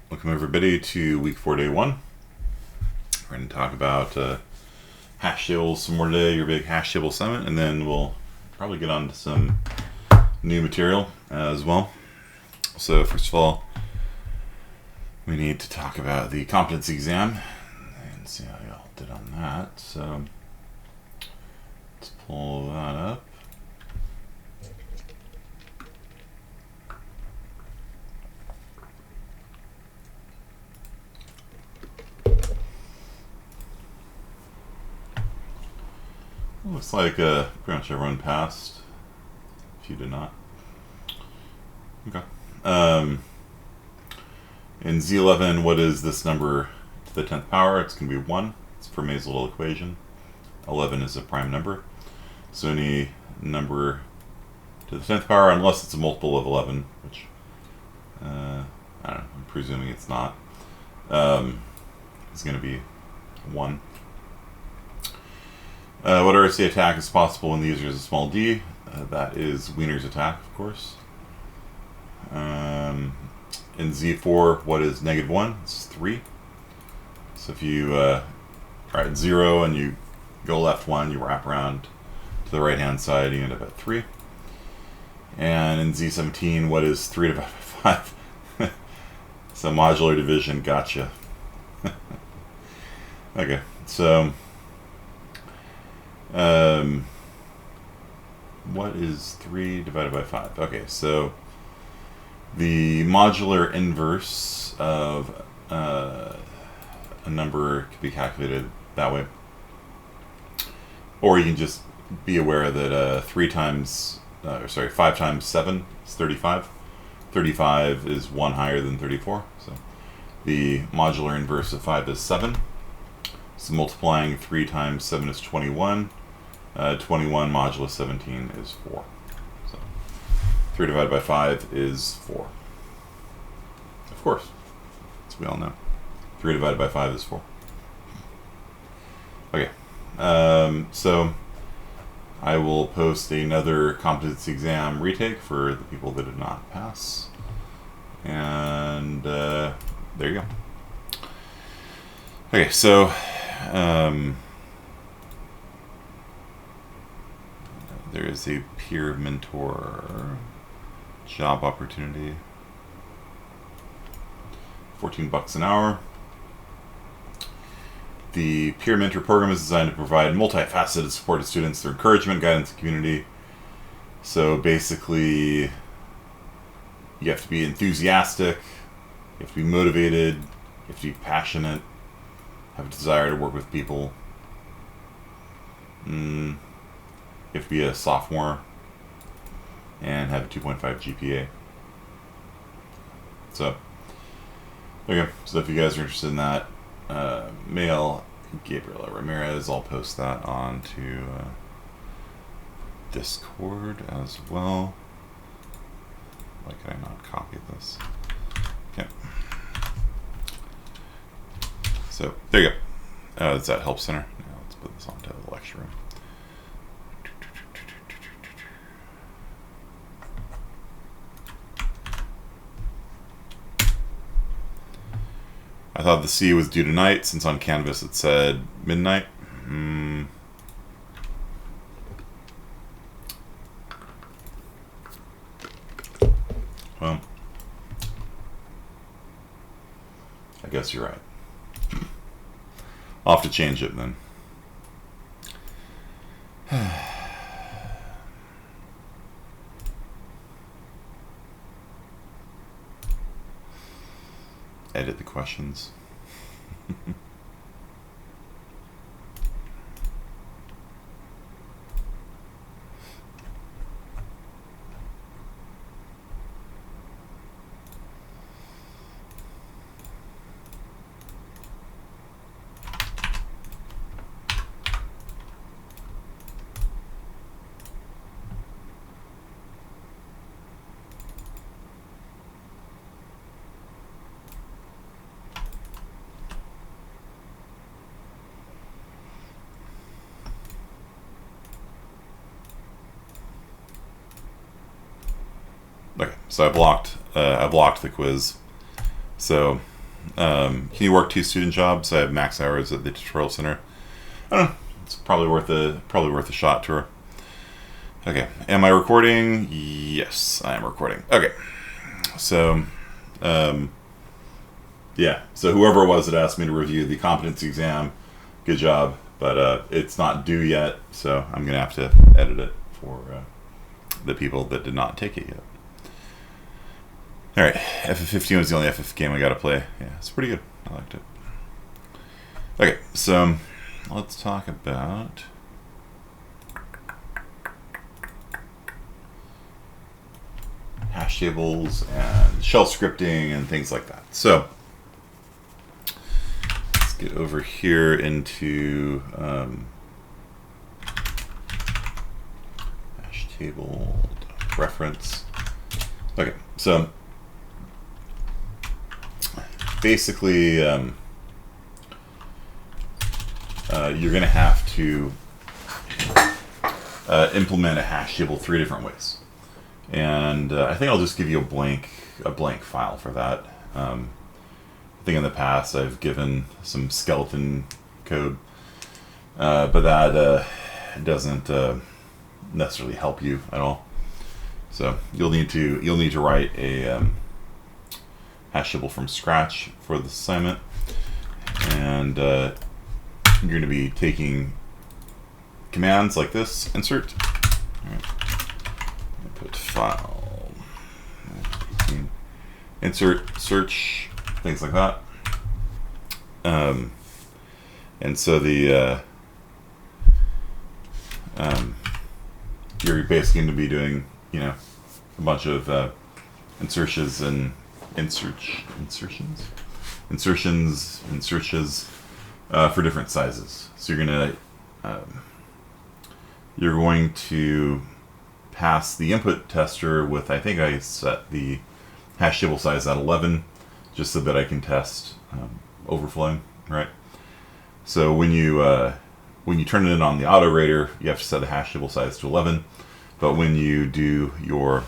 Welcome everybody to week 4, day 1. We're going to talk about hash tables some more today, your big hash table summit, and then we'll probably get on to some new material as well. So first of all, we need to talk about the competency exam and see how y'all did on that. So let's pull that up. Looks like pretty much everyone passed. If you did not. Okay. In Z11, what is this number to the 10th power? It's going to be 1. It's Fermat's little equation. 11 is a prime number. So any number to the 10th power, unless it's a multiple of 11, which I don't know, I'm presuming it's not, is going to be 1. What RSA attack is possible when the user is a small d? That is Wiener's attack, of course. In Z4, what is -1? It's 3. So if you are at 0 and you go left 1, you wrap around to the right-hand side, you end up at 3. And in Z17, what is 3 divided by 5? So modular division, gotcha. Okay, so what is 3 divided by 5? Okay, so the modular inverse of a number can be calculated that way. Or you can just be aware that 5 times 7 is 35. 35 is 1 higher than 34. So the modular inverse of 5 is 7. So multiplying 3 times 7 is 21. 21 modulus 17 is 4. So 3 divided by 5 is 4. Of course, as we all know. 3 divided by 5 is 4. Okay, so I will post another competency exam retake for the people that did not pass. And there you go. Okay, so there is a peer mentor job opportunity. $14 an hour. The peer mentor program is designed to provide multifaceted support to students through encouragement, guidance, and community. So basically, you have to be enthusiastic, you have to be motivated, you have to be passionate, have a desire to work with people. You have to be a sophomore and have a 2.5 GPA. So, okay. So if you guys are interested in that, mail Gabriela Ramirez. I'll post that onto Discord as well. Why can I not copy this? Okay. So there you go. It's at Help Center. Now let's put this onto the lecture room. I thought the C was due tonight, since on Canvas it said midnight. Well, I guess you're right. I'll have to change it then. Edit the questions. Okay, so I blocked the quiz. So Can you work 2 student jobs? I have max hours at the tutorial center. I don't know. It's probably worth a shot to her. Okay. Am I recording? Yes, I am recording. Okay. So, yeah. So whoever it was that asked me to review the competency exam, good job. But it's not due yet, so I'm gonna have to edit it for the people that did not take it yet. All right, FF15 was the only FF game I got to play. Yeah, it's pretty good. I liked it. Okay, so let's talk about hash tables and shell scripting and things like that. So let's get over here into hash table reference. Okay, so basically, you're going to have to implement a hash table 3 different ways, and I think I'll just give you a blank file for that. I think in the past I've given some skeleton code, but that doesn't necessarily help you at all. So you'll need to write a hash table from scratch for this assignment, and you're going to be taking commands like this: insert, all right, put file, insert, search, things like that. And so you're basically going to be doing, a bunch of insertions and insertions for different sizes. So you're going to pass the input tester with, I think I set the hash table size at 11, just so that I can test overflowing, right? So when you turn it in on the auto rater, you have to set the hash table size to 11. But when you do your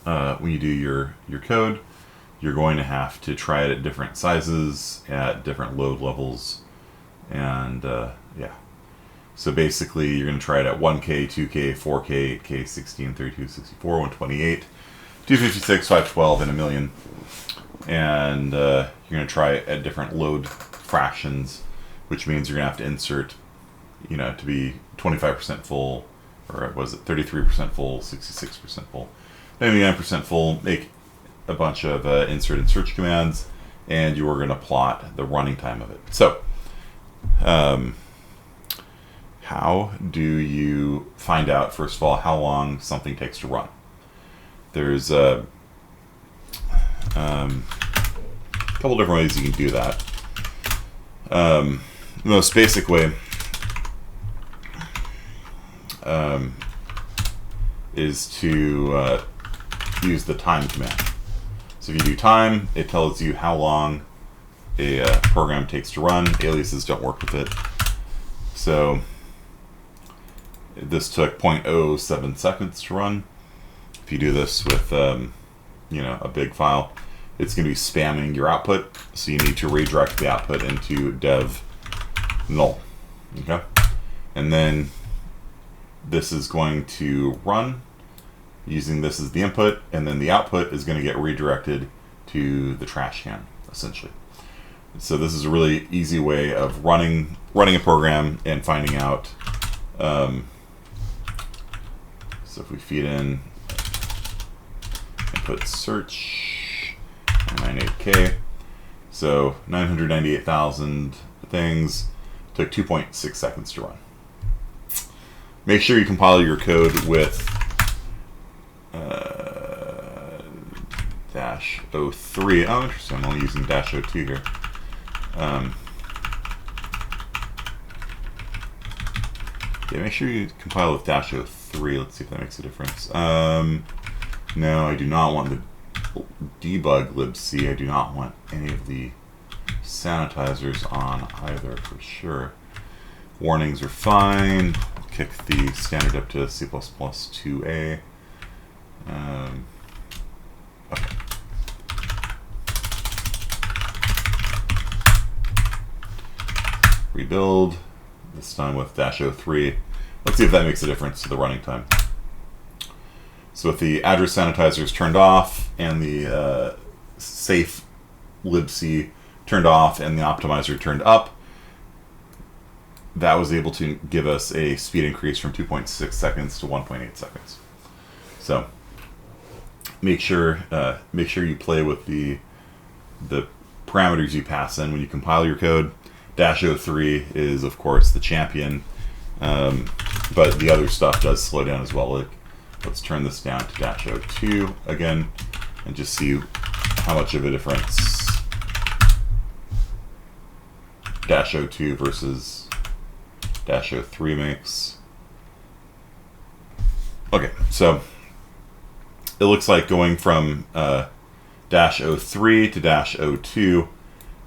code, you're going to have to try it at different sizes, at different load levels, and yeah. So basically, you're going to try it at 1K, 2K, 4K, 8K, 16, 32, 64, 128, 256, 512, and a million. And you're going to try it at different load fractions, which means you're going to have to insert, to be 25% full, or was it 33% full, 66% full, 99% full, make a bunch of insert and search commands, and you are going to plot the running time of it. So, how do you find out, first of all, how long something takes to run? There's a couple different ways you can do that. The most basic way is to use the time command. So if you do time, it tells you how long a program takes to run. Aliases don't work with it. So this took 0.07 seconds to run. If you do this with a big file, it's going to be spamming your output, so you need to redirect the output into dev null. Okay, and then this is going to run using this as the input, and then the output is going to get redirected to the trash can, essentially. So this is a really easy way of running a program and finding out. So if we feed in input search 98K, so 998,000 things, took 2.6 seconds to run. Make sure you compile your code with -03. Oh, interesting. I'm only using -02 here. Yeah, make sure you compile with -03. Let's see if that makes a difference. No, I do not want the debug libc. I do not want any of the sanitizers on either, for sure. Warnings are fine. I'll kick the standard up to C++ 2A. Okay. rebuild, this time with -03. Let's see if that makes a difference to the running time. So with the address sanitizers turned off and the safe libc turned off and the optimizer turned up, that was able to give us a speed increase from 2.6 seconds to 1.8 seconds. So make sure you play with the parameters you pass in when you compile your code. -03 is of course the champion, but the other stuff does slow down as well. Like, let's turn this down to -02 again and just see how much of a difference -02 versus -03 makes. Okay, so it looks like going from -03 to -02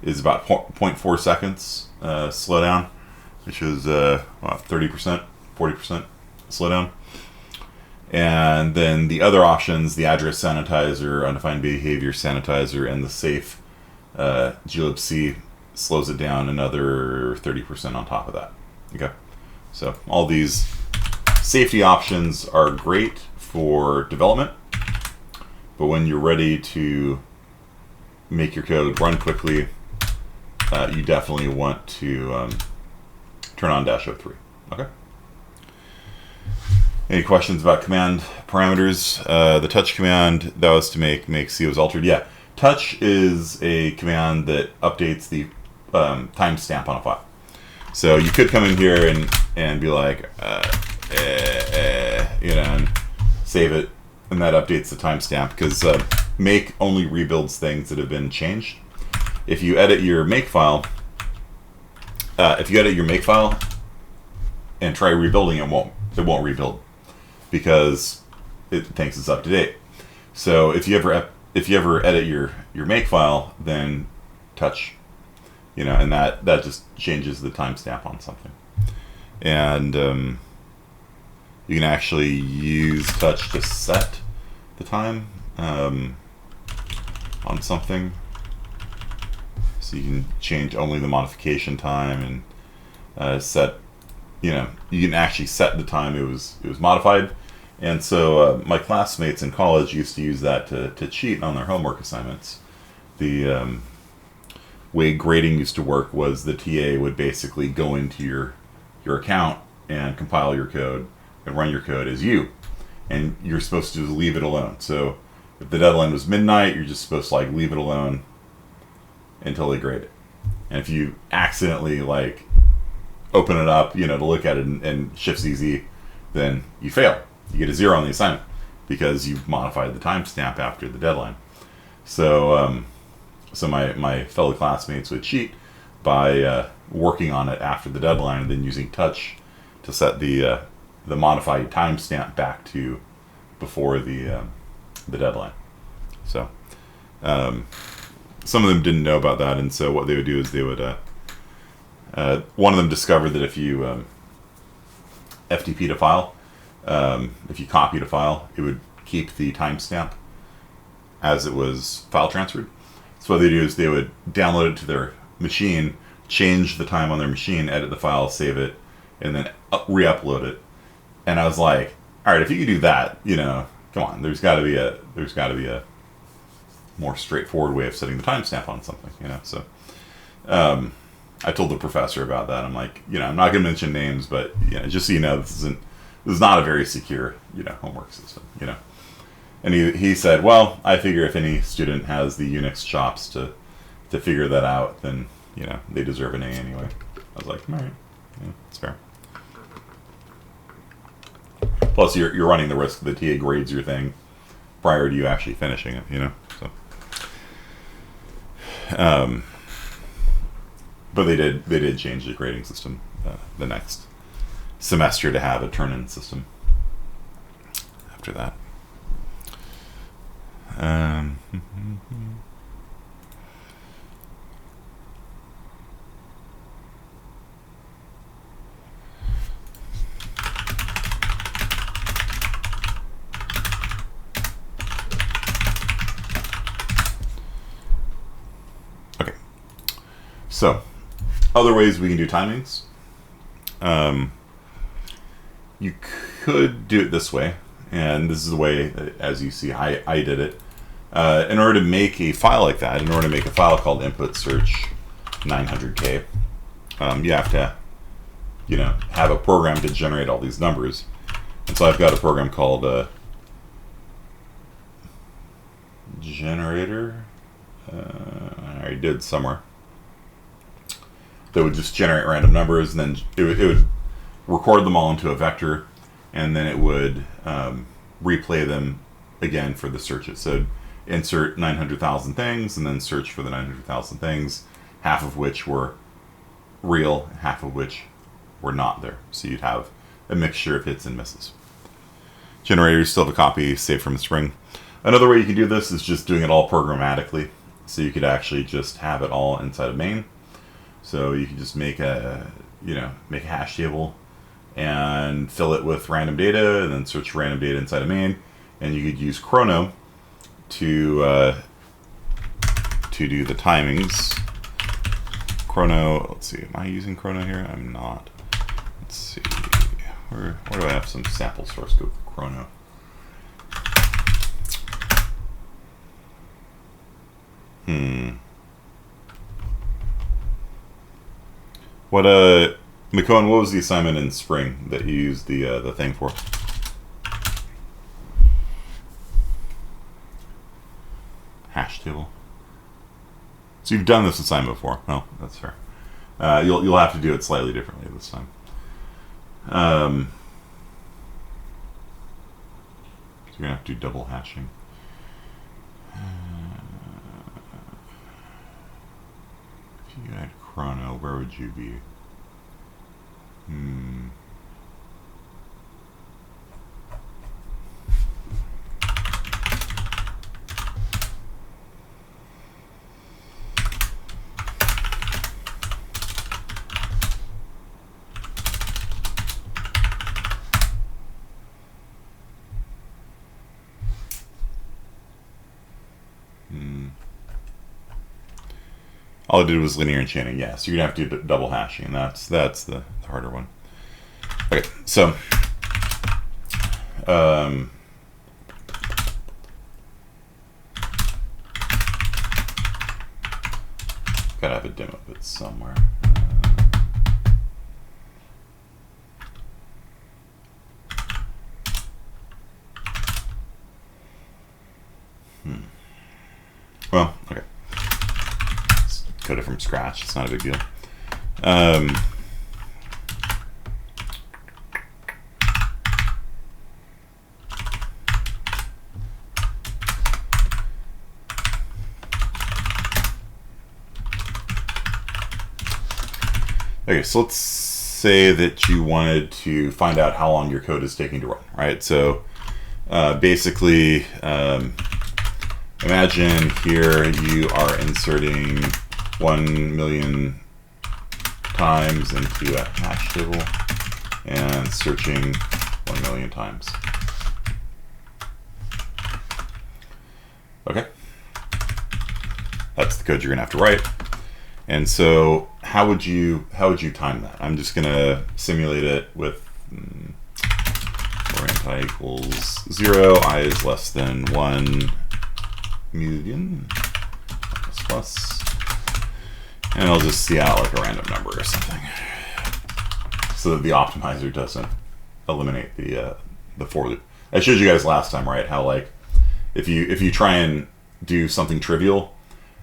is about 0.4 seconds slowdown, which is 30%, 40% slowdown. And then the other options, the address sanitizer, undefined behavior sanitizer, and the safe glibc slows it down another 30% on top of that. Okay, so all these safety options are great for development, but when you're ready to make your code run quickly, you definitely want to turn on -03. Okay. Any questions about command parameters? The touch command, that was to make C was altered. Yeah, touch is a command that updates the timestamp on a file. So you could come in here and be like, and save it, and that updates the timestamp, because make only rebuilds things that have been changed. If you edit your make file, and try rebuilding, it won't rebuild, because it thinks it's up to date. So if you ever edit your make file, then touch, and that just changes the timestamp on something. And you can actually use touch to set the time on something. So you can change only the modification time and set, you can actually set the time it was modified. And so my classmates in college used to use that to cheat on their homework assignments. The way grading used to work was the TA would basically go into your account and compile your code and run your code as you, and you're supposed to leave it alone. So if the deadline was midnight, you're just supposed to leave it alone until they grade it. And if you accidentally open it up, to look at it and Shift ZZ, then you fail. You get a 0 on the assignment because you've modified the timestamp after the deadline. So my fellow classmates would cheat by working on it after the deadline and then using touch to set the modified timestamp back to before the deadline. So some of them didn't know about that, and so what they would do is they would one of them discovered that if you FTP'd a file, if you copied a file, it would keep the timestamp as it was file transferred. So what they do is they would download it to their machine, change the time on their machine, edit the file, save it, and then re-upload it. And I was like, all right, if you could do that, come on, there's got to be a more straightforward way of setting the timestamp on something, So I told the professor about that. I'm like, I'm not going to mention names, but just so you know, this is not a very secure, homework system, And he said, well, I figure if any student has the UNIX chops to figure that out, then they deserve an A anyway. I was like, all right, it's fair. Plus, you're running the risk that the TA grades your thing prior to you actually finishing it, So, but they did change the grading system the next semester to have a turn-in system after that. Okay, so Other ways we can do timings. You could do it this way, and this is the way, as you see, I did it. In order to make a file like that, in order to make a file called input search 900K, you have to, have a program to generate all these numbers. And so I've got a program called generator. I already did somewhere. That would just generate random numbers, and then it would record them all into a vector, and then it would replay them again for the searches. So insert 900,000 things, and then search for the 900,000 things, half of which were real, half of which were not there. So you'd have a mixture of hits and misses. Generators still have a copy saved from the spring. Another way you can do this is just doing it all programmatically. So you could actually just have it all inside of main. So you could just make a hash table and fill it with random data, and then search random data inside of main. And you could use chrono to do the timings. Chrono, let's see, am I using chrono here? I'm not. Let's see, where do I have some sample source code for chrono? What McCone, what was the assignment in spring that you used the thing for? Hash table. So you've done this assignment before. No, that's fair. You'll have to do it slightly differently this time. So you're gonna have to do double hashing. If you had chrono, where would you be? All I did was linear enchanting. Yeah, so you're gonna have to do double hashing, and that's the harder one. Okay, so gotta have a demo of it somewhere. Well, okay. Let's code it from scratch. It's not a big deal. Okay, so let's say that you wanted to find out how long your code is taking to run, right? So basically, imagine here you are inserting 1 million times into a hash table and searching 1 million times. Okay, that's the code you're gonna have to write. And so how would you time that? I'm just gonna simulate it with I equals 0, I is less than 1 million plus, and I'll just see out like a random number or something, so that the optimizer doesn't eliminate the for loop. I showed you guys last time, right? How like if you try and do something trivial,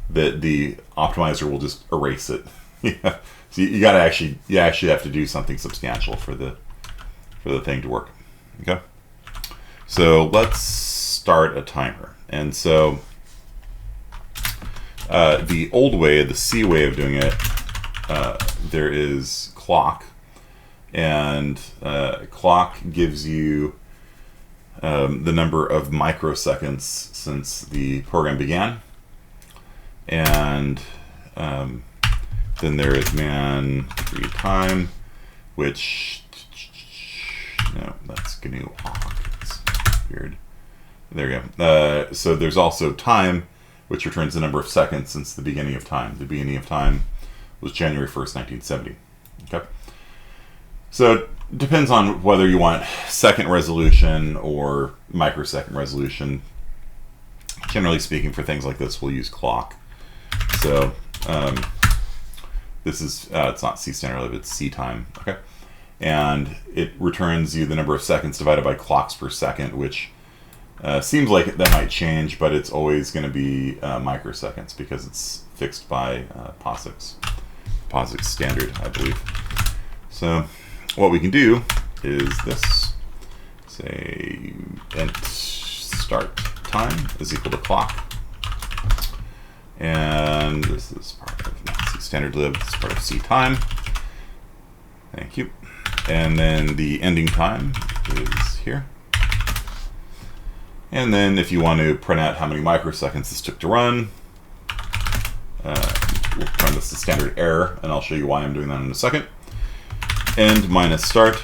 that the optimizer will just erase it. Yeah. So you actually have to do something substantial for the thing to work. Okay. So let's start a timer. And so the old way, the C way of doing it, there is clock, and clock gives you the number of microseconds since the program began. And then there is man free time, which no, that's GNU awk. It's weird. There you go. So there's also time, which returns the number of seconds since the beginning of time. The beginning of time was January 1st, 1970. Okay. So it depends on whether you want second resolution or microsecond resolution. Generally speaking, for things like this, we'll use clock. So this is, it's not C standard, it's C time. Okay. And it returns you the number of seconds divided by clocks per second, which seems like that might change, but it's always going to be microseconds because it's fixed by POSIX. POSIX standard, I believe. So what we can do is this. Say int start time is equal to clock. And this is part of not C standard lib, it's part of C time. Thank you. And then the ending time is here. And then if you want to print out how many microseconds this took to run, we'll run this as standard error, and I'll show you why I'm doing that in a second. End minus start.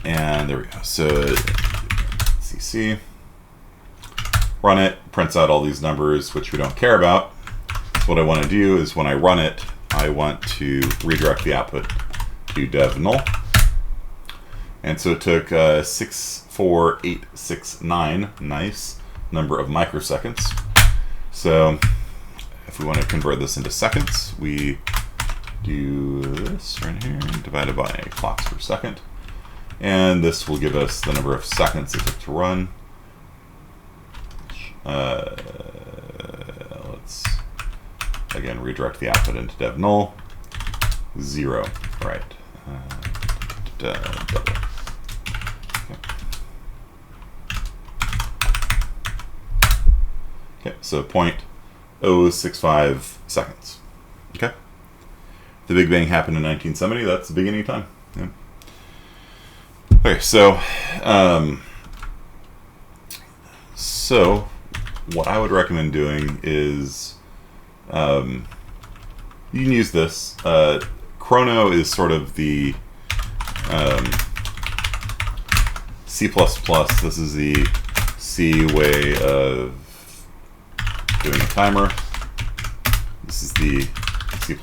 And there we go. So CC, run it, prints out all these numbers, which we don't care about. So what I want to do is when I run it, I want to redirect the output to dev null. And so it took 64869, nice number of microseconds. So if we want to convert this into seconds, we do this right here, divided by clocks per second. And this will give us the number of seconds it took to run. Let's again redirect the output into dev null. 0, right. Double. Okay, so 0.065 seconds. Okay. The Big Bang happened in 1970. That's the beginning of time. Yeah. Okay, so what I would recommend doing is you can use this. Chrono is sort of the C++. This is the C way of doing a timer. This is the C++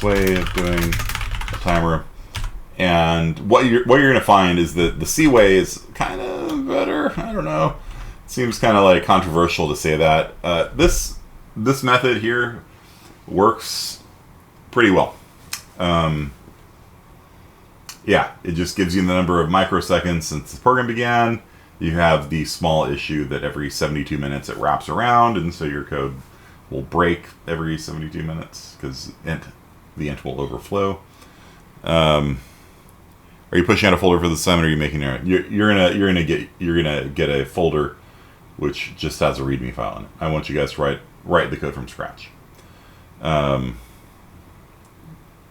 way of doing a timer. And what you're going to find is that the C way is kind of better. I don't know. It seems kind of like controversial to say that. This method here works pretty well. Yeah, it just gives you the number of microseconds since the program began. You have the small issue that every 72 minutes it wraps around, and so your code will break every 72 minutes because the int will overflow. Are you pushing out a folder for the assignment, or are you making an error? You're gonna get a folder which just has a README file in it. I want you guys to write the code from scratch.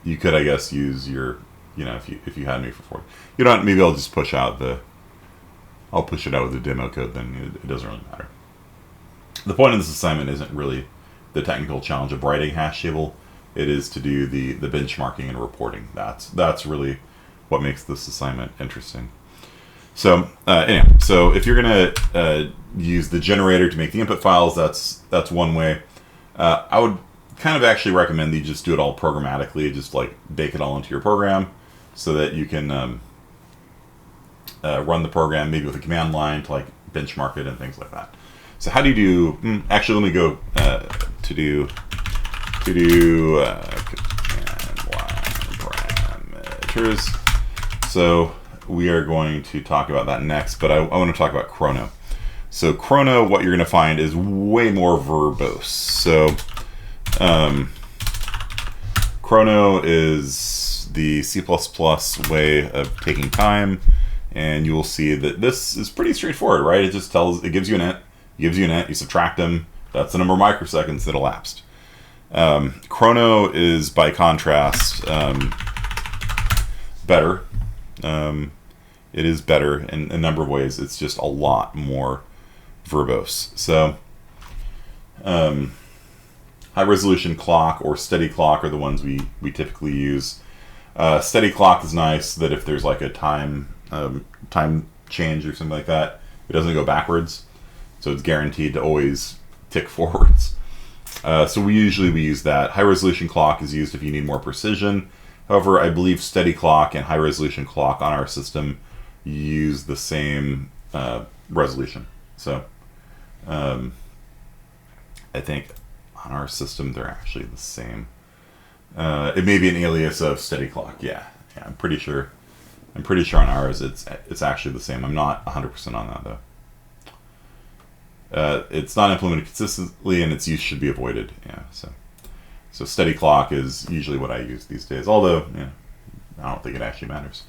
You could, I guess, use your, if you had me for 40. You don't. Maybe I'll just push out I'll push it out with the demo code. Then it doesn't really matter. The point of this assignment isn't really the technical challenge of writing hash table. It is to do the benchmarking and reporting. That's really what makes this assignment interesting. So anyway, so if you're gonna use the generator to make the input files, that's one way. I would kind of actually recommend that you just do it all programmatically, just like bake it all into your program, so that you can run the program maybe with a command line to like benchmark it and things like that. So how do you do? Actually, let me go to do command line parameters. So we are going to talk about that next, but I want to talk about Chrono. So Chrono, what you're going to find is way more verbose. So Chrono is the C++ way of taking time, and you will see that this is pretty straightforward, right? It just gives you an int, you subtract them, that's the number of microseconds that elapsed. Chrono is, by contrast, better. It is better in a number of ways. It's just a lot more verbose. So high resolution clock or steady clock are the ones we typically use. Steady clock is nice that if there's like a time change or something like that, it doesn't go backwards. So it's guaranteed to always tick forwards. So we use that. High resolution clock is used if you need more precision. However, I believe steady clock and high resolution clock on our system use the same resolution. So I think on our system they're actually the same. It may be an alias of steady clock. Yeah, I'm pretty sure. I'm pretty sure on ours it's actually the same. I'm not 100% on that though. It's not implemented consistently, and its use should be avoided. Yeah, so steady clock is usually what I use these days. Although, yeah, I don't think it actually matters.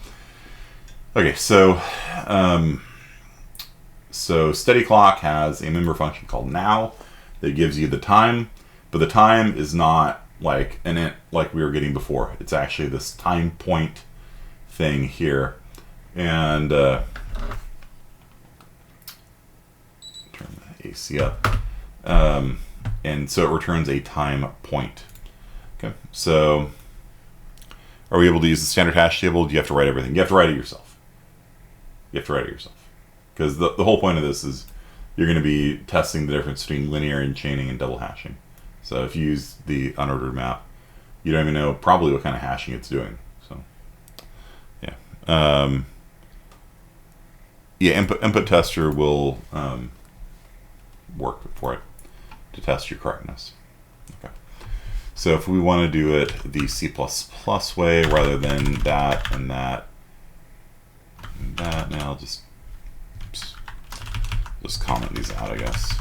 Okay, so steady clock has a member function called now that gives you the time, but the time is not like an int like we were getting before. It's actually this time point thing here, and AC up, and so it returns a time point. Okay, so are we able to use the standard hash table? Do you have to write everything? You have to write it yourself. Because the whole point of this is you're going to be testing the difference between linear and chaining and double hashing. So if you use the unordered map, you don't even know probably what kind of hashing it's doing. So yeah, input tester will work for it to test your correctness. Okay. So if we want to do it the C++ way rather than that and that and that, now I'll just comment these out, I guess.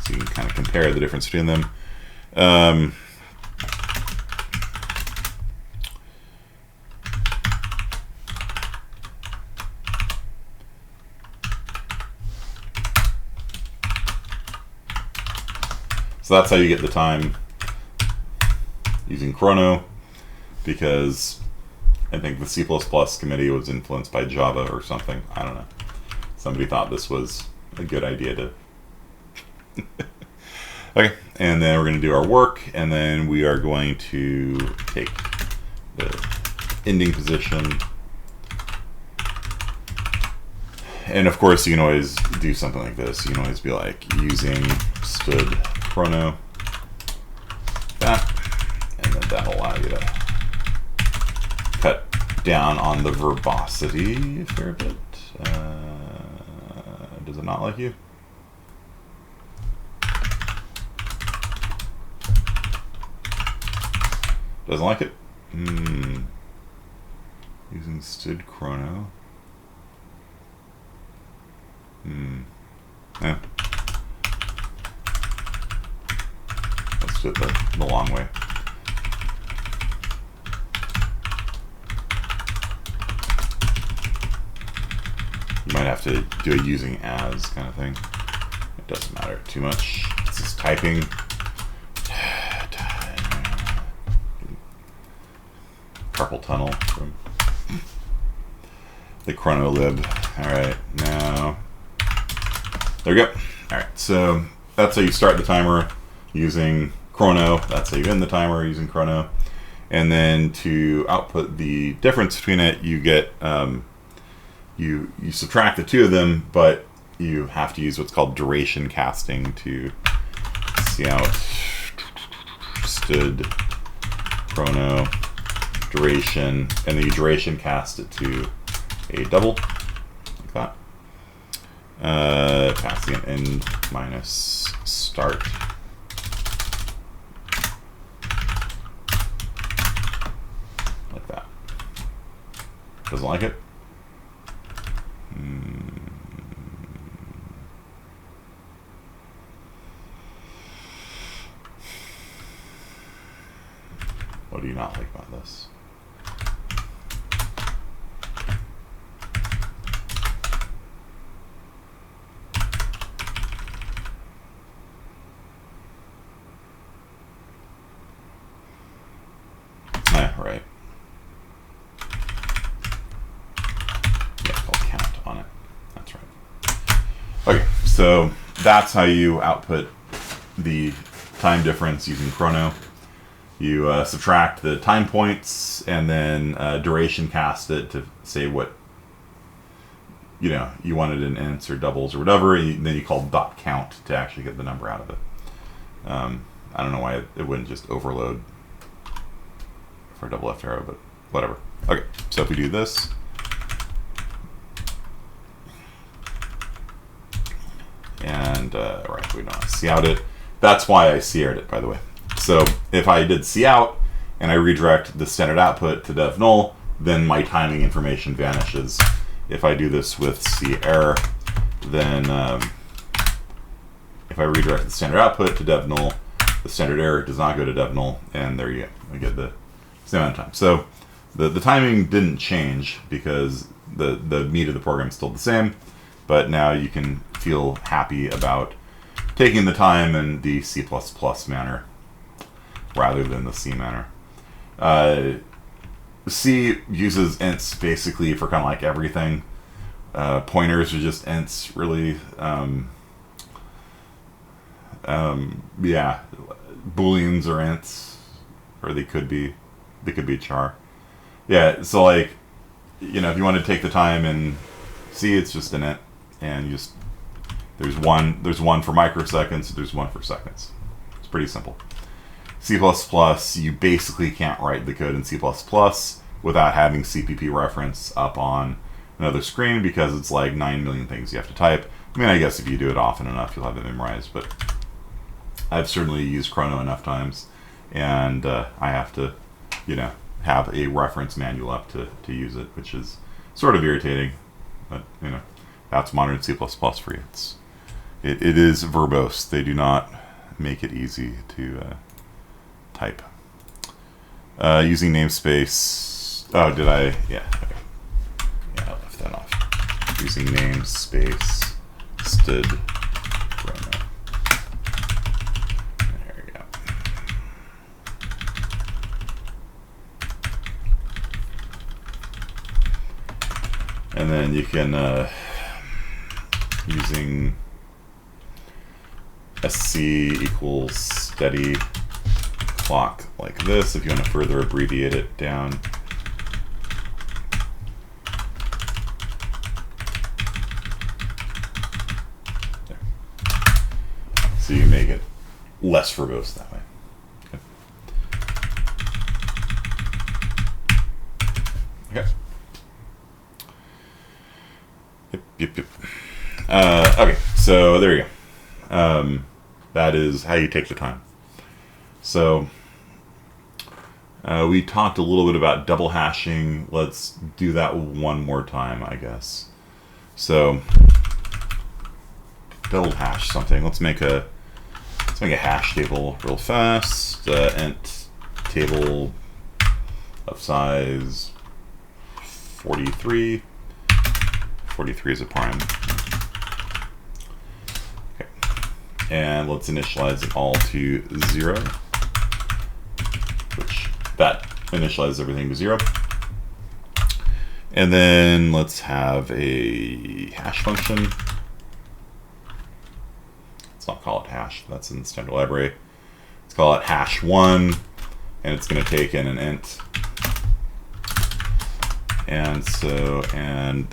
So you can kind of compare the difference between them. So that's how you get the time using chrono, because I think the C++ committee was influenced by Java or something. I don't know. Somebody thought this was a good idea to... Okay, and then we're going to do our work, and then we are going to take the ending position. And of course, you can always do something like this. You can always be like using stood chrono, that, and then that'll allow you to cut down on the verbosity a fair bit. Does it not like you? Doesn't like it? Using stood chrono. Yeah. Let's do it the long way. You might have to do a using as kind of thing. It doesn't matter too much. It's just typing. Carpal tunnel from the chrono lib. Alright, now there we go. Alright, so that's how you start the timer using chrono. That's how you end the timer using chrono. And then to output the difference between it, you get you subtract the two of them, but you have to use what's called duration casting to see out stood chrono duration, and then you duration cast it to a double like that. Passing an end minus start. Like that. Doesn't like it? What do you not like about this? Right. Yeah, I'll count on it. That's right. Okay, so that's how you output the time difference using chrono. You subtract the time points and then duration cast it to say what you wanted an ints or doubles or whatever, and then you called .count to actually get the number out of it. I don't know why it wouldn't just overload for a double left arrow, but whatever. Okay, so if we do this, and right, we don't cout it. That's why I cout'd it, by the way. So if I did cout and I redirect the standard output to dev null, then my timing information vanishes. If I do this with cerr, then if I redirect the standard output to dev null, the standard error does not go to dev null, and there you go. I get the same amount of time. So the timing didn't change because the meat of the program is still the same, but now you can feel happy about taking the time in the C++ manner rather than the C manner. C uses ints basically for kind of like everything. Pointers are just ints, really. Yeah, booleans are ints, or they could be char. Yeah, so like, if you want to take the time in C, it's just an int, and you just there's one for microseconds, there's one for seconds. It's pretty simple. C++, you basically can't write the code in C++ without having CPP reference up on another screen because it's like 9 million things you have to type. I mean, I guess if you do it often enough, you'll have it memorized, but I've certainly used Chrono enough times, and I have to, have a reference manual up to use it, which is sort of irritating, but, that's modern C++ for you. It is verbose. They do not make it easy to type. Using namespace. Oh, did I? Yeah. Okay. Yeah, I left that off. Using namespace std Chrono. There we go. And then you can using sc equals steady clock like this, if you want to further abbreviate it down. There. So you make it less verbose that way. Okay. Yep. Okay, so there you go. That is how you take the time. So we talked a little bit about double hashing. Let's do that one more time, I guess. So double hash something. Let's make a hash table real fast. Int table of size 43. 43 is a prime. Okay. And let's initialize it all to 0. Which that initializes everything to 0. And then let's have a hash function. Let's not call it hash, that's in the standard library. Let's call it hash1, and it's going to take in an int. And then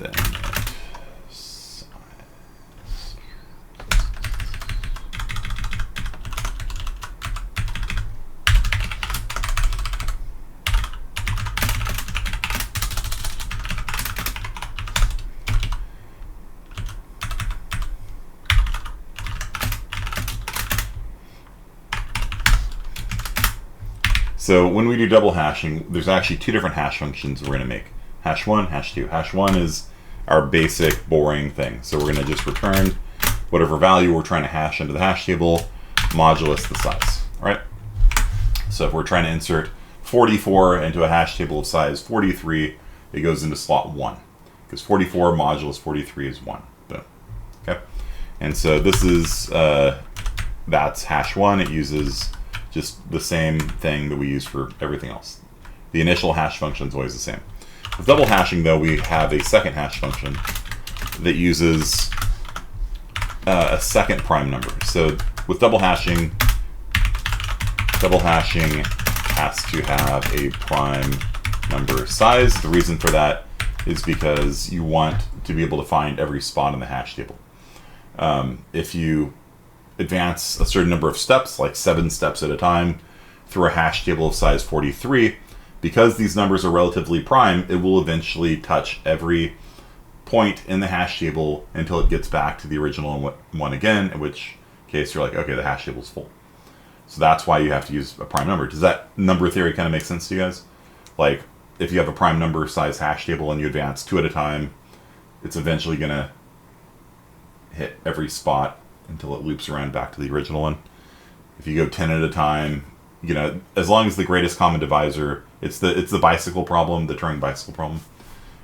so when we do double hashing, there's actually two different hash functions we're going to make. Hash1, hash2. Hash1 is our basic boring thing. So we're going to just return whatever value we're trying to hash into the hash table, modulus the size, right? So if we're trying to insert 44 into a hash table of size 43, it goes into slot 1. Because 44 modulus 43 is 1. Boom. Okay? And so this is, that's hash1. It uses just the same thing that we use for everything else. The initial hash function is always the same. With double hashing, though, we have a second hash function that uses a second prime number. So with double hashing has to have a prime number size. The reason for that is because you want to be able to find every spot in the hash table. If you advance a certain number of steps, like 7 steps at a time, through a hash table of size 43, because these numbers are relatively prime, it will eventually touch every point in the hash table until it gets back to the original one again, in which case you're like, okay, the hash table's full. So that's why you have to use a prime number. Does that number theory kind of make sense to you guys? Like, if you have a prime number size hash table and you advance 2 at a time, it's eventually going to hit every spot until it loops around back to the original one. If you go 10 at a time, you know, as long as the greatest common divisor, it's the bicycle problem, the Turing bicycle problem,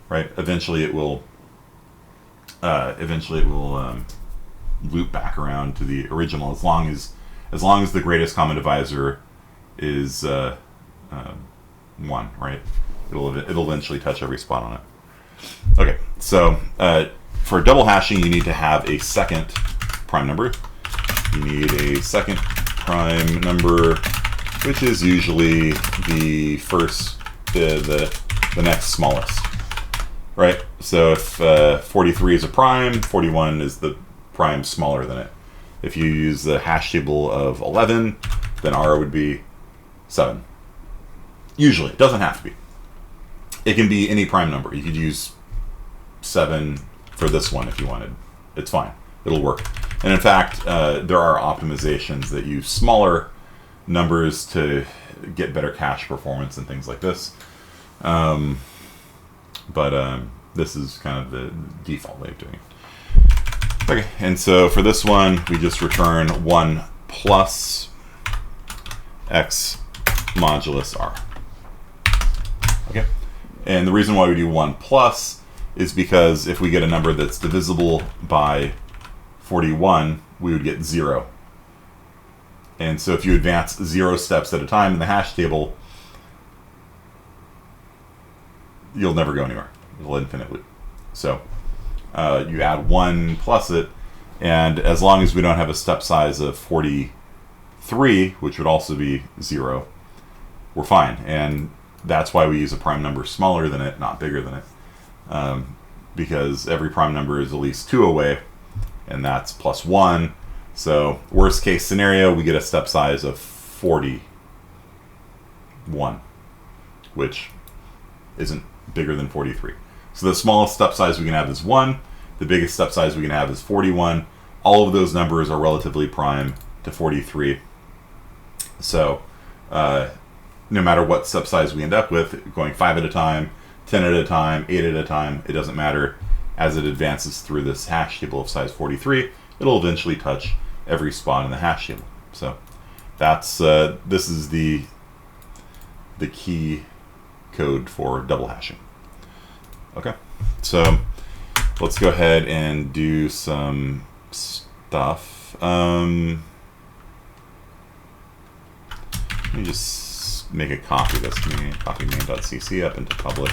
right? Eventually it will loop back around to the original as long as the greatest common divisor is 1, right? It'll eventually touch every spot on it. Okay, so for double hashing, you need to have a second prime number. You need a second prime number, which is usually the next smallest, right? So if 43 is a prime, 41 is the prime smaller than it. If you use the hash table of 11, then R would be 7. Usually, it doesn't have to be. It can be any prime number. You could use 7 for this one if you wanted. It's fine. It'll work. And in fact, there are optimizations that use smaller numbers to get better cache performance and things like this. But this is kind of the default way of doing it. Okay, and so for this one, we just return 1 plus x modulus r. Okay, and the reason why we do 1 plus is because if we get a number that's divisible by 41, we would get 0. And so if you advance 0 steps at a time in the hash table, you'll never go anywhere. It'll infinite loop. So you add 1 plus it, and as long as we don't have a step size of 43, which would also be 0, we're fine. And that's why we use a prime number smaller than it, not bigger than it. Because every prime number is at least 2 away, and that's plus 1. So worst case scenario, we get a step size of 41, which isn't bigger than 43. So the smallest step size we can have is 1. The biggest step size we can have is 41. All of those numbers are relatively prime to 43. So no matter what step size we end up with, going 5 at a time, 10 at a time, 8 at a time, it doesn't matter. As it advances through this hash table of size 43, it'll eventually touch every spot in the hash table. So that's this is the key code for double hashing. Okay, so let's go ahead and do some stuff. Let me just make a copy of this. Copy main.cc up into public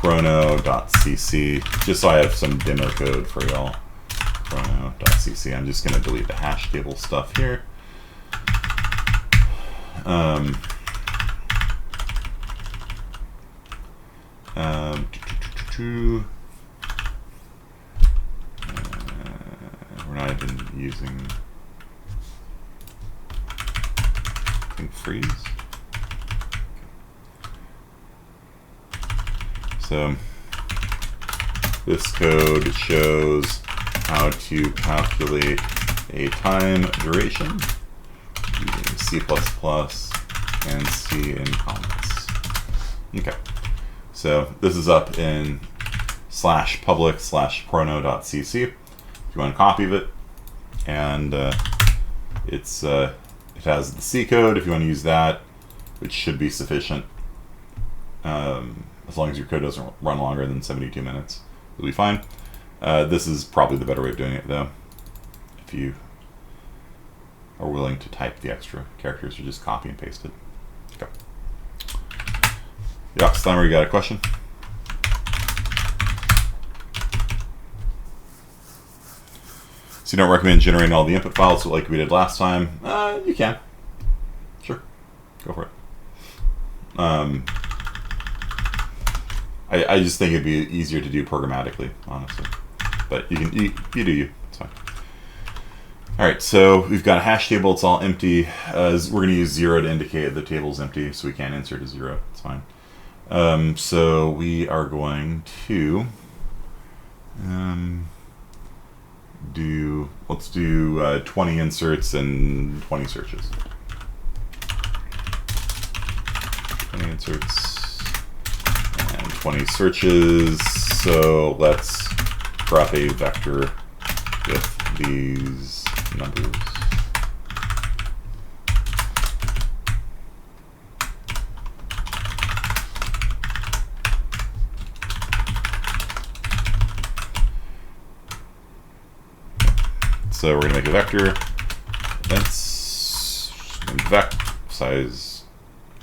chrono.cc, just so I have some demo code for y'all. Chrono.cc. I'm just going to delete the hash table stuff here. We're not even using freeze. So this code shows how to calculate a time duration using C++ and C in comments. Okay, so this is up in /public/chrono.cc. If you want a copy of it, and it has the C code if you want to use that, which should be sufficient. As long as your code doesn't run longer than 72 minutes, it'll be fine. This is probably the better way of doing it, though. If you are willing to type the extra characters or just copy and paste it. Okay. Yoxtimer, you got a question? So you don't recommend generating all the input files like we did last time? You can. Sure. Go for it. I just think it'd be easier to do programmatically, honestly. But you do you. It's fine. All right, so we've got a hash table. It's all empty. We're going to use 0 to indicate the table's empty, so we can't insert a 0. It's fine. So we are going to let's do 20 inserts and 20 searches. 20 inserts and 20 searches. So let's drop a vector with these numbers. So we're going to make a vector. That's vec size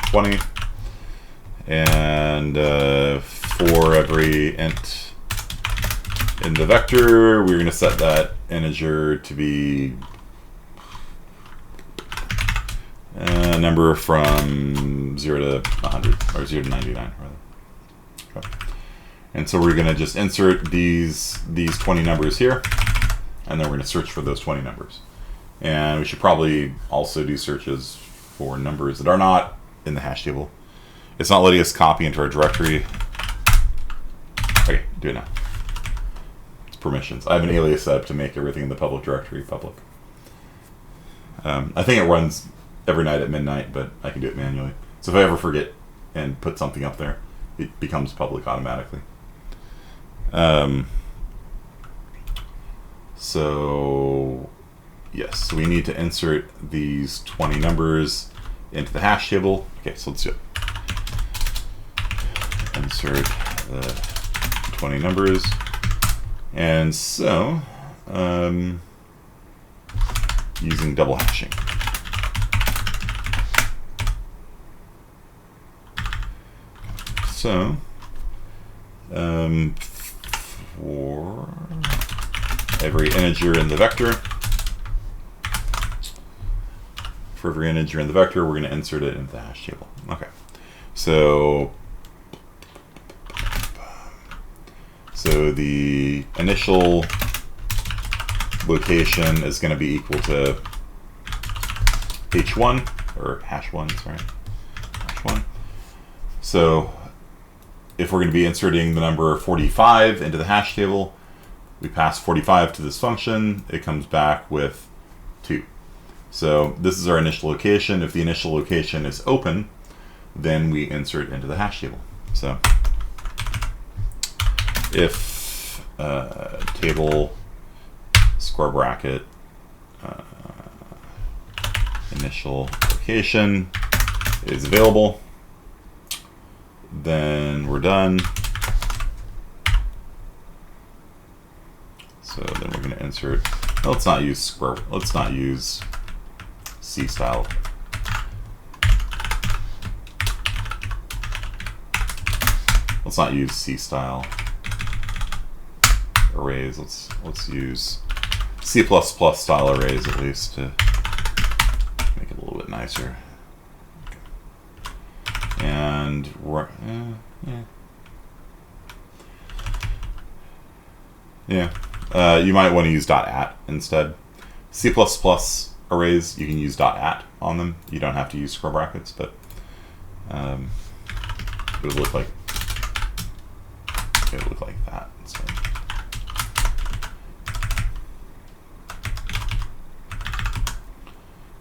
20. And for every int in the vector, we're going to set that integer to be a number from 0 to 100, or 0 to 99, rather. Okay. And so we're going to just insert these 20 numbers here, and then we're going to search for those 20 numbers. And we should probably also do searches for numbers that are not in the hash table. It's not letting us copy into our directory. Okay, do it now. It's permissions. I have an alias set up to make everything in the public directory public. I think it runs every night at midnight, but I can do it manually. So if I ever forget and put something up there, it becomes public automatically. So yes, so we need to insert these 20 numbers into the hash table. Okay, so let's do it. Insert the 20 numbers. And so, using double hashing. So, for every integer in the vector, we're going to insert it into the hash table. Okay, so the initial location is going to be equal to h1, or hash 1, sorry, hash 1. So if we're going to be inserting the number 45 into the hash table, we pass 45 to this function, it comes back with 2. So this is our initial location. If the initial location is open, then we insert into the hash table. So if table square bracket initial location is available, then we're done. So then we're going to insert. Let's not use square. Let's not use C style. Let's not use C style arrays. Let's use C++ style arrays at least to make it a little bit nicer. Okay. And you might want to use .at instead. C++ arrays, you can use .at on them. You don't have to use square brackets, but it would look like that instead.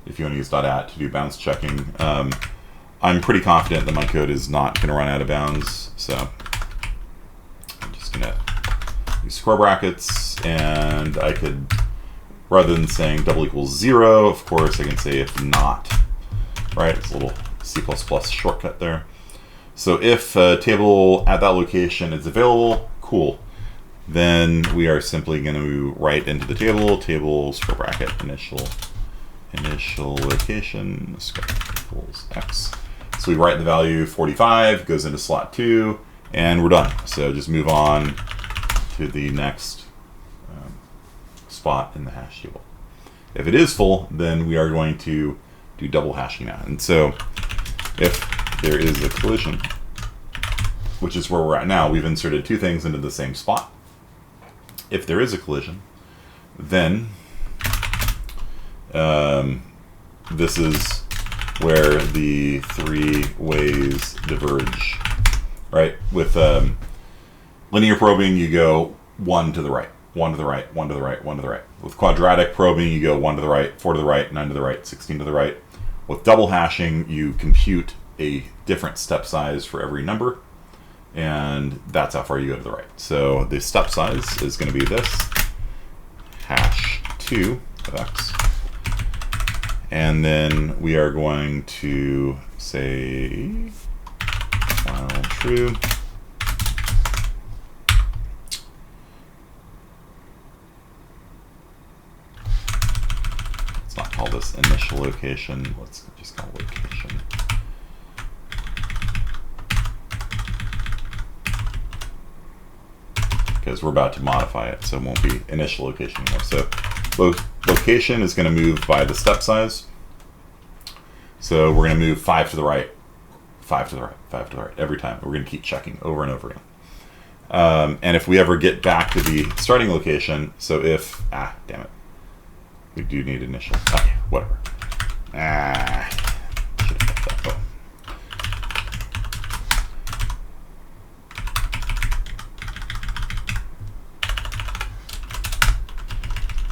If you want to use .at to do bounds checking, I'm pretty confident that my code is not going to run out of bounds, so I'm just going to use square brackets, and I could, rather than saying double equals 0, of course I can say if not, right? It's a little C++ shortcut there. So if a table at that location is available, cool. Then we are simply going to write into the table square bracket initial location square equals x. So we write the value 45, goes into slot 2, and we're done. So just move on to the next spot in the hash table. If it is full, then we are going to do double hashing now. And so if there is a collision, which is where we're at now, we've inserted two things into the same spot. If there is a collision, then this is where the three ways diverge, right? With linear probing, you go 1 to the right, 1 to the right, 1 to the right, 1 to the right. With quadratic probing, you go 1 to the right, 4 to the right, 9 to the right, 16 to the right. With double hashing, you compute a different step size for every number, and that's how far you go to the right. So the step size is going to be this, hash 2 of x. And then we are going to say while true. Let's not call this initial location. Let's just call it location. Because we're about to modify it, so it won't be initial location anymore. So location is going to move by the step size. So we're going to move 5 to the right, 5 to the right, 5 to the right every time. We're going to keep checking over and over again. And if we ever get back to the starting location, so if, damn it, we do need initial. Okay, whatever. Should have kept that.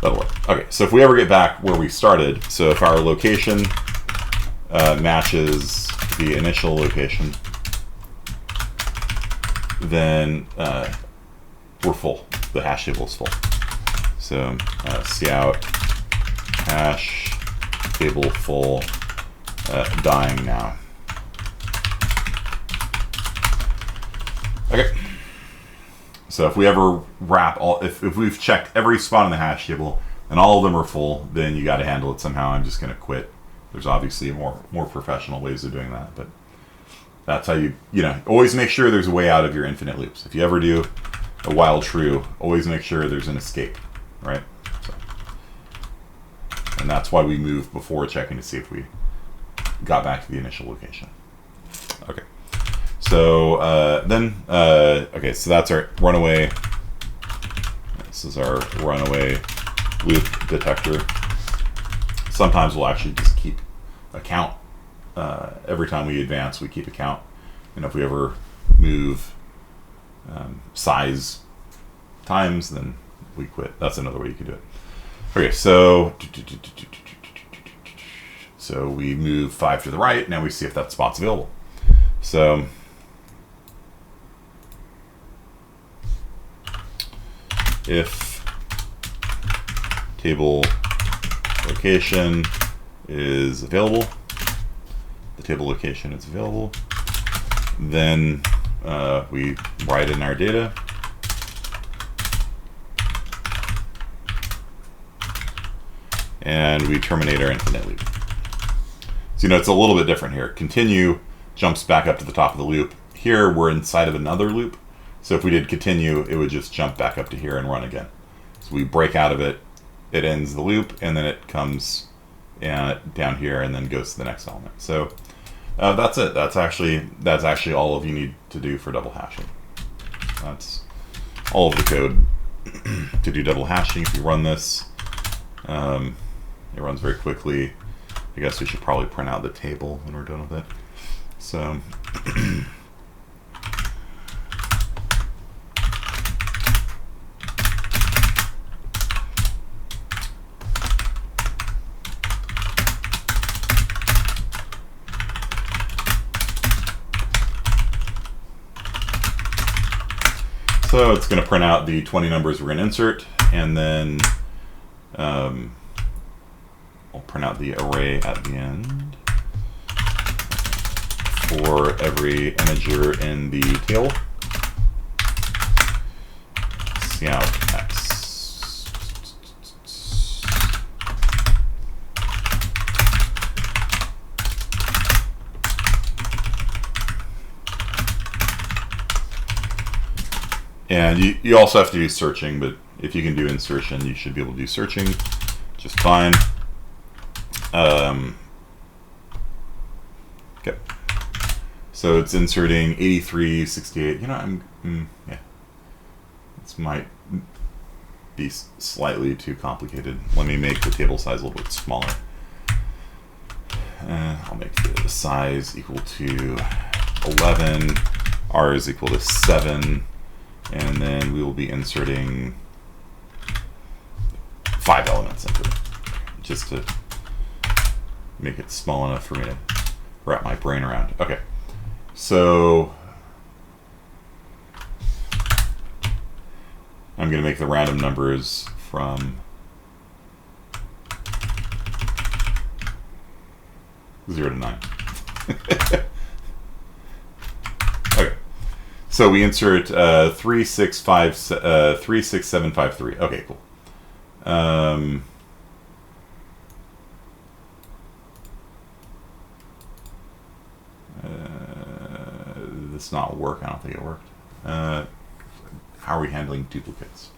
That'll work. Okay, so if we ever get back where we started, so if our location matches the initial location, then we're full. The hash table is full. So cout hash table full, dying now. Okay. So if we ever wrap all, if we've checked every spot in the hash table and all of them are full, then you got to handle it somehow. I'm just going to quit. There's obviously more professional ways of doing that, but that's how you always make sure there's a way out of your infinite loops. If you ever do a while true, always make sure there's an escape, right? So, and that's why we move before checking to see if we got back to the initial location. Okay. So okay, so that's our runaway. This is our runaway loop detector. Sometimes we'll actually just keep a count. Every time we advance, we keep a count. And if we ever move size times, then we quit. That's another way you could do it. Okay, so we move 5 to the right. Now we see if that spot's available. So if table location is available, the table location is available, then we write in our data, and we terminate our infinite loop. So it's a little bit different here. Continue jumps back up to the top of the loop. Here we're inside of another loop. So if we did continue, it would just jump back up to here and run again. So we break out of it, it ends the loop, and then it comes down here and then goes to the next element. So that's it. That's actually all of you need to do for double hashing. That's all of the code to do double hashing. If you run this, it runs very quickly. I guess we should probably print out the table when we're done with it. So So it's going to print out the 20 numbers we're going to insert, and then I'll print out the array at the end for every integer in the table. Cout x. And you also have to do searching, but if you can do insertion, you should be able to do searching just fine. Okay. So it's inserting 83, 68. You know, yeah. This might be slightly too complicated. Let me make the table size a little bit smaller. I'll make the size equal to 11, R is equal to 7, and then we will be inserting 5 elements into it, just to make it small enough for me to wrap my brain around. Okay, so I'm going to make the random numbers from 0 to 9. Okay, so we insert 3, 6, 5, 3, 6, 7, 5, 3. Okay, cool. This not work. I don't think it worked. How are we handling duplicates?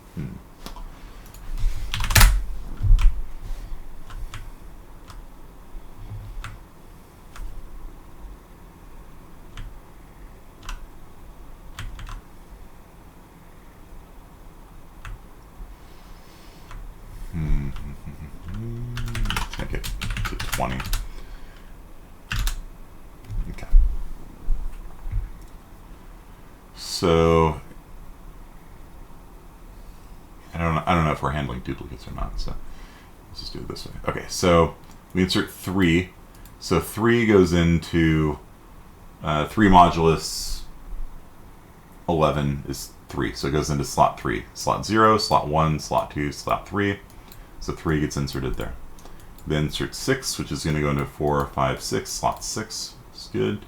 Take it to 20. Okay. So I don't know if we're handling duplicates or not. So let's just do it this way. Okay. So we insert 3. So 3 goes into 3 modulus 11 is 3. So it goes into slot 3. Slot 0, slot 1, slot 2, slot 3. So 3 gets inserted there. Then insert 6, which is going to go into 4, 5, 6, slot 6. That's good.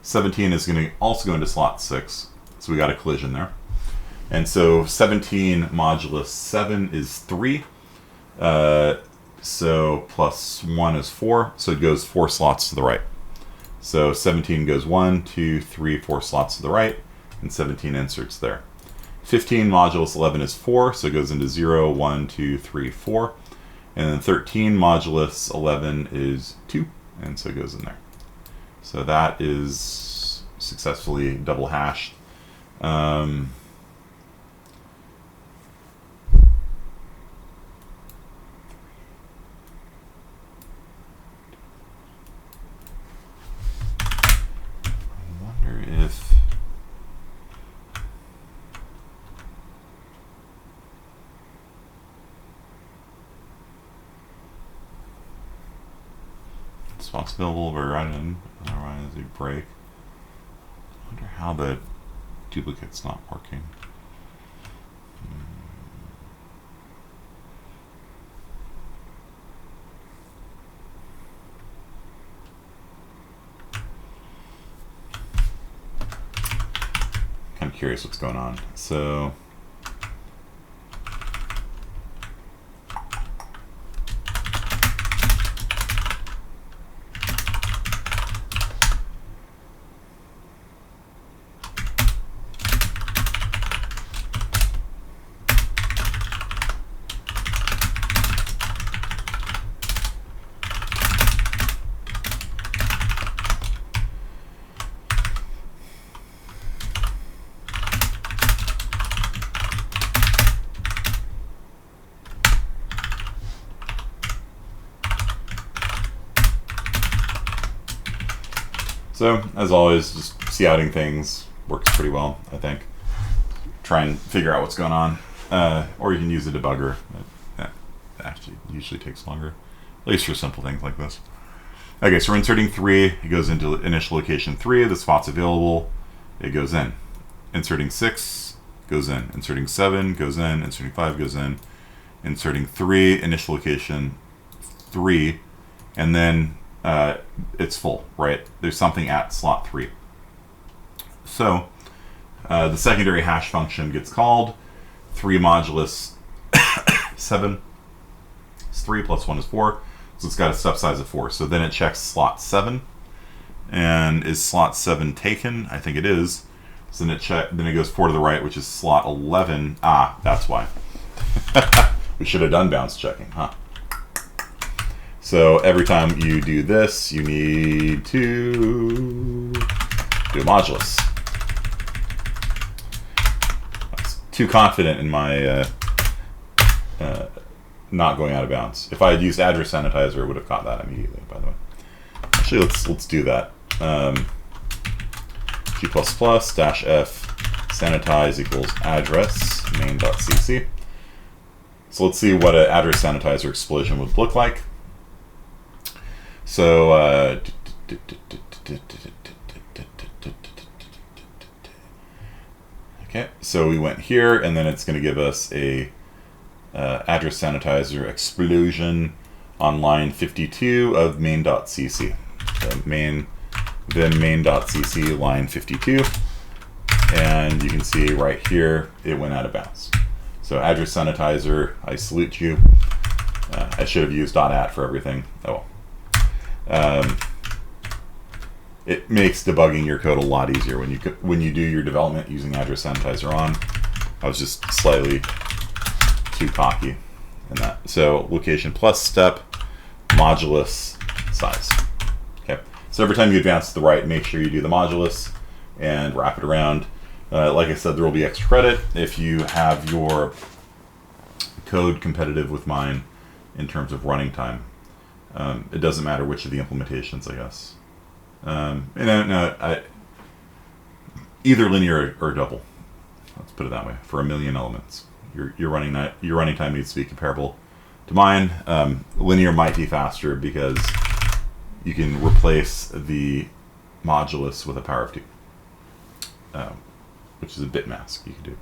17 is going to also go into slot 6. So we got a collision there. And so 17 modulus 7 is 3. So plus 1 is 4. So it goes 4 slots to the right. So 17 goes 1, 2, 3, 4 slots to the right. And 17 inserts there. 15 modulus 11 is 4. So it goes into 0, 1, 2, 3, 4. And then 13 modulus 11 is 2, and so it goes in there. So that is successfully double hashed. I wonder if spots available, but right in, otherwise they break. I wonder how the duplicate's not working. Kind of curious what's going on. So So, as always, just scouting things works pretty well, I think. Try and figure out what's going on. Or you can use a debugger. That actually usually takes longer, at least for simple things like this. Okay, so we're inserting 3. It goes into initial location 3. The spot's available. It goes in. Inserting 6 goes in. Inserting 7 goes in. Inserting 5 goes in. Inserting 3, initial location 3. And then it's full, right? There's something at slot 3. So the secondary hash function gets called. 3 modulus 7 is 3 plus 1 is 4. So it's got a step size of 4. So then it checks slot 7. And is slot 7 taken? I think it is. So then it goes 4 to the right, which is slot 11. Ah, that's why. We should have done bounce checking, huh? So every time you do this, you need to do a modulus. I was too confident in my not going out of bounds. If I had used address sanitizer, I would have caught that immediately, by the way. Actually, let's do that. G++ -f sanitize equals address main.cc. So let's see what an address sanitizer explosion would look like. So okay, so we went here, and then it's going to give us a address sanitizer explosion on line 52 of main.cc. So then main.cc line 52, and you can see right here it went out of bounds. So address sanitizer, I salute you. I should have used .at for everything. Oh well. It makes debugging your code a lot easier when you do your development using address sanitizer on. I was just slightly too cocky in that. So location plus step modulus size. Okay. So every time you advance to the right, make sure you do the modulus and wrap it around. Like I said, there will be extra credit if you have your code competitive with mine in terms of running time. It doesn't matter which of the implementations, I guess. Either linear or double. Let's put it that way. For 1 million elements, your running time needs to be comparable to mine. Linear might be faster because you can replace the modulus with a power of 2, which is a bit mask. You can do.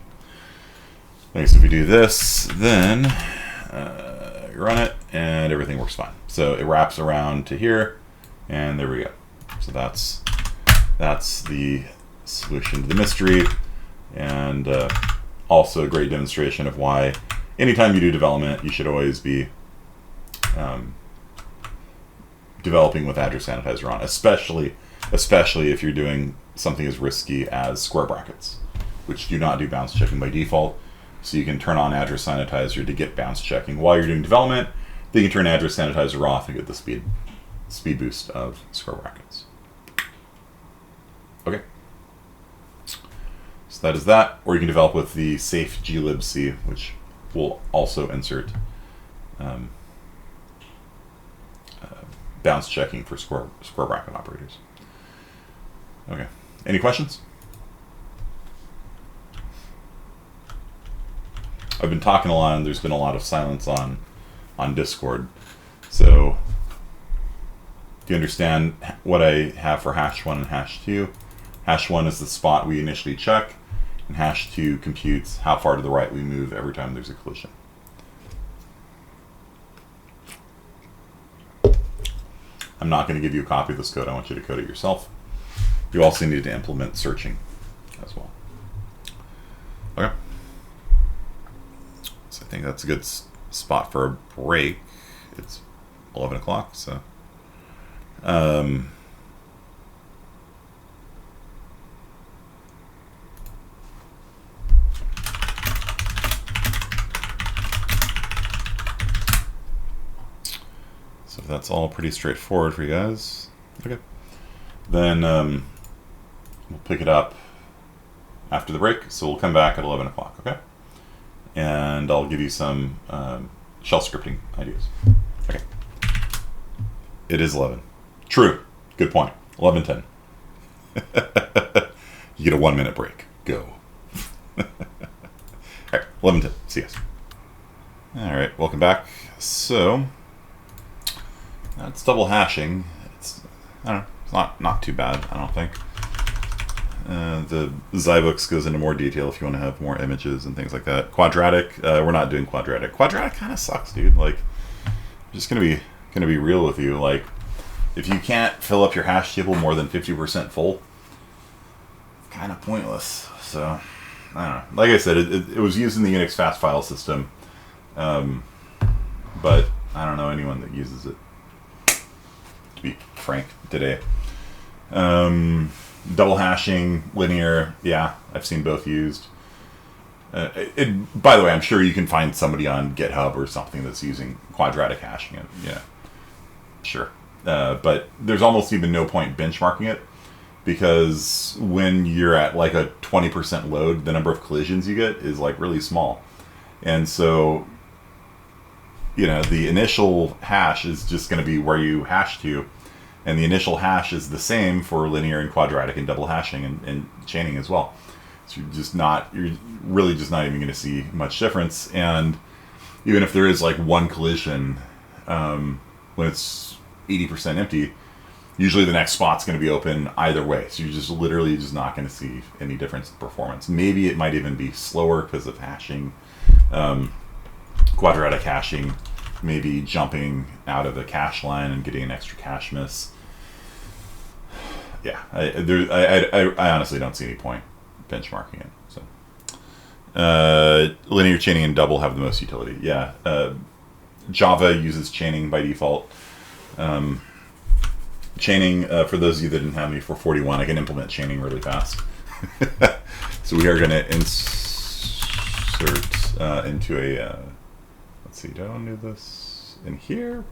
Okay, so if we do this, then run it, and everything works fine. So it wraps around to here, and there we go. So that's the solution to the mystery, and also a great demonstration of why anytime you do development, you should always be developing with address sanitizer on, especially if you're doing something as risky as square brackets, which do not do bounce checking by default. So you can turn on address sanitizer to get bounce checking while you're doing development. Then you can turn address sanitizer off and get the speed boost of square brackets. Okay. So that is that. Or you can develop with the safe glibc, which will also insert bounce checking for square bracket operators. Okay. Any questions? I've been talking a lot, and there's been a lot of silence on Discord. So, do you understand what I have for hash 1 and hash 2? Hash 1 is the spot we initially check, and hash 2 computes how far to the right we move every time there's a collision. I'm not going to give you a copy of this code. I want you to code it yourself. You also need to implement searching as well. Okay. So I think that's a good spot for a break. It's 11 o'clock, so. So if that's all pretty straightforward for you guys, okay. Then we'll pick it up after the break. So we'll come back at 11 o'clock, okay? And I'll give you some shell scripting ideas. Okay. It is 11. True. Good point. 11:10. You get a 1 minute break. Go. All right. 11:10. See you guys. All right. Welcome back. So that's double hashing. I don't know. It's not too bad, I don't think. The Zybooks goes into more detail if you want to have more images and things like that. Quadratic, we're not doing quadratic. Quadratic kind of sucks, dude. Like, I'm just gonna be real with you. Like, if you can't fill up your hash table more than 50% full, it's kind of pointless. So, I don't know. Like I said, it was used in the UNIX fast file system, but I don't know anyone that uses it, to be frank, today. Double hashing, linear, yeah, I've seen both used. By the way, I'm sure you can find somebody on GitHub or something that's using quadratic hashing. Yeah, sure. But there's almost even no point benchmarking it because when you're at like a 20% load, the number of collisions you get is like really small. And so, you know, the initial hash is just going to be where you hash to, and the initial hash is the same for linear and quadratic and double hashing and chaining as well. So you're really just not even going to see much difference. And even if there is like one collision, when it's 80% empty, usually the next spot's going to be open either way. So you're just literally just not going to see any difference in performance. Maybe it might even be slower because of hashing, quadratic hashing, maybe jumping out of the cache line and getting an extra cache miss. Yeah, I honestly don't see any point benchmarking it. So, linear chaining and double have the most utility. Yeah, Java uses chaining by default. Chaining, for those of you that didn't have me for 41, I can implement chaining really fast. So we are going to insert into a, let's see, do I want to do this in here?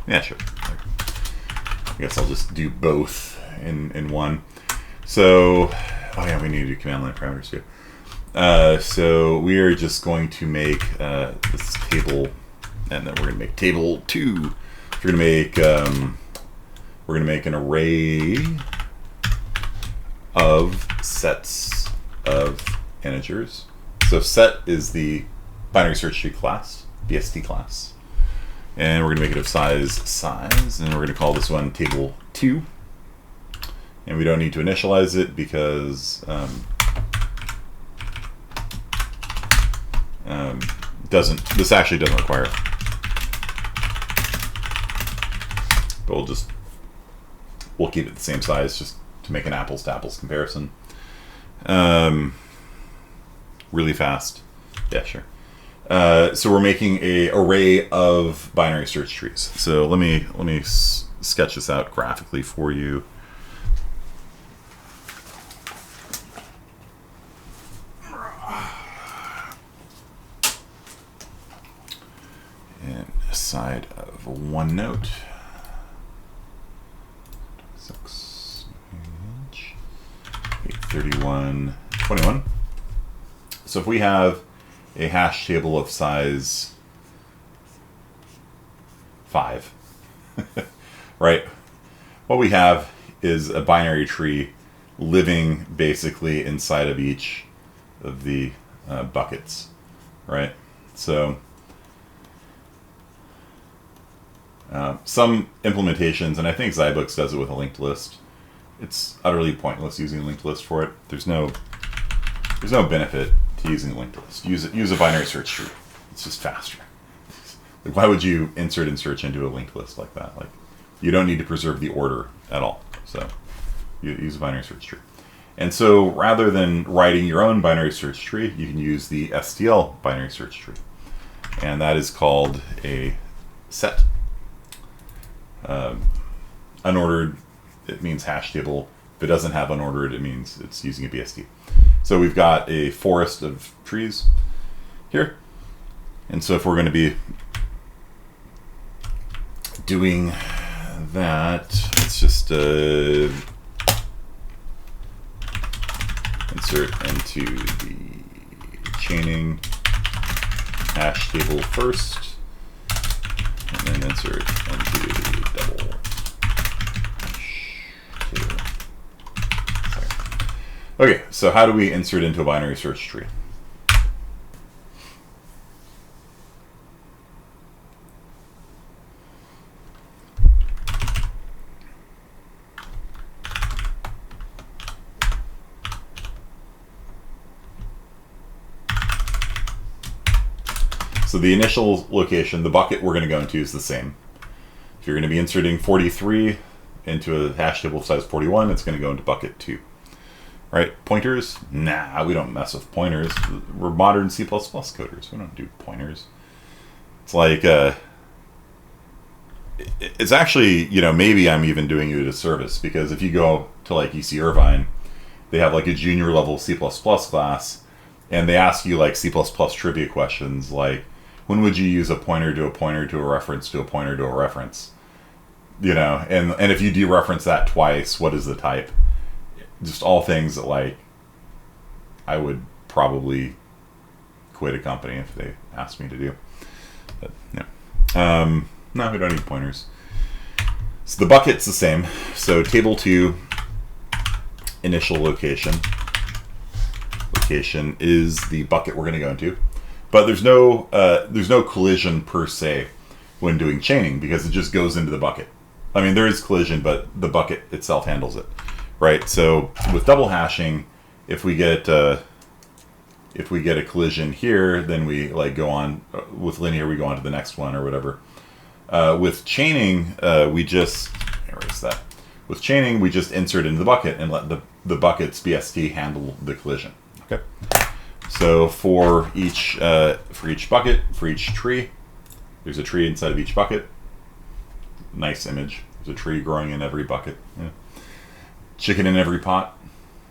Yeah, sure. I guess I'll just do both in one. So, oh yeah, we need to do command line parameters too. So we are just going to make this table, and then we're going to make table 2. We're going to make an array of sets of integers. So set is the binary search tree class, BST class. And we're going to make it of size, and we're going to call this one table 2. And we don't need to initialize it because this actually doesn't require it. But we'll keep it the same size just to make an apples to apples comparison. Really fast. Yeah, sure. So we're making an array of binary search trees. So let me sketch this out graphically for you. And aside of one note. 6 inch, 831, 21. So if we have a hash table of size 5, right? What we have is a binary tree living basically inside of each of the buckets, right? So some implementations, and I think Zybooks does it with a linked list. It's utterly pointless using a linked list for it. There's no benefit to using a linked list. Use a binary search tree. It's just faster. Like, why would you insert and search into a linked list like that? Like, you don't need to preserve the order at all. So you use a binary search tree. And so rather than writing your own binary search tree, you can use the STL binary search tree. And that is called a set. Unordered, it means hash table. If it doesn't have unordered, it means it's using a BST. So we've got a forest of trees here. And so if we're going to be doing that, let's just insert into the chaining hash table first, and then insert into double hash table. Okay, so how do we insert into a binary search tree? So the initial location, the bucket we're going to go into is the same. If you're going to be inserting 43 into a hash table of size 41, it's going to go into bucket 2. Right? Pointers? Nah, we don't mess with pointers. We're modern C++ coders. We don't do pointers. It's like, it's actually, you know, maybe I'm even doing you a disservice, because if you go to like UC Irvine, they have like a junior level C++ class, and they ask you like C++ trivia questions like, when would you use a pointer to a pointer to a reference to a pointer to a reference? you know, and if you dereference that twice, what is the type? Just all things that, like, I would probably quit a company if they asked me to do. But, yeah. No, we don't need pointers. So the bucket's the same. So table 2, initial location. Location is the bucket we're going to go into. But there's no collision per se when doing chaining, because it just goes into the bucket. I mean, there is collision, but the bucket itself handles it, right? So with double hashing, if we get a collision here, then we like go on with linear. We go on to the next one or whatever. With chaining, we just erase that. With chaining, we just insert into the bucket and let the bucket's BST handle the collision. Okay. So for each bucket, for each tree, there's a tree inside of each bucket. Nice image. There's a tree growing in every bucket. Yeah. Chicken in every pot.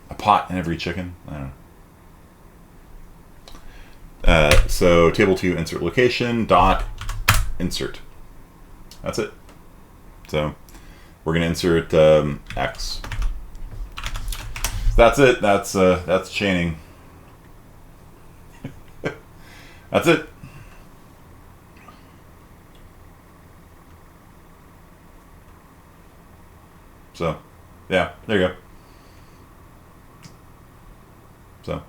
A pot in every chicken. I don't know. So table 2 insert location dot insert. That's it. So we're going to insert X. So that's it. That's chaining. That's it. So, yeah, there you go. So,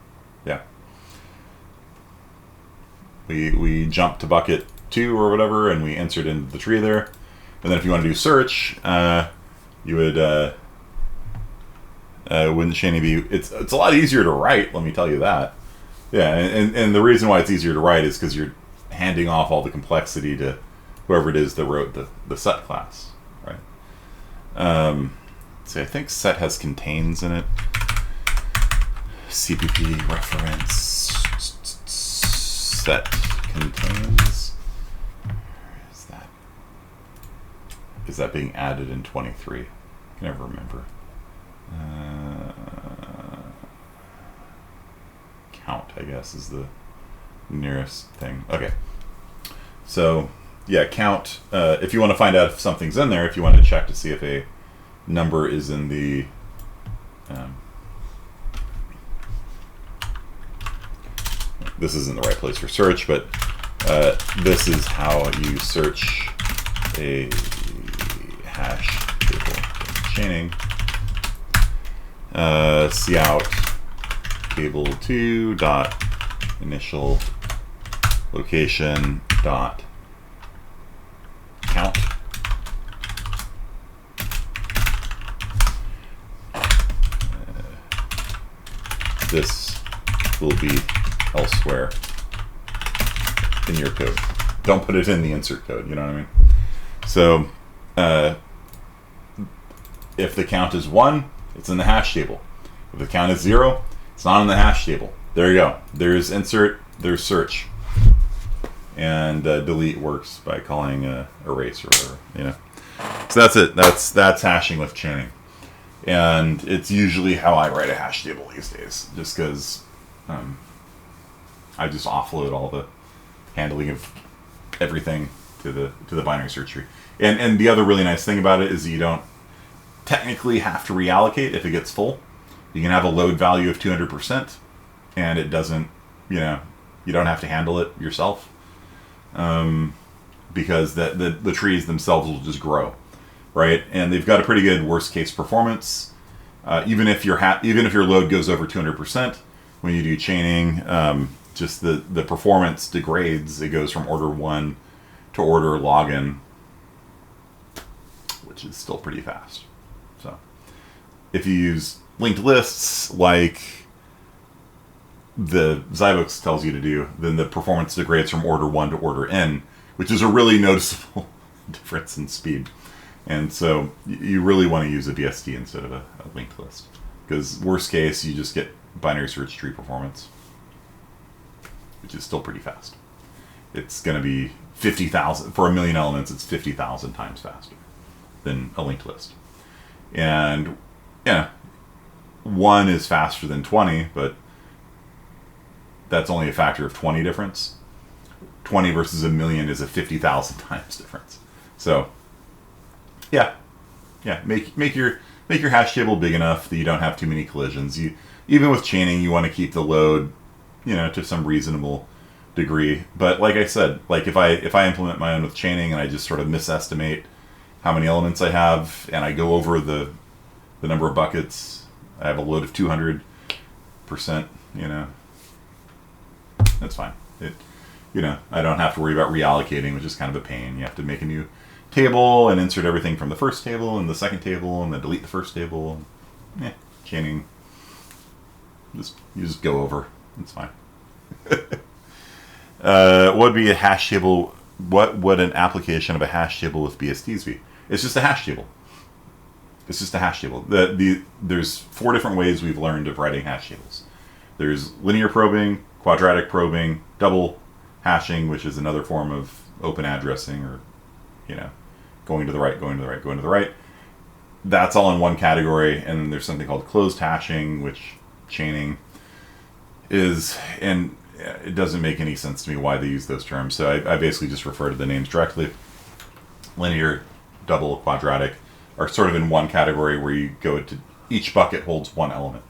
yeah. We jump to bucket 2 or whatever, and we insert into the tree there. And then if you want to do search, you would wouldn't chaining be? It's a lot easier to write. Let me tell you that. Yeah, and the reason why it's easier to write is because you're handing off all the complexity to whoever it is that wrote the set class, right? See, I think set has contains in it. CPP reference set contains. Is that being added in 23? I can never remember. Count, I guess, is the nearest thing. Okay. So, yeah, count. If you want to find out if something's in there, if you want to check to see if a number is in the this isn't the right place for search, but this is how you search a hash table. Chaining. Cout table 2 dot initial location dot count. This will be elsewhere in your code. Don't put it in the insert code, you know what I mean? So if the count is 1, it's in the hash table. If the count is 0, it's not in the hash table. There you go. There's insert, there's search. And delete works by calling erase or whatever, you know. So that's it. That's hashing with chaining. And it's usually how I write a hash table these days, just because I just offload all the handling of everything to the binary search tree. And the other really nice thing about it is you don't technically have to reallocate if it gets full. You can have a load value of 200%, and it doesn't, you don't have to handle it yourself, because the trees themselves will just grow, right? And they've got a pretty good worst case performance. Even if your load goes over 200%, when you do chaining, just the performance degrades. It goes from order 1 to order login, which is still pretty fast. So if you use linked lists like the Zybox tells you to do, then the performance degrades from order 1 to order n, which is a really noticeable difference in speed. And so you really want to use a BST instead of a linked list, because worst case you just get binary search tree performance, which is still pretty fast. It's going to be 50,000 for 1,000,000 elements. It's 50,000 times faster than a linked list. And yeah, 1 is faster than 20, but that's only a factor of 20 difference. 20 versus 1,000,000 is a 50,000 times difference. So yeah, Yeah, make your hash table big enough that you don't have too many collisions. Even with chaining, you want to keep the load, to some reasonable degree. But like I said, like if I implement my own with chaining and I just sort of misestimate how many elements I have and I go over the number of buckets, I have a load of 200%, that's fine. I don't have to worry about reallocating, which is kind of a pain. You have to make a new table and insert everything from the first table and the second table and then delete the first table. Chaining, you just go over. It's fine. What would be a hash table? What would an application of a hash table with BSTs be? It's just a hash table. It's just a hash table. There's 4 different ways we've learned of writing hash tables. There's linear probing, quadratic probing, double hashing, which is another form of open addressing, or going to the right, going to the right, going to the right. That's all in one category. And then there's something called closed hashing, which chaining is, and it doesn't make any sense to me why they use those terms. So I basically just refer to the names directly. Linear, double, quadratic are sort of in one category where you go to each bucket holds one element.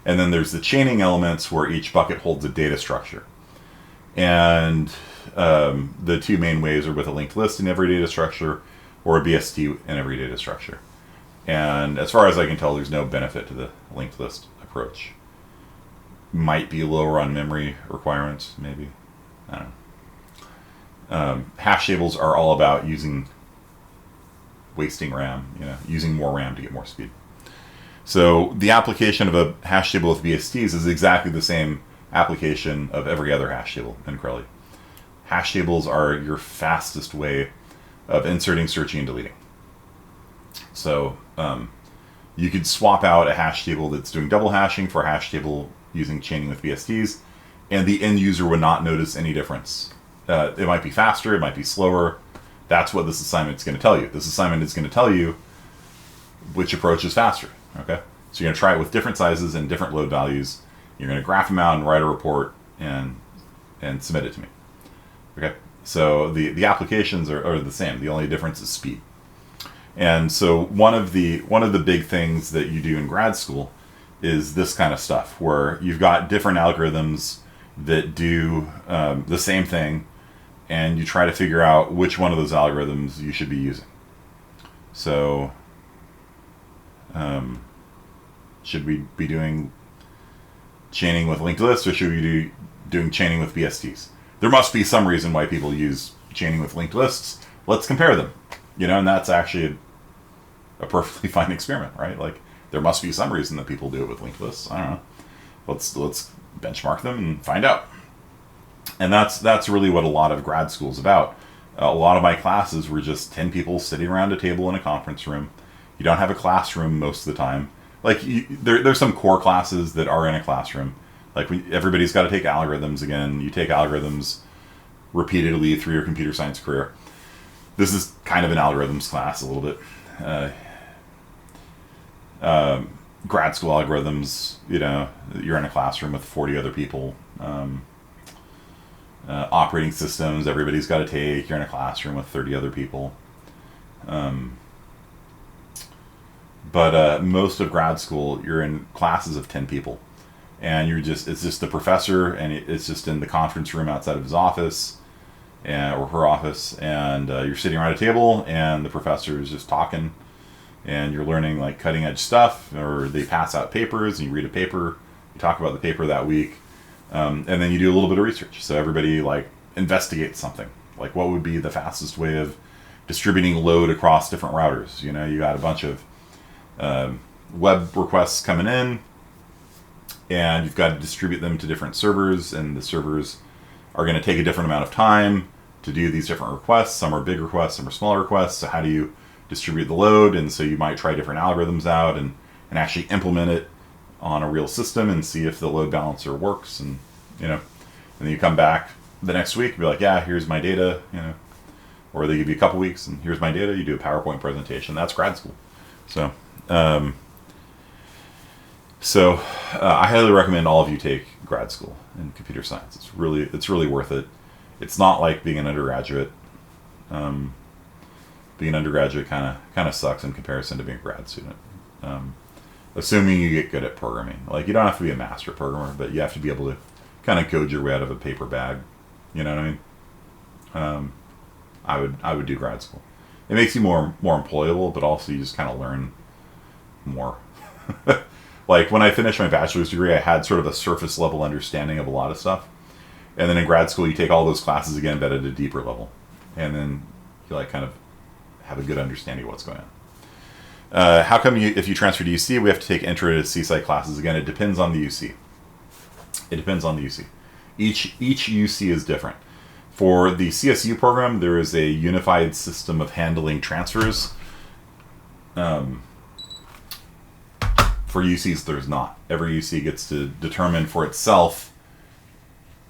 And then there's the chaining elements where each bucket holds a data structure. And the 2 main ways are with a linked list in every data structure or a BST in every data structure. And as far as I can tell, there's no benefit to the linked list approach. Might be lower on memory requirements, maybe. I don't know. Hash tables are all about wasting RAM, using more RAM to get more speed. So the application of a hash table with BSTs is exactly the same application of every other hash table in Crowley. Hash tables are your fastest way of inserting, searching, and deleting. So you could swap out a hash table that's doing double hashing for a hash table using chaining with BSTs, and the end user would not notice any difference. It might be faster, it might be slower. That's what this assignment is going to tell you. This assignment is going to tell you which approach is faster. Okay, so you're going to try it with different sizes and different load values. You're going to graph them out and write a report and submit it to me. Okay, so the applications are the same. The only difference is speed. And so one of the big things that you do in grad school is this kind of stuff, where you've got different algorithms that do the same thing, and you try to figure out which one of those algorithms you should be using. So should we be doing chaining with linked lists, or should we be doing chaining with BSTs? There must be some reason why people use chaining with linked lists. Let's compare them. And that's actually a perfectly fine experiment, right? Like, there must be some reason that people do it with linked lists. I don't know. Let's benchmark them and find out. And that's really what a lot of grad school is about. A lot of my classes were just 10 people sitting around a table in a conference room. You don't have a classroom most of the time. Like, there's some core classes that are in a classroom. Like, everybody's got to take algorithms again. You take algorithms repeatedly through your computer science career. This is kind of an algorithms class a little bit. Grad school algorithms, you're in a classroom with 40 other people. Operating systems, everybody's got to take. You're in a classroom with 30 other people. But most of grad school, you're in classes of 10 people. And it's just the professor, and it's just in the conference room outside of his office, or her office, and you're sitting around a table, and the professor is just talking, and you're learning like cutting edge stuff, or they pass out papers, and you read a paper, you talk about the paper that week, and then you do a little bit of research. So everybody like investigates something, like what would be the fastest way of distributing load across different routers. You got a bunch of web requests coming in, and you've got to distribute them to different servers, and the servers are going to take a different amount of time to do these different requests. Some are big requests, some are smaller requests. So how do you distribute the load? And so you might try different algorithms out and actually implement it on a real system and see if the load balancer works. And and then you come back the next week and be like, yeah, here's my data, or they give you a couple weeks and here's my data. You do a PowerPoint presentation. That's grad school. So I highly recommend all of you take grad school in computer science. It's really worth it. It's not like being an undergraduate, being undergraduate kind of sucks in comparison to being a grad student. Assuming you get good at programming. Like, you don't have to be a master programmer, but you have to be able to kind of code your way out of a paper bag. You know what I mean? I would do grad school. It makes you more employable, but also you just kind of learn more. Like, when I finished my bachelor's degree, I had sort of a surface level understanding of a lot of stuff. And then in grad school, you take all those classes again, but at a deeper level. And then you like kind of have a good understanding of what's going on. How come if you transfer to UC, we have to take intro to C-site classes again? It depends on the UC. It depends on the UC. Each UC is different. For the CSU program, there is a unified system of handling transfers. For UCs, there's not. Every UC gets to determine for itself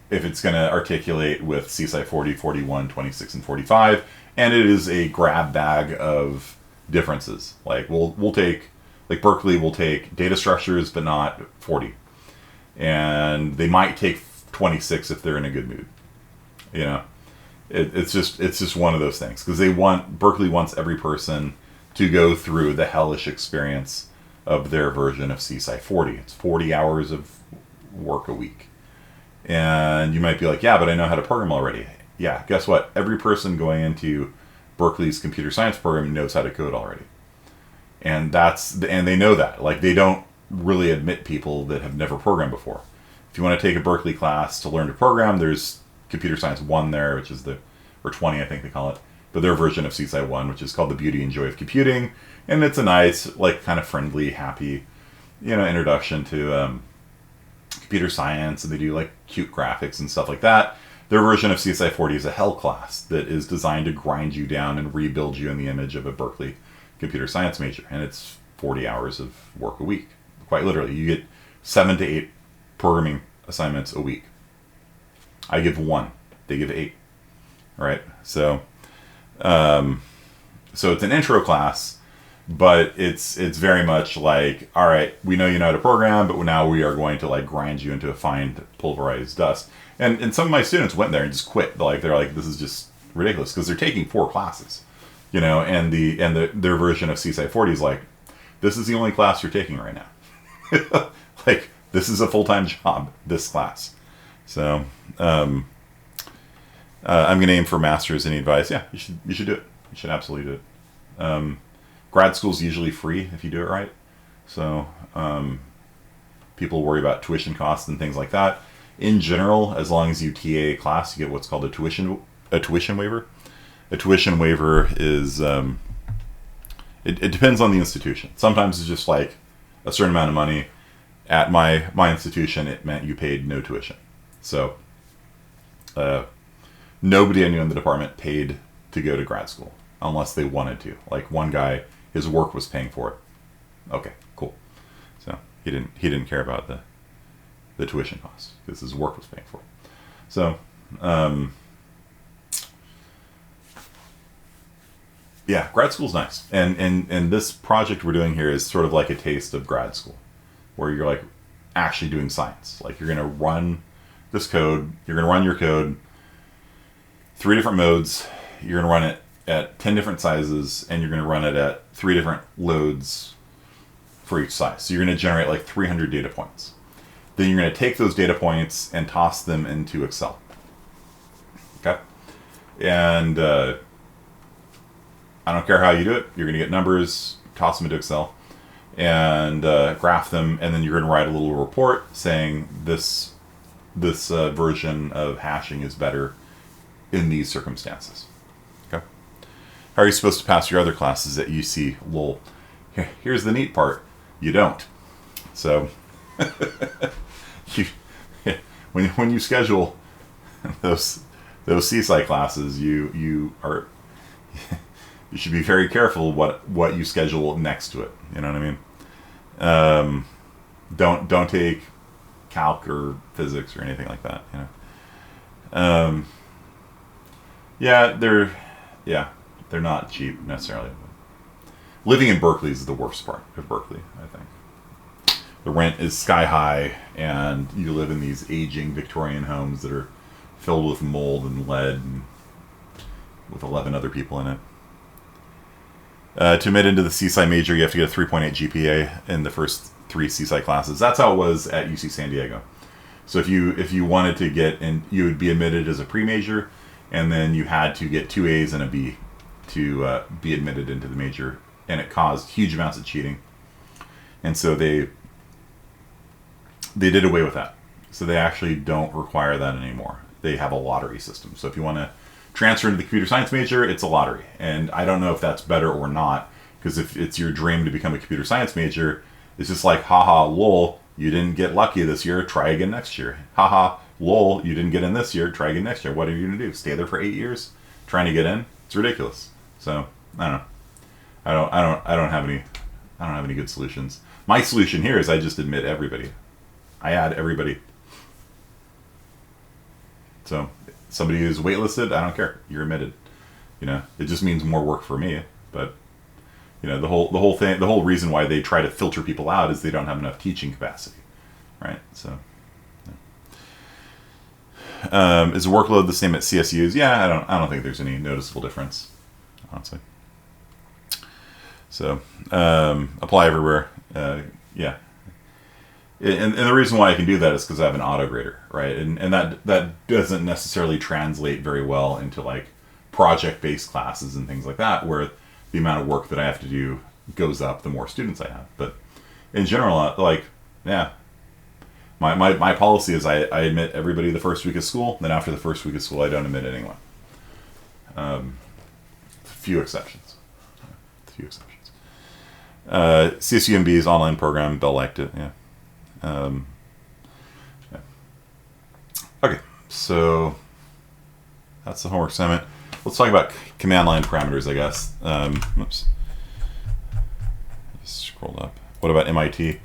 if it's going to articulate with C-site 40, 41, 26, and 45. And it is a grab bag of differences. Like, we'll take, like Berkeley will take data structures, but not 40. And they might take 26 if they're in a good mood. You know, it's just one of those things, because Berkeley wants every person to go through the hellish experience of their version of C-site 40. It's 40 hours of work a week. And you might be like, yeah, but I know how to program already. Yeah, guess what? Every person going into Berkeley's computer science program knows how to code already. And they know that. Like, they don't really admit people that have never programmed before. If you want to take a Berkeley class to learn to program, there's Computer Science 1 there, which is or 20, I think they call it. But their version of C-site 1, which is called The Beauty and Joy of Computing. And it's a nice, like, kind of friendly, happy, introduction to computer science. And they do, like, cute graphics and stuff like that. Their version of C-site 40 is a hell class that is designed to grind you down and rebuild you in the image of a Berkeley computer science major. And it's 40 hours of work a week. Quite literally. You get 7 to 8 programming assignments a week. I give 1. They give 8. All right? So it's an intro class, but it's very much like, all right, we know you know how to program, but now we are going to, like, grind you into a fine pulverized dust. And some of my students went there and just quit. They're like, this is just ridiculous, because they're taking 4 classes, and their version of C-site 40 is like, this is the only class you're taking right now. Like, this is a full-time job, this class. So I'm going to aim for master's. Any advice? Yeah, you should do it. You should absolutely do it. Grad school's usually free if you do it right. So people worry about tuition costs and things like that. In general, as long as you TA a class, you get what's called a tuition waiver. A tuition waiver is it depends on the institution. Sometimes it's just like a certain amount of money. At my institution, it meant you paid no tuition. So nobody I knew in the department paid to go to grad school unless they wanted to. Like, one guy, his work was paying for it. Okay, cool. So he didn't care about the tuition costs because his work was paying for it. So yeah, grad school's nice. And this project we're doing here is sort of like a taste of grad school, where you're, like, actually doing science. Like, you're going to run this code, you're going to run your code 3 different modes, you're going to run it at 10 different sizes, and you're going to run it at 3 different loads for each size. So you're going to generate like 300 data points. Then you're going to take those data points and toss them into Excel. Okay? And I don't care how you do it, you're going to get numbers, toss them into Excel, and graph them, and then you're going to write a little report saying this version of hashing is better in these circumstances. Okay. How are you supposed to pass your other classes at UC? Lol. Here's the neat part: you don't. So when you schedule those C-site classes, you should be very careful what you schedule next to it. You know what I mean? Don't take calc or physics or anything like that. They're not cheap necessarily. Living in Berkeley is the worst part of Berkeley, I think. The rent is sky high, and you live in these aging Victorian homes that are filled with mold and lead, and with 11 other people in it. To admit into the CSci major, you have to get a 3.8 GPA in the first 3 CSci classes. That's how it was at UC San Diego. So if you wanted to get in, you would be admitted as a pre-major, and then you had to get 2 A's and a B to be admitted into the major, and it caused huge amounts of cheating. And so they did away with that. So they actually don't require that anymore. They have a lottery system. So if you want to transfer into the computer science major, it's a lottery. And I don't know if that's better or not, because if it's your dream to become a computer science major, it's just like, haha, lol, you didn't get lucky this year, try again next year. Haha, lol, you didn't get in this year, try again next year. What are you going to do? Stay there for 8 years trying to get in? It's ridiculous. So, I don't know. I don't have any good solutions. My solution here is I just admit everybody. I add everybody. So, somebody who's waitlisted, I don't care. You're admitted. It just means more work for me. But the whole reason why they try to filter people out is they don't have enough teaching capacity, right? So, is the workload the same at CSUs? Yeah, I don't think there's any noticeable difference, honestly. So, apply everywhere. Yeah. And the reason why I can do that is because I have an auto grader, right? And that doesn't necessarily translate very well into like project-based classes and things like that, where the amount of work that I have to do goes up the more students I have. But in general, my policy is I admit everybody the first week of school. Then after the first week of school, I don't admit anyone. Few exceptions. CSUMB's online program, Bell liked it. Yeah. Okay, so that's the homework assignment. Let's talk about command line parameters, I guess. Oops. Just scrolled up. What about MIT?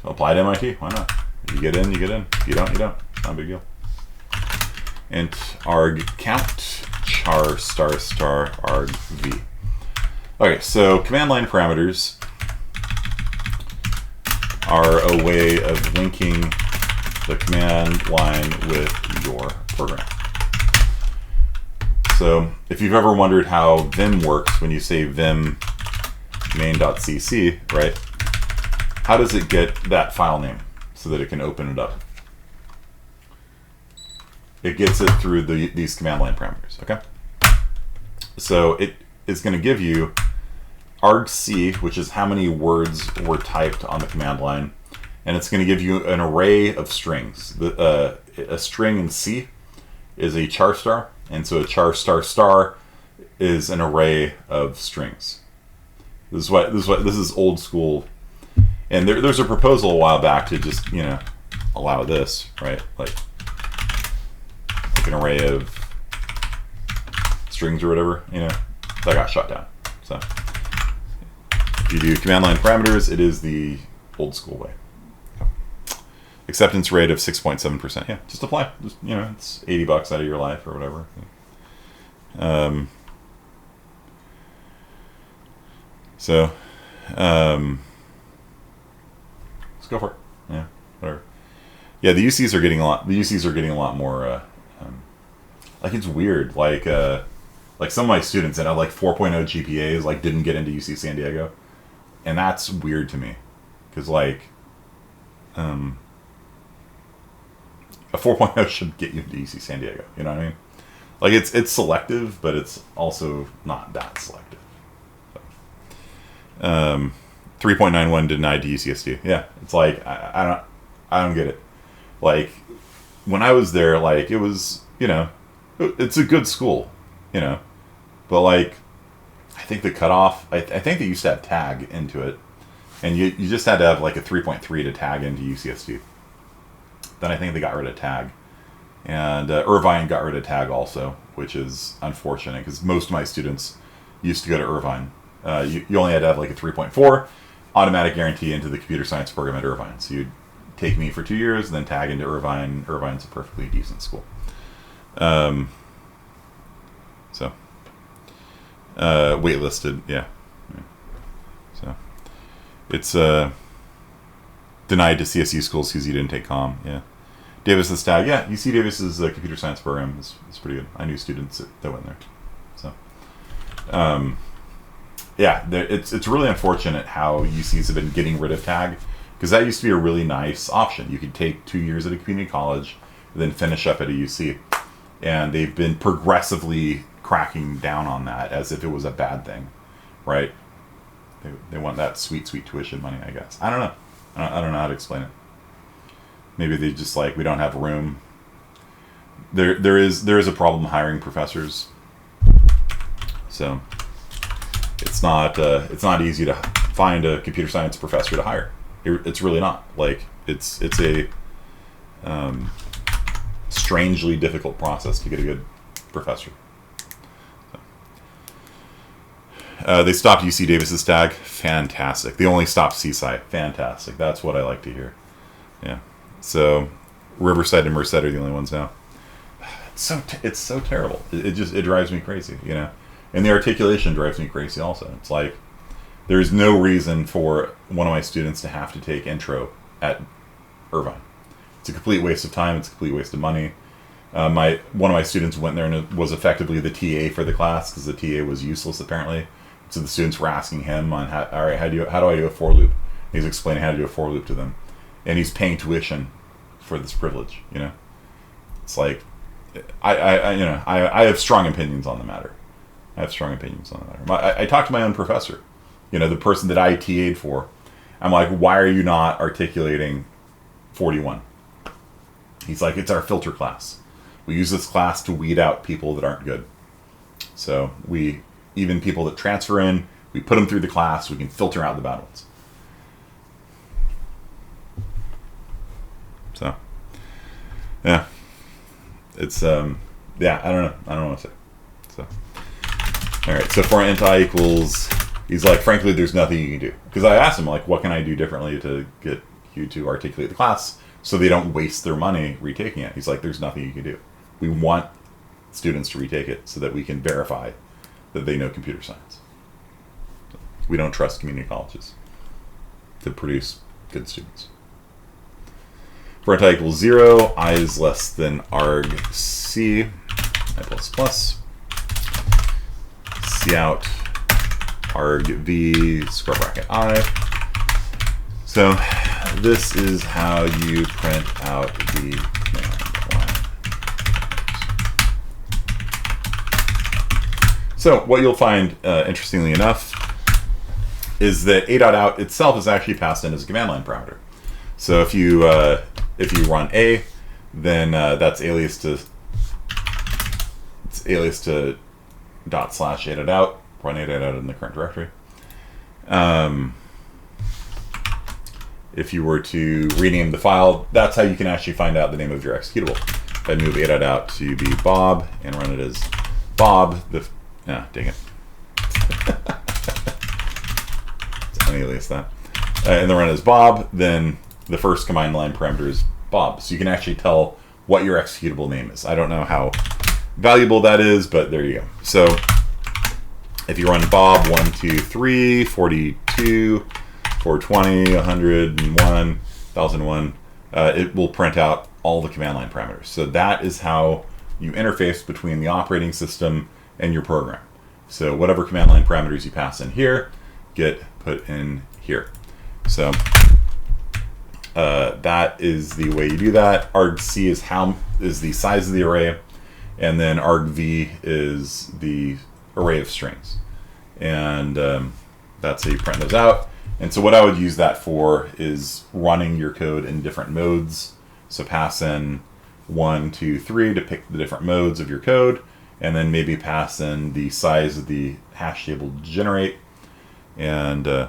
Apply to MIT. Why not? If you get in, you get in. If you don't, you don't. Not a big deal. Int arg count char star star arg v. Okay, so command line parameters are a way of linking the command line with your program. So if you've ever wondered how vim works when you say vim main.cc, right? How does it get that file name so that it can open it up? It gets it through these command line parameters, okay? So it is going to give you argc, which is how many words were typed on the command line, and it's going to give you an array of strings. A string in C is a char star, and so a char star star is an array of strings. This is old school, and there's a proposal a while back to just allow this, right? Like an array of strings or whatever, that got shot down. So if you do command line parameters, it is the old school way. Acceptance rate of 6.7%. Yeah, just apply. Just, it's $80 out of your life or whatever. So let's go for it. Yeah, whatever. Yeah, the UCs are getting a lot. The UCs are getting a lot more. Like it's weird. Like some of my students that have like 4.0 GPAs like didn't get into UC San Diego, and that's weird to me, because like a 4.0 should get you into UC San Diego. You know what I mean? Like it's selective, but it's also not that selective. So, 3.91 denied to UCSD. Yeah, it's like I don't get it. Like when I was there, like it was it's a good school, but like I think the cutoff. I think they used to have tag into it, and you just had to have like a 3.3 to tag into UCSD. Then I think they got rid of tag, and Irvine got rid of tag also, which is unfortunate because most of my students used to go to Irvine. You only had to have like a 3.4 automatic guarantee into the computer science program at Irvine. So you'd take me for 2 years, and then tag into Irvine. Irvine's a perfectly decent school. Waitlisted, yeah. So it's denied to CSU schools because you didn't take comm. Yeah. Davis's tag, yeah. UC Davis's computer science program is pretty good. I knew students that went there. So yeah, it's really unfortunate how UCs have been getting rid of tag, because that used to be a really nice option. You could take 2 years at a community college, then finish up at a UC, and they've been progressively cracking down on that as if it was a bad thing, right? They want that sweet tuition money, I guess. I don't know. I don't know how to explain it. Maybe they just like, we don't have room. There is a problem hiring professors, so it's not easy to find a computer science professor to hire. It's really not. Like it's a strangely difficult process to get a good professor. They stopped UC Davis's tag. Fantastic. They only stopped Seaside. Fantastic. That's what I like to hear. Yeah. So Riverside and Merced are the only ones now. It's so terrible. It drives me crazy, you know. And the articulation drives me crazy also. It's like there's no reason for one of my students to have to take intro at Irvine. It's a complete waste of time. It's a complete waste of money. One of my students went there and was effectively the TA for the class because the TA was useless apparently. So the students were asking him on how do I do a for loop? He's explaining how to do a for loop to them, and he's paying tuition for this privilege. You know, it's like I have strong opinions on the matter. I talked to my own professor, you know, the person that I TA'd for. I'm like, why are you not articulating 41? He's like, it's our filter class. We use this class to weed out people that aren't good. So even people that transfer in, we put them through the class, we can filter out the bad ones. So, yeah. It's, I don't know what to say. So, all right, so for anti equals, he's like, frankly, there's nothing you can do. Because I asked him, like, what can I do differently to get you to articulate the class so they don't waste their money retaking it? He's like, there's nothing you can do. We want students to retake it so that we can verify that they know computer science. We don't trust community colleges to produce good students. For anti equals 0, I is less than arg c, I plus plus. C out arg v square bracket I. So this is how you print out the command line. So what you'll find, interestingly enough, is that a.out itself is actually passed in as a command line parameter. So if you run a, then that's alias to dot slash a.out. Run a.out in the current directory. If you were to rename the file, that's how you can actually find out the name of your executable. If I move a.out to be Bob and run it as Bob, dang it. Let's unalias that. And then run it as Bob, then the first command line parameter is Bob. So you can actually tell what your executable name is. I don't know how valuable that is, but there you go. So if you run Bob 1, 2, 3, 42, 420, 101, 1001, it will print out all the command line parameters. So that is how you interface between the operating system and your program. So whatever command line parameters you pass in here get put in here. So that is the way you do that. argc is the size of the array, and then argv is the array of strings, and that's how you print those out. And so what I would use that for is running your code in different modes. So pass in 1, 2, 3 to pick the different modes of your code, and then maybe pass in the size of the hash table to generate. And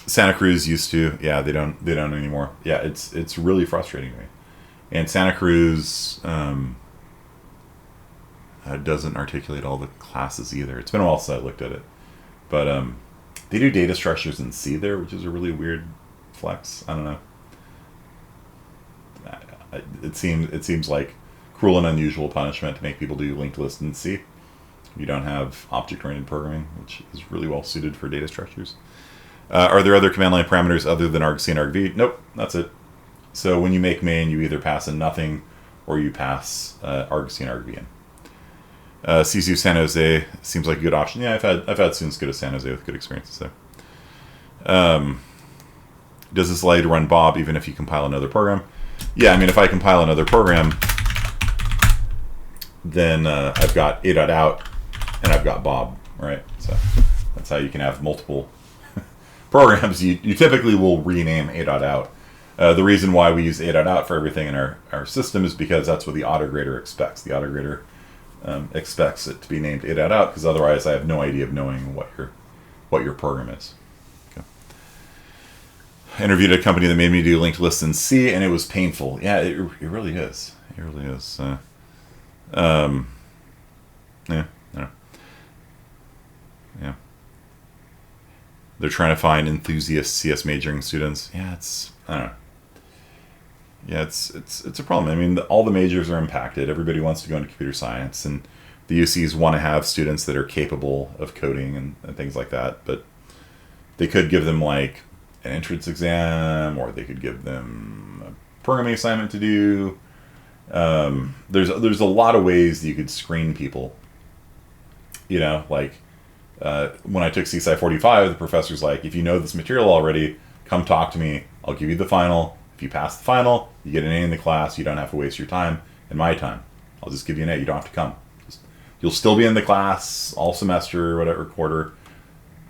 Santa Cruz used to, yeah, they don't anymore. Yeah, it's really frustrating to me. And Santa Cruz doesn't articulate all the classes either. It's been a while since I looked at it, but they do data structures in C there, which is a really weird flex. I don't know. It seems like cruel and unusual punishment to make people do linked list in C. You don't have object-oriented programming, which is really well suited for data structures. Are there other command line parameters other than argc and argv? Nope, that's it. So when you make main, you either pass in nothing or you pass argc and argv in. CSU San Jose seems like a good option. Yeah, I've had students go to San Jose with good experiences there. Does this allow you to run Bob even if you compile another program? Yeah, I mean, if I compile another program, then I've got A.out and I've got Bob, right? So that's how you can have multiple programs. You typically will rename A.out. The reason why we use A.out for everything in our system is because that's what the autograder expects. The autograder expects it to be named A.out because otherwise I have no idea of knowing what your program is. Okay. I interviewed a company that made me do linked lists in C, and it was painful. Yeah, it really is. It really is. Yeah, I don't know. Yeah. They're trying to find enthusiast CS majoring students. Yeah, I don't know. Yeah, it's a problem. I mean, all the majors are impacted. Everybody wants to go into computer science, and the UCs want to have students that are capable of coding and things like that. But they could give them like an entrance exam, or they could give them a programming assignment to do. There's a lot of ways that you could screen people. You know, like when I took CSI 45, the professor's like, if you know this material already, come talk to me. I'll give you the final. If you pass the final, you get an A in the class. You don't have to waste your time and my time. I'll just give you an A. You don't have to come. You'll still be in the class all semester or whatever quarter,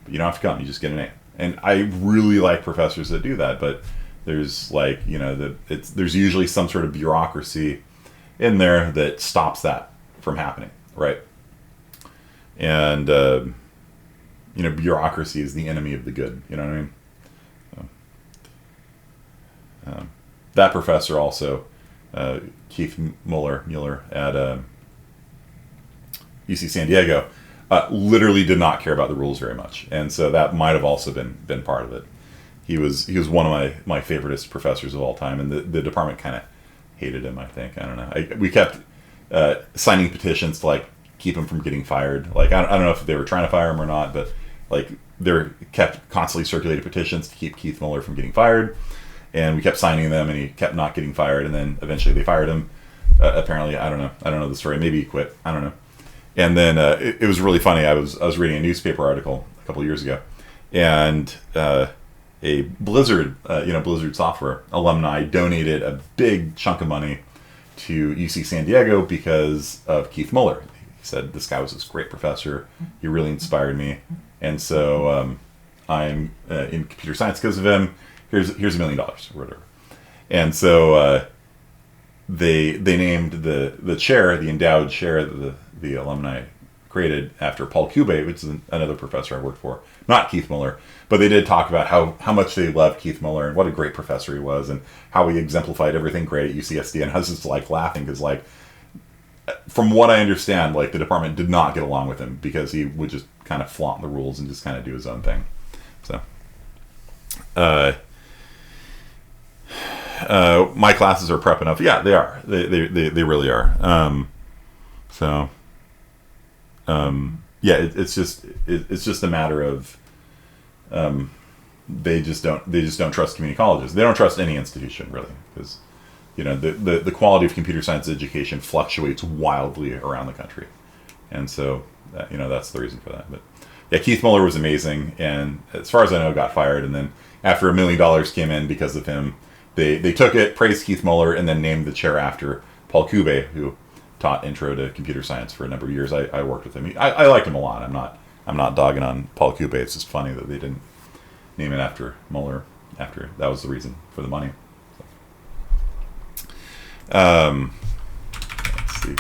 but you don't have to come. You just get an A. And I really like professors that do that, but there's like, you know, there's usually some sort of bureaucracy in there that stops that from happening, right? And you know, bureaucracy is the enemy of the good. You know what I mean? That professor also, Keith Mueller at UC San Diego, literally did not care about the rules very much, and so that might have also been part of it. He was one of my favoriteest professors of all time, and the department kind of hated him. I think, I don't know. We kept signing petitions to like keep him from getting fired. Like I don't know if they were trying to fire him or not, but like they kept constantly circulating petitions to keep Keith Mueller from getting fired. And we kept signing them, and he kept not getting fired. And then eventually they fired him. Apparently, I don't know the story. Maybe he quit. I don't know. And then it was really funny. I was reading a newspaper article a couple of years ago, and a Blizzard, Blizzard software alumni donated a big chunk of money to UC San Diego because of Keith Mueller. He said this guy was this great professor. He really inspired me, and so I'm in computer science because of him. Here's $1 million or whatever. And so they named the chair, the endowed chair that the alumni created after Paul Cube, which is another professor I worked for, not Keith Mueller, but they did talk about how much they loved Keith Mueller and what a great professor he was and how he exemplified everything great at UCSD. And I was just like laughing because like, from what I understand, like the department did not get along with him because he would just kind of flaunt the rules and just kind of do his own thing. So, my classes are prep enough. Yeah, they are. They really are. Yeah, it's just a matter of they just don't trust community colleges. They don't trust any institution really, because you know the quality of computer science education fluctuates wildly around the country, and so that's the reason for that. But yeah, Keith Mueller was amazing, and as far as I know, got fired, and then after $1 million came in because of him. They took it, praised Keith Mueller, and then named the chair after Paul Cube, who taught Intro to Computer Science for a number of years. I worked with him. I liked him a lot. I'm not dogging on Paul Cube. It's just funny that they didn't name it after Mueller. After that was the reason for the money. So. Let's see.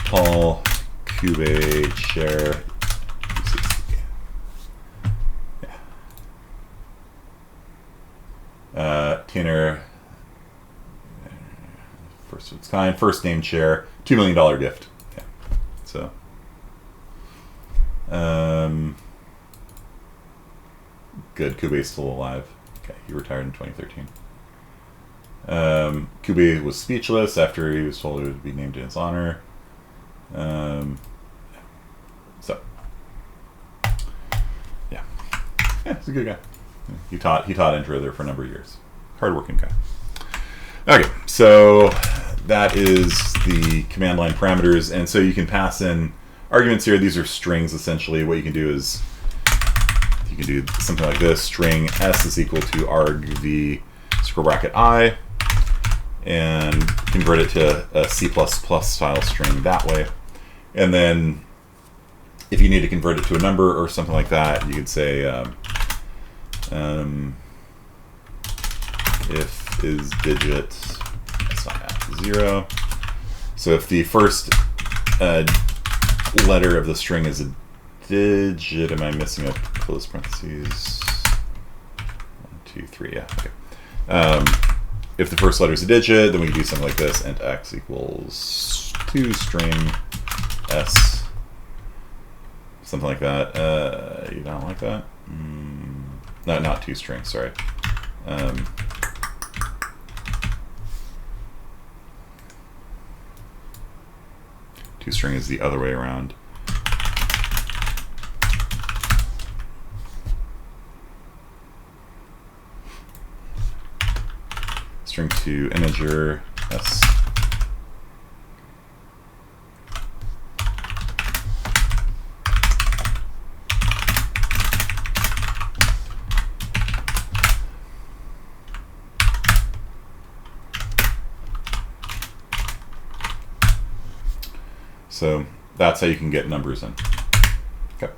Paul Cube chair. Tanner, first of its kind, first name chair, $2 million gift. Yeah. So, good. Kube's still alive. Okay, he retired in 2013. Kube was speechless after he was told it would be named in his honor. So, yeah, he's a good guy. He taught intro there for a number of years. Hardworking guy. Okay, so that is the command line parameters, and so you can pass in arguments here. These are strings, essentially. What you can do is you can do something like this: string s is equal to argv square bracket I, and convert it to a C++ style string that way. And then if you need to convert it to a number or something like that, you could say if is digit s.at 0. So if the first letter of the string is a digit, am I missing a close parentheses? 1, 2, 3, yeah, okay. If the first letter is a digit, then we can do something like this: int x equals to string s, something like that. You don't like that? No, not to string, sorry. To string is the other way around. String to integer s. So that's how you can get numbers in. Okay.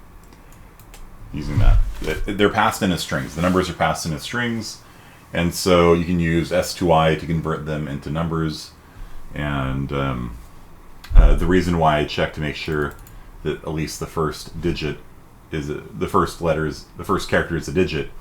Using that. They're passed in as strings. The numbers are passed in as strings. And so you can use s2i to convert them into numbers. And the reason why I check to make sure that at least the first digit is the first character is a digit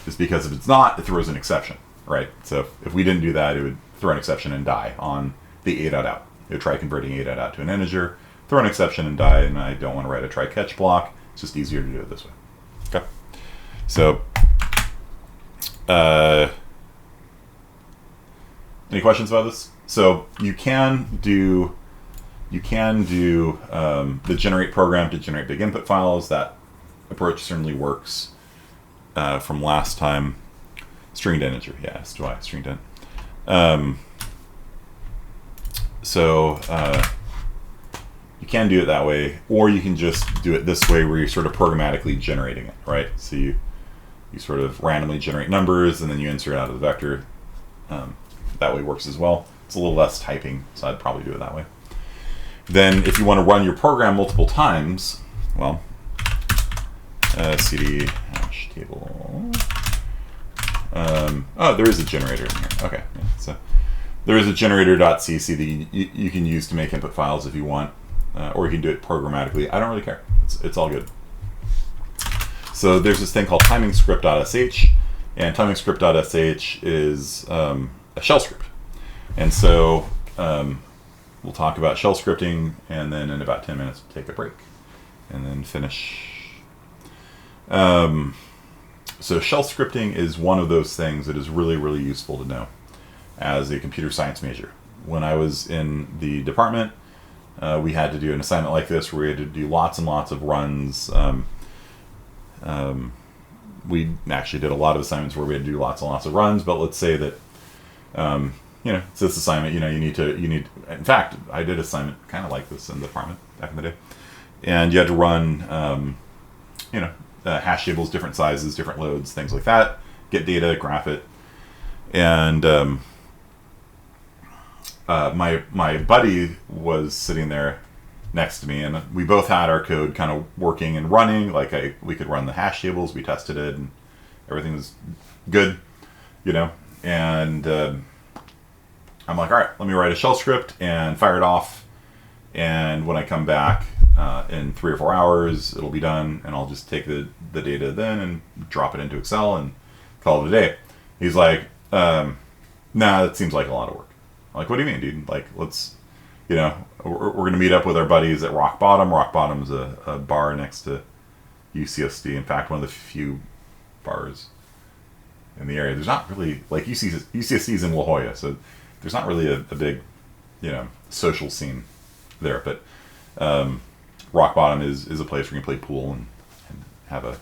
is because if it's not, it throws an exception, right? So if we didn't do that, it would throw an exception and die on the a.out. It would try converting a.out to an integer, throw an exception and die, and I don't want to write a try catch block. It's just easier to do it this way. Okay. So any questions about this? So you can do the generate program to generate big input files. That approach certainly works from last time. String to integer, yeah, s2i, string to int. You can do it that way, or you can just do it this way where you're sort of programmatically generating it, right? So you sort of randomly generate numbers and then you insert out of the vector. That way works as well. It's a little less typing, so I'd probably do it that way. Then if you want to run your program multiple times, well, cd hash table. Oh, there is a generator in here. Okay, yeah, so there is a generator.cc that you can use to make input files if you want, or you can do it programmatically. I don't really care. It's all good. So there's this thing called Timingscript.sh, and Timingscript.sh is a shell script. And so we'll talk about shell scripting, and then in about 10 minutes we'll take a break and then finish. So shell scripting is one of those things that is really, really useful to know as a computer science major. When I was in the department, we had to do an assignment like this where we had to do lots and lots of runs. We actually did a lot of assignments where we had to do lots and lots of runs, but let's say that it's this assignment, you need, in fact, I did assignment kind of like this in the department back in the day. And you had to run, hash tables, different sizes, different loads, things like that, get data, graph it. And my buddy was sitting there next to me, and we both had our code kind of working and running. We could run the hash tables, we tested it, and everything was good, and I'm like, all right, let me write a shell script and fire it off, and when I come back in 3 or 4 hours, it'll be done, and I'll just take the data then and drop it into Excel and call it a day. He's like, nah, that seems like a lot of work. I'm like, what do you mean, dude? Like, let's, we're going to meet up with our buddies at Rock Bottom. Rock Bottom's a bar next to UCSD. In fact, one of the few bars in the area. There's not really, like, UCSD's in La Jolla, so there's not really a big, social scene there. But Rock Bottom is a place where you can play pool and have a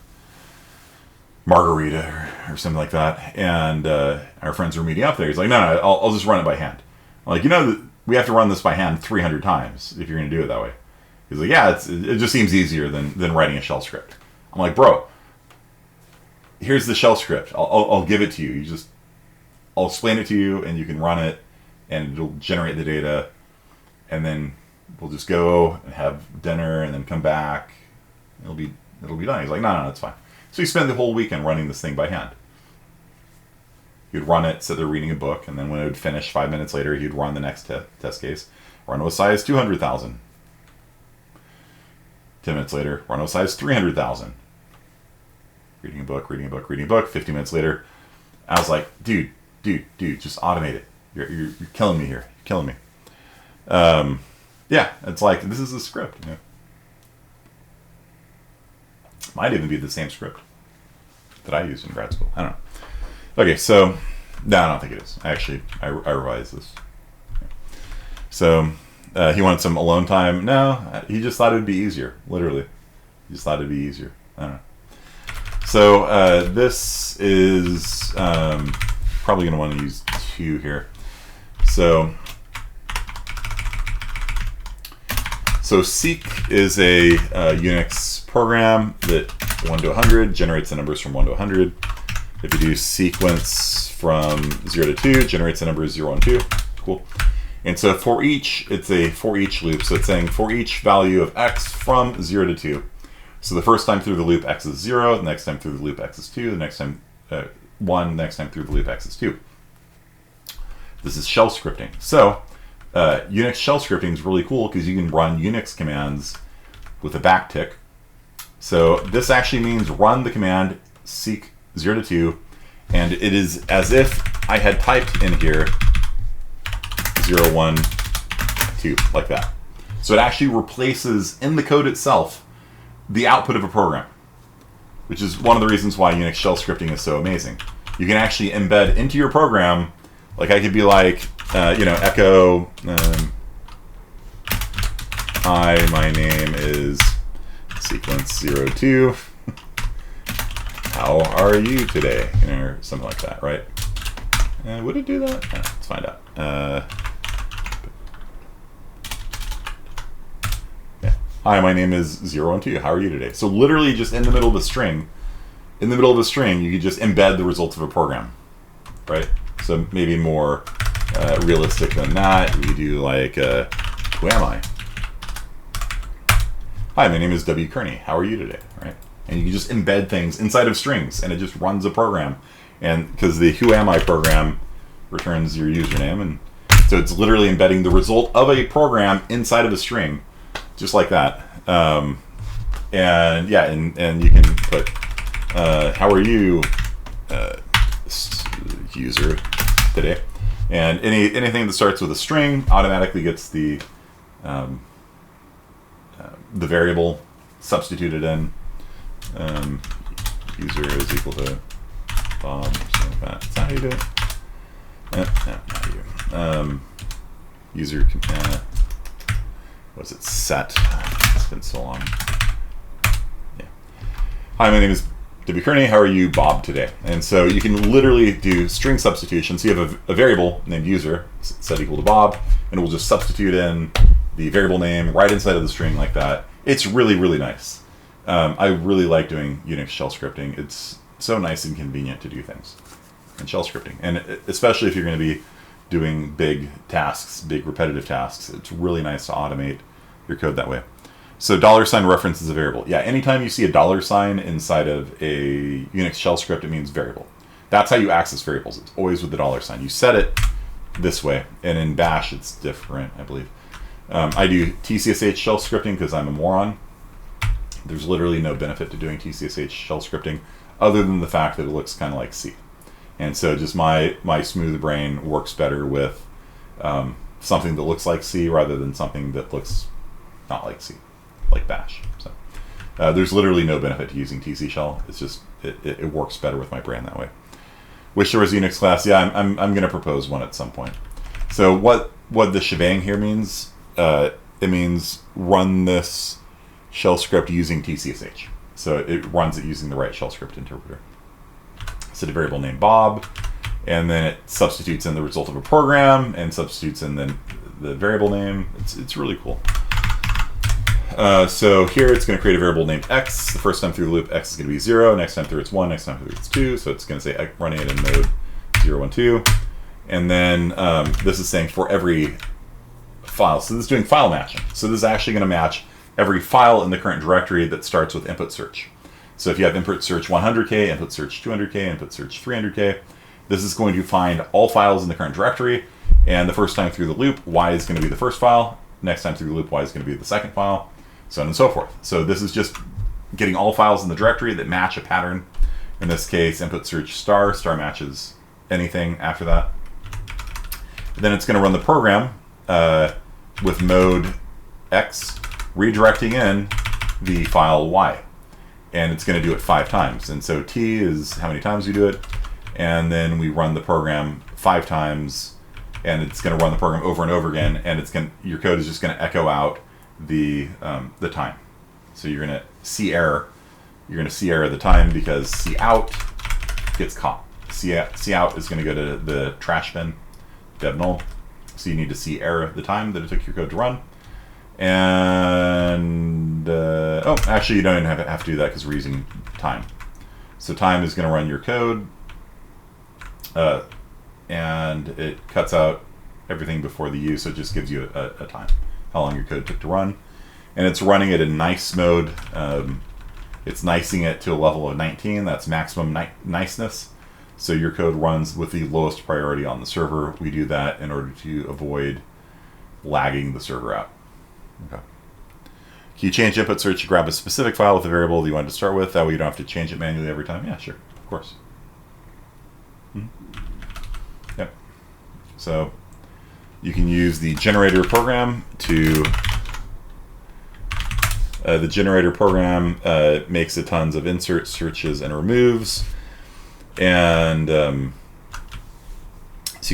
margarita or something like that. And our friends were meeting up there. He's like, no, I'll just run it by hand. I'm like, we have to run this by hand 300 times if you're going to do it that way. He's like, yeah, it just seems easier than writing a shell script. I'm like, bro, here's the shell script. I'll give it to you. I'll explain it to you, and you can run it, and it'll generate the data, and then we'll just go and have dinner, and then come back. It'll be done. He's like, no, it's fine. So he spent the whole weekend running this thing by hand. He'd run it, sit there reading a book, and then when it would finish 5 minutes later, he'd run the next test case. Run with size 200,000. 10 minutes later, run with size 300,000. Reading a book, reading a book, reading a book. 50 minutes later, I was like, dude, just automate it. You're killing me here. You're killing me. Yeah, it's like, this is a script. You know? Might even be the same script that I used in grad school. I don't know. Okay, so, no, I don't think it is. Actually, I revised this. So, he wanted some alone time. No, he just thought it would be easier, literally. He just thought it would be easier. I don't know. So, this is probably going to want to use 2 here. So seek is a UNIX program that 1 to 100 generates the numbers from 1 to 100. If you do sequence from 0 to 2, generates the numbers 0 and 2. Cool. And so for each, it's a for each loop. So it's saying for each value of x from 0 to 2. So the first time through the loop, x is 0. The next time through the loop, x is 2. The next time, 1. The next time through the loop, x is 2. This is shell scripting. So Unix shell scripting is really cool because you can run Unix commands with a backtick. So this actually means run the command seek 0 to 2, and it is as if I had typed in here 0, 1, 2, like that. So it actually replaces in the code itself the output of a program, which is one of the reasons why Unix shell scripting is so amazing. You can actually embed into your program, like I could be like, echo, hi, my name is sequence 02. How are you today? Or something like that, right? Would it do that? Let's find out. Yeah. Hi, my name is 0 and 2. How are you today? So literally just in the middle of a string, you could just embed the results of a program, right? So maybe more realistic than that. We do like, who am I? Hi, my name is W. Kearney. How are you today, right? And you can just embed things inside of strings, and it just runs a program. And because the who am I program returns your username, and so it's literally embedding the result of a program inside of a string, just like that. And yeah, and you can put how are you user today, and anything that starts with a string automatically gets the variable substituted in. User is equal to Bob, or something like that. Is that how you do it? No, not you. User, was it set? It's been so long. Yeah. Hi, my name is W. Kearney. How are you, Bob, today? And so you can literally do string substitution. So you have a variable named user set equal to Bob, and it will just substitute in the variable name right inside of the string like that. It's really, really nice. I really like doing Unix shell scripting. It's so nice and convenient to do things in shell scripting. And especially if you're going to be doing big tasks, big repetitive tasks, it's really nice to automate your code that way. So $sign references a variable. Yeah, anytime you see a $sign inside of a Unix shell script, it means variable. That's how you access variables. It's always with the $sign. You set it this way, and in Bash it's different, I believe. I do TCSH shell scripting because I'm a moron. There's literally no benefit to doing TCSH shell scripting other than the fact that it looks kind of like C. And so just my smooth brain works better with something that looks like C rather than something that looks not like C, like Bash. So there's literally no benefit to using TC shell. It's just, it works better with my brain that way. Wish there was a Unix class. Yeah, I'm going to propose one at some point. So what the shebang here means, it means run this shell script using TCSH. So it runs it using the right shell script interpreter. Set a variable named Bob, and then it substitutes in the result of a program and substitutes in then the variable name. It's really cool. So here it's going to create a variable named x. The first time through the loop, x is going to be 0. Next time through it's 1. Next time through it's 2. So it's going to say running it in mode 0, 1, 2. And then this is saying for every file. So this is doing file matching. So this is actually going to match every file in the current directory that starts with input search. So if you have input search 100K, input search 200K, input search 300K, this is going to find all files in the current directory. And the first time through the loop, y is going to be the first file. Next time through the loop, y is going to be the second file, so on and so forth. So this is just getting all files in the directory that match a pattern. In this case, input search star matches anything after that. Then it's going to run the program with mode x redirecting in the file y. And it's going to do it 5 times. And so t is how many times we do it. And then we run the program 5 times. And it's going to run the program over and over again. And your code is just going to echo out the time. So you're going to see error. You're going to see error the time because see out gets caught. See out is going to go to the trash bin, dev null. So you need to see error the time that it took your code to run. And actually you don't even have to do that because we're using time. So time is going to run your code, and it cuts out everything before the U, so it just gives you a time, how long your code took to run. And it's running it in nice mode. It's nicing it to a level of 19. That's maximum niceness. So your code runs with the lowest priority on the server. We do that in order to avoid lagging the server out. Okay. Can you change input search to grab a specific file with a variable that you want to start with? That way you don't have to change it manually every time. Yeah, sure, of course. Yep. So you can use the generator program to the generator program makes a tons of inserts, searches, and removes. And so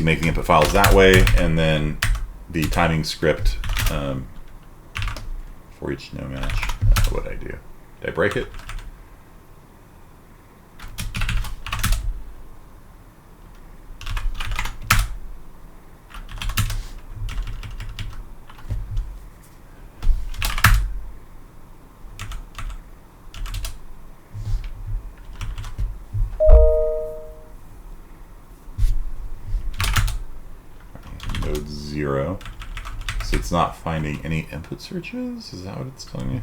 you make the input files that way, and then the timing script for each no match. What did I do? Did I break it? Node 0. So it's not finding any input searches? Is that what it's telling me?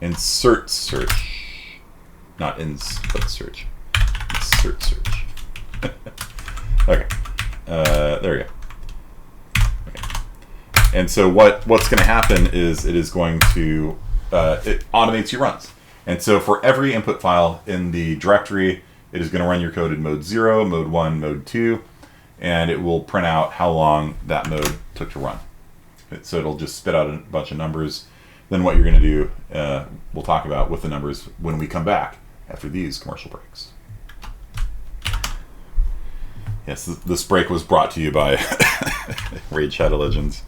Insert search. Not input search. Insert search. Okay. There we go. Okay. And so what's going to happen is it is going to, it automates your runs. And so for every input file in the directory, it is going to run your code in mode 0, mode 1, mode 2. And it will print out how long that mode took to run. So it'll just spit out a bunch of numbers. Then what you're going to do, we'll talk about with the numbers when we come back after these commercial breaks. Yes, this break was brought to you by Raid Shadow Legends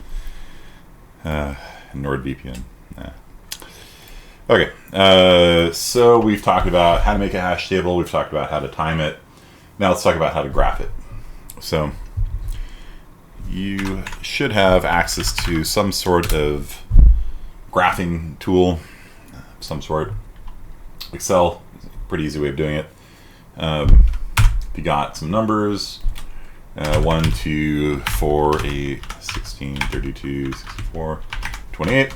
and NordVPN. Okay, so we've talked about how to make a hash table. We've talked about how to time it. Now let's talk about how to graph it. So you should have access to some sort of graphing tool, some sort. Excel, pretty easy way of doing it. If you got some numbers, 1, 2, 4, 8, 16, 32, 64, 28.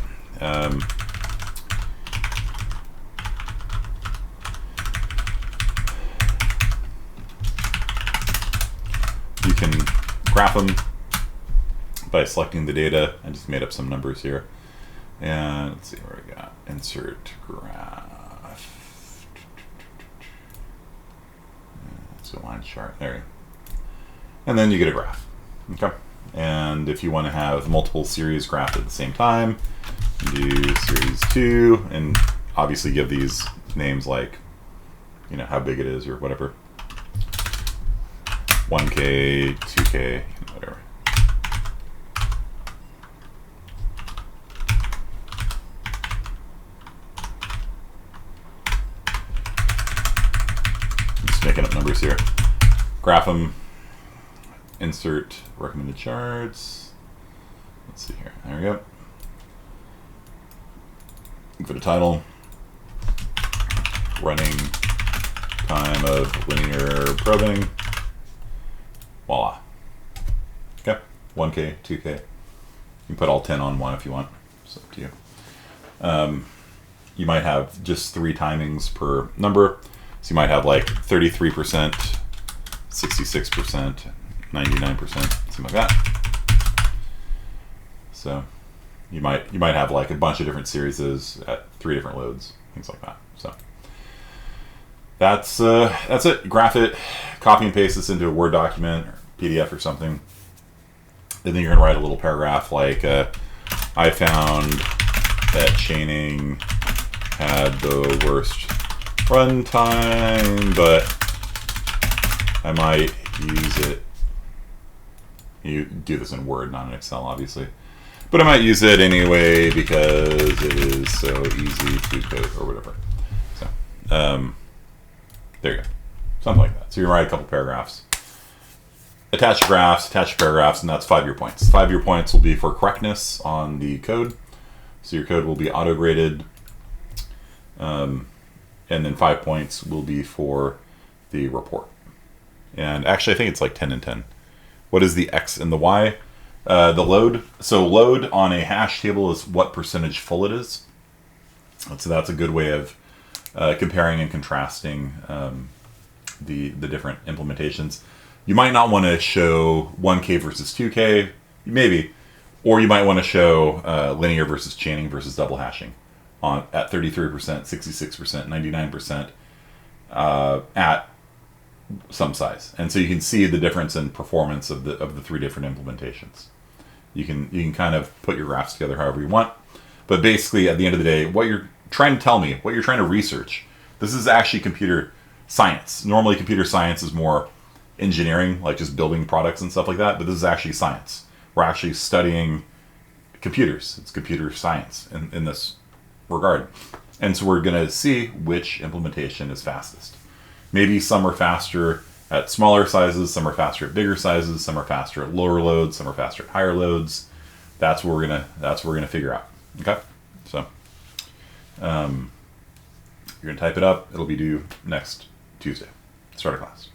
You can graph them by selecting the data. I just made up some numbers here. And let's see where we got. Insert graph. So line chart. There you go. And then you get a graph. Okay. And if you want to have multiple series graphed at the same time, do series 2, and obviously give these names like, you know, how big it is or whatever. 1K, 2K, whatever. I'm just making up numbers here. Graph them. insert recommended charts. Let's see here. There we go. For the title, running time of linear probing. Voila. Okay. 1K, 2K. You can put all 10 on one if you want. It's up to you. You might have just 3 timings per number. So you might have like 33%, 66%, 99%, something like that. So you might have like a bunch of different series at 3 different loads, things like that. So that's it. Graph it, copy and paste this into a Word document or PDF or something. And then you're gonna write a little paragraph like, I found that chaining had the worst runtime, but I might use it. You do this in Word, not in Excel, obviously. But I might use it anyway because it is so easy to code or whatever. So there you go. Something like that. So you write a couple paragraphs. Attach graphs, attach paragraphs, and that's 5-year points. 5-year points will be for correctness on the code. So your code will be auto-graded. And then 5 points will be for the report. And actually, I think it's like 10 and 10. What is the X and the Y? The load. So load on a hash table is what percentage full it is. So that's a good way of comparing and contrasting the different implementations. You might not want to show 1K versus 2K, maybe. Or you might want to show linear versus chaining versus double hashing at 33%, 66%, 99% at some size. And so you can see the difference in performance of the 3 different implementations. You can kind of put your graphs together however you want. But basically, at the end of the day, what you're trying to tell me, what you're trying to research, this is actually computer science. Normally, computer science is more engineering, like just building products and stuff like that. But this is actually science. We're actually studying computers. It's computer science in this regard. And so we're going to see which implementation is fastest. Maybe some are faster at smaller sizes, some are faster at bigger sizes, some are faster at lower loads, some are faster at higher loads. That's what we're gonna figure out. Okay, so you're gonna type it up. It'll be due next Tuesday. Start a class.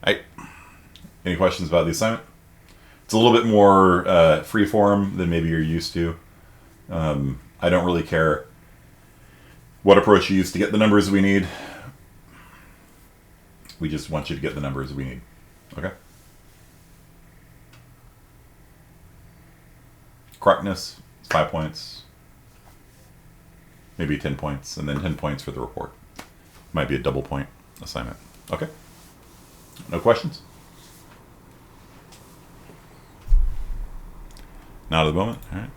All right. Any questions about the assignment? It's a little bit more free form than maybe you're used to. I don't really care what approach you use to get the numbers we need. We just want you to get the numbers we need. Okay? Correctness is 5 points. Maybe 10 points, and then 10 points for the report. Might be a double point assignment. Okay? No questions? Not at the moment. All right.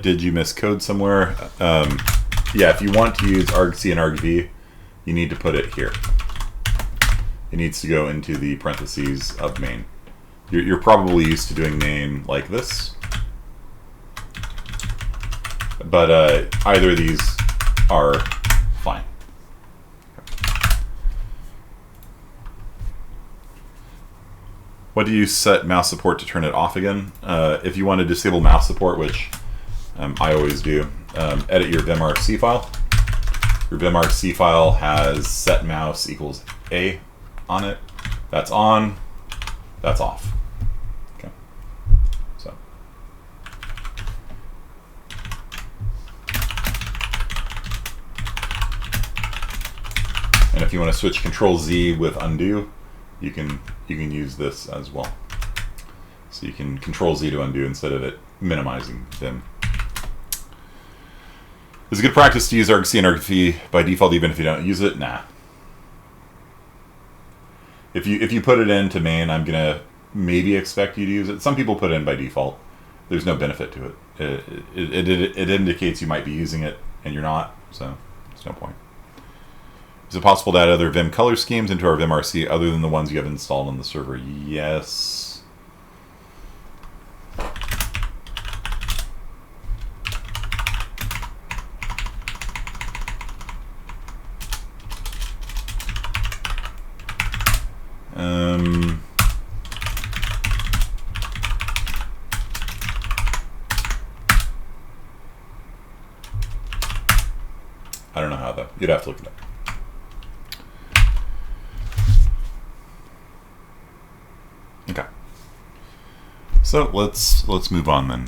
Did you miss code somewhere? Yeah, if you want to use argc and argv, you need to put it here. It needs to go into the parentheses of main. You're probably used to doing main like this. But either of these are fine. What do you set mouse support to turn it off again? If you want to disable mouse support, which I always do, edit your vimrc file. Your vimrc file has set mouse equals A on it. That's on, that's off. Okay. So. And if you want to switch Control Z with undo, you can use this as well. So you can Control Z to undo instead of it minimizing them. It's a good practice to use argc and argv by default, even if you don't use it. Nah. If you put it into main, I'm gonna maybe expect you to use it. Some people put it in by default. There's no benefit to it. It indicates you might be using it and you're not, so there's no point. Is it possible to add other Vim color schemes into our vimrc other than the ones you have installed on the server? Yes. I don't know how though. You'd have to look it up. Okay. So let's move on then.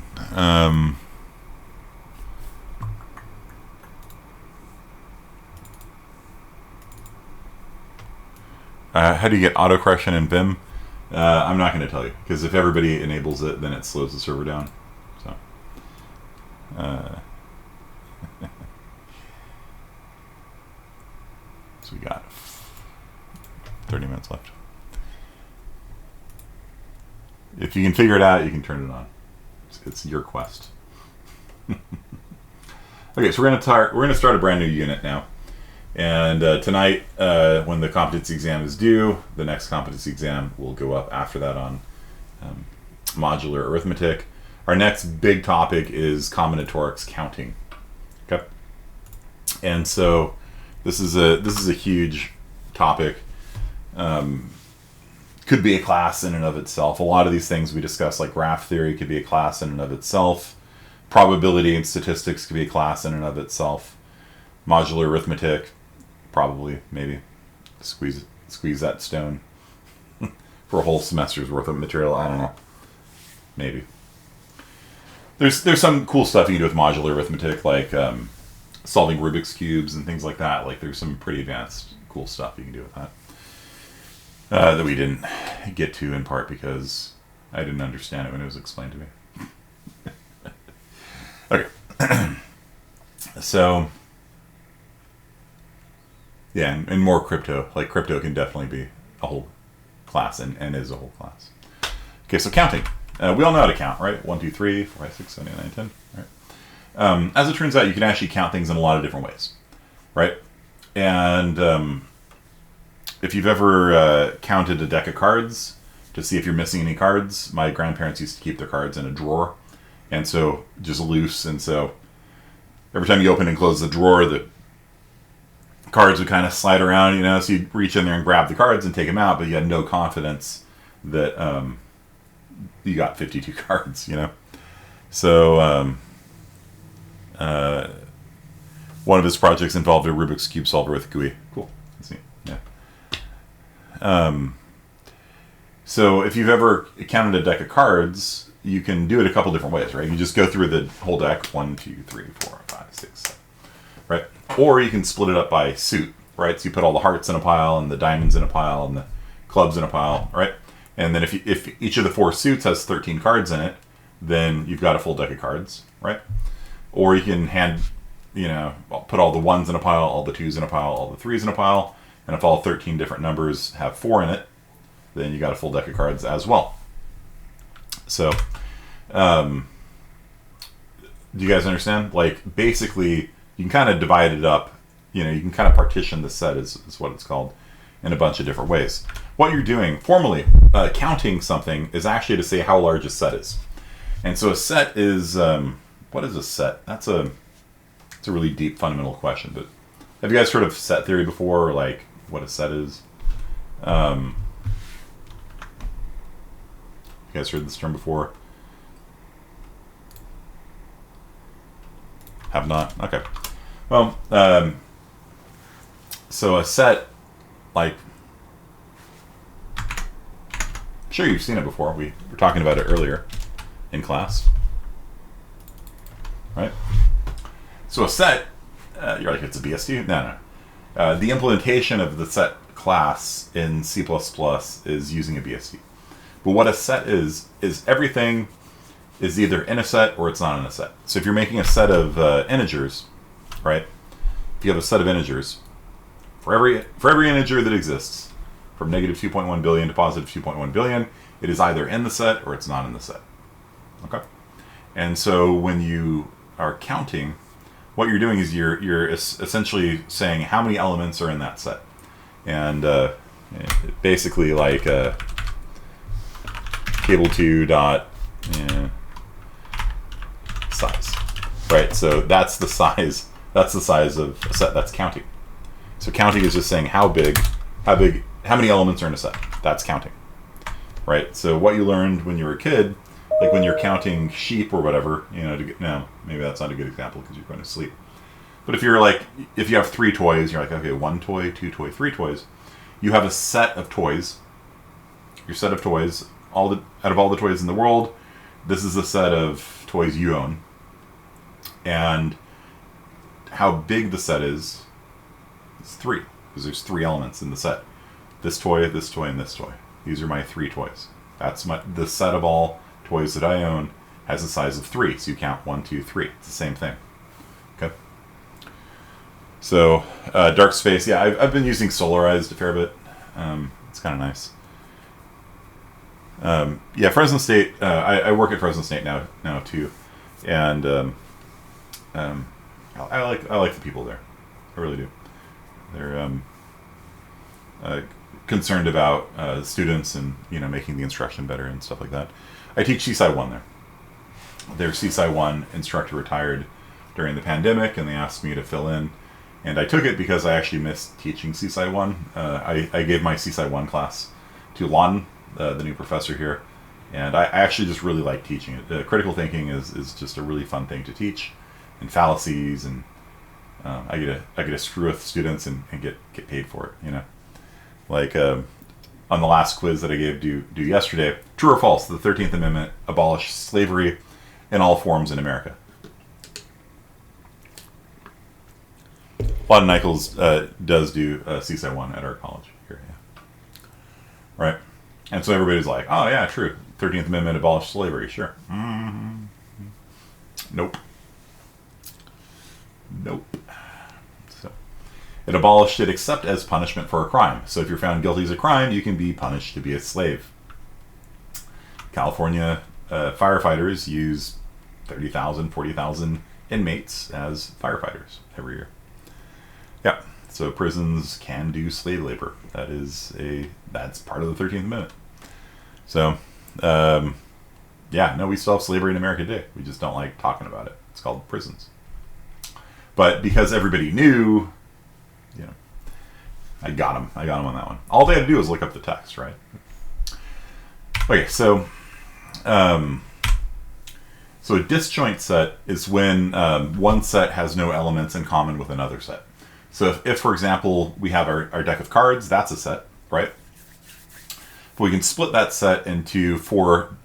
How do you get auto correction in Vim? I'm not going to tell you, because if everybody enables it, then it slows the server down. So, so we got 30 minutes left. If you can figure it out, you can turn it on. It's your quest. Okay, so we're going to start a brand new unit now. And tonight, when the competency exam is due, the next competency exam will go up after that on modular arithmetic. Our next big topic is combinatorics counting. Okay, and so this is a huge topic. Could be a class in and of itself. A lot of these things we discuss, like graph theory, could be a class in and of itself. Probability and statistics could be a class in and of itself. Modular arithmetic, probably, maybe. Squeeze that stone for a whole semester's worth of material. I don't know. Maybe. There's some cool stuff you can do with modular arithmetic, like solving Rubik's cubes and things like that. Like there's some pretty advanced, cool stuff you can do with that. That we didn't get to in part because I didn't understand it when it was explained to me. Okay. So, yeah, and more crypto. Like crypto can definitely be a whole class and is a whole class. Okay, so counting. We all know how to count, right? 1, 2, 3, 4, 5, 6, 7, 8, 9, 10. Right? As it turns out, you can actually count things in a lot of different ways, right? And if you've ever counted a deck of cards to see if you're missing any cards, my grandparents used to keep their cards in a drawer, and so just loose. And so every time you open and close the drawer, the cards would kind of slide around, you know. So you'd reach in there and grab the cards and take them out, but you had no confidence that you got 52 cards, you know. So one of his projects involved a Rubik's Cube solver with GUI. Cool. That's neat. Yeah. So if you've ever counted a deck of cards, you can do it a couple different ways, right? You just go through the whole deck, 1, 2, 3, 4, 5, 6, 7, right? Or you can split it up by suit, right? So you put all the hearts in a pile and the diamonds in a pile and the clubs in a pile, right? And then if each of the 4 suits has 13 cards in it, then you've got a full deck of cards, right? Or you can put all the 1s in a pile, all the 2s in a pile, all the 3s in a pile, and if all 13 different numbers have 4 in it, then you got a full deck of cards as well. So, do you guys understand? Like, basically, you can kind of divide it up. You know, you can kind of partition the set, is what it's called, in a bunch of different ways. What you're doing, formally, counting something is actually to say how large a set is. And so a set is, what is a set? It's a really deep fundamental question, but have you guys heard of set theory before, or like what a set is? You guys heard this term before? Have not? Okay. Well, so a set, like, I'm sure you've seen it before. We were talking about it earlier in class, right? So a set, you're like, it's a BST? No. The implementation of the set class in C++ is using a BST. But what a set is everything is either in a set or it's not in a set. So if you're making a set of integers, right? If you have a set of integers, for every integer that exists, from negative 2.1 billion to positive 2.1 billion, it is either in the set or it's not in the set. Okay? And so when you are counting, what you're doing is you're essentially saying how many elements are in that set. And basically like cable 2 dot size, right? So that's the size of a set. That's counting. So counting is just saying how many elements are in a set. That's counting. right? So what you learned when you were a kid, like when you're counting sheep or whatever, you know, no, maybe that's not a good example because you're going to sleep. But if you're like, if you have 3 toys, you're like, okay, 1 toy, 2 toy, 3 toys. You have a set of toys. Your set of toys, out of all the toys in the world, this is the set of toys you own. And how big the set is 3, because there's 3 elements in the set. This toy, and this toy. These are my 3 toys. That's the set of all toys that I own has a size of 3. So you count 1, 2, 3. It's the same thing. Okay. So dark space, yeah, I've been using Solarized a fair bit. It's kind of nice. Yeah, Fresno State. I work at Fresno State now too, and I like the people there. I really do. They're concerned about students and making the instruction better and stuff like that. I teach CSI 1 there. Their CSI 1 instructor retired during the pandemic, and they asked me to fill in. And I took it because I actually missed teaching CSI 1. I gave my CSI 1 class to Lon, the new professor here, and I actually just really like teaching it. Critical thinking is just a really fun thing to teach, and fallacies, and I get to screw with students and get paid for it. Like on the last quiz that I gave due yesterday, true or false? The 13th Amendment abolished slavery in all forms in America. Lon Nichols does do CSI 1 at our college here, yeah. Right? And so everybody's like, oh yeah, true. 13th Amendment abolished slavery, sure. Mm-hmm. Nope. So it abolished it except as punishment for a crime. So if you're found guilty as a crime, you can be punished to be a slave. California firefighters use 30,000, 40,000 inmates as firefighters every year. Yeah, so prisons can do slave labor. That's part of the 13th Amendment. So, yeah, no, we still have slavery in America today. We just don't like talking about it. It's called prisons. But because everybody knew, I got them on that one. All they had to do was look up the text, right? Okay, so a disjoint set is when one set has no elements in common with another set. So if for example, we have our deck of cards, that's a set, right? But we can split that set into 4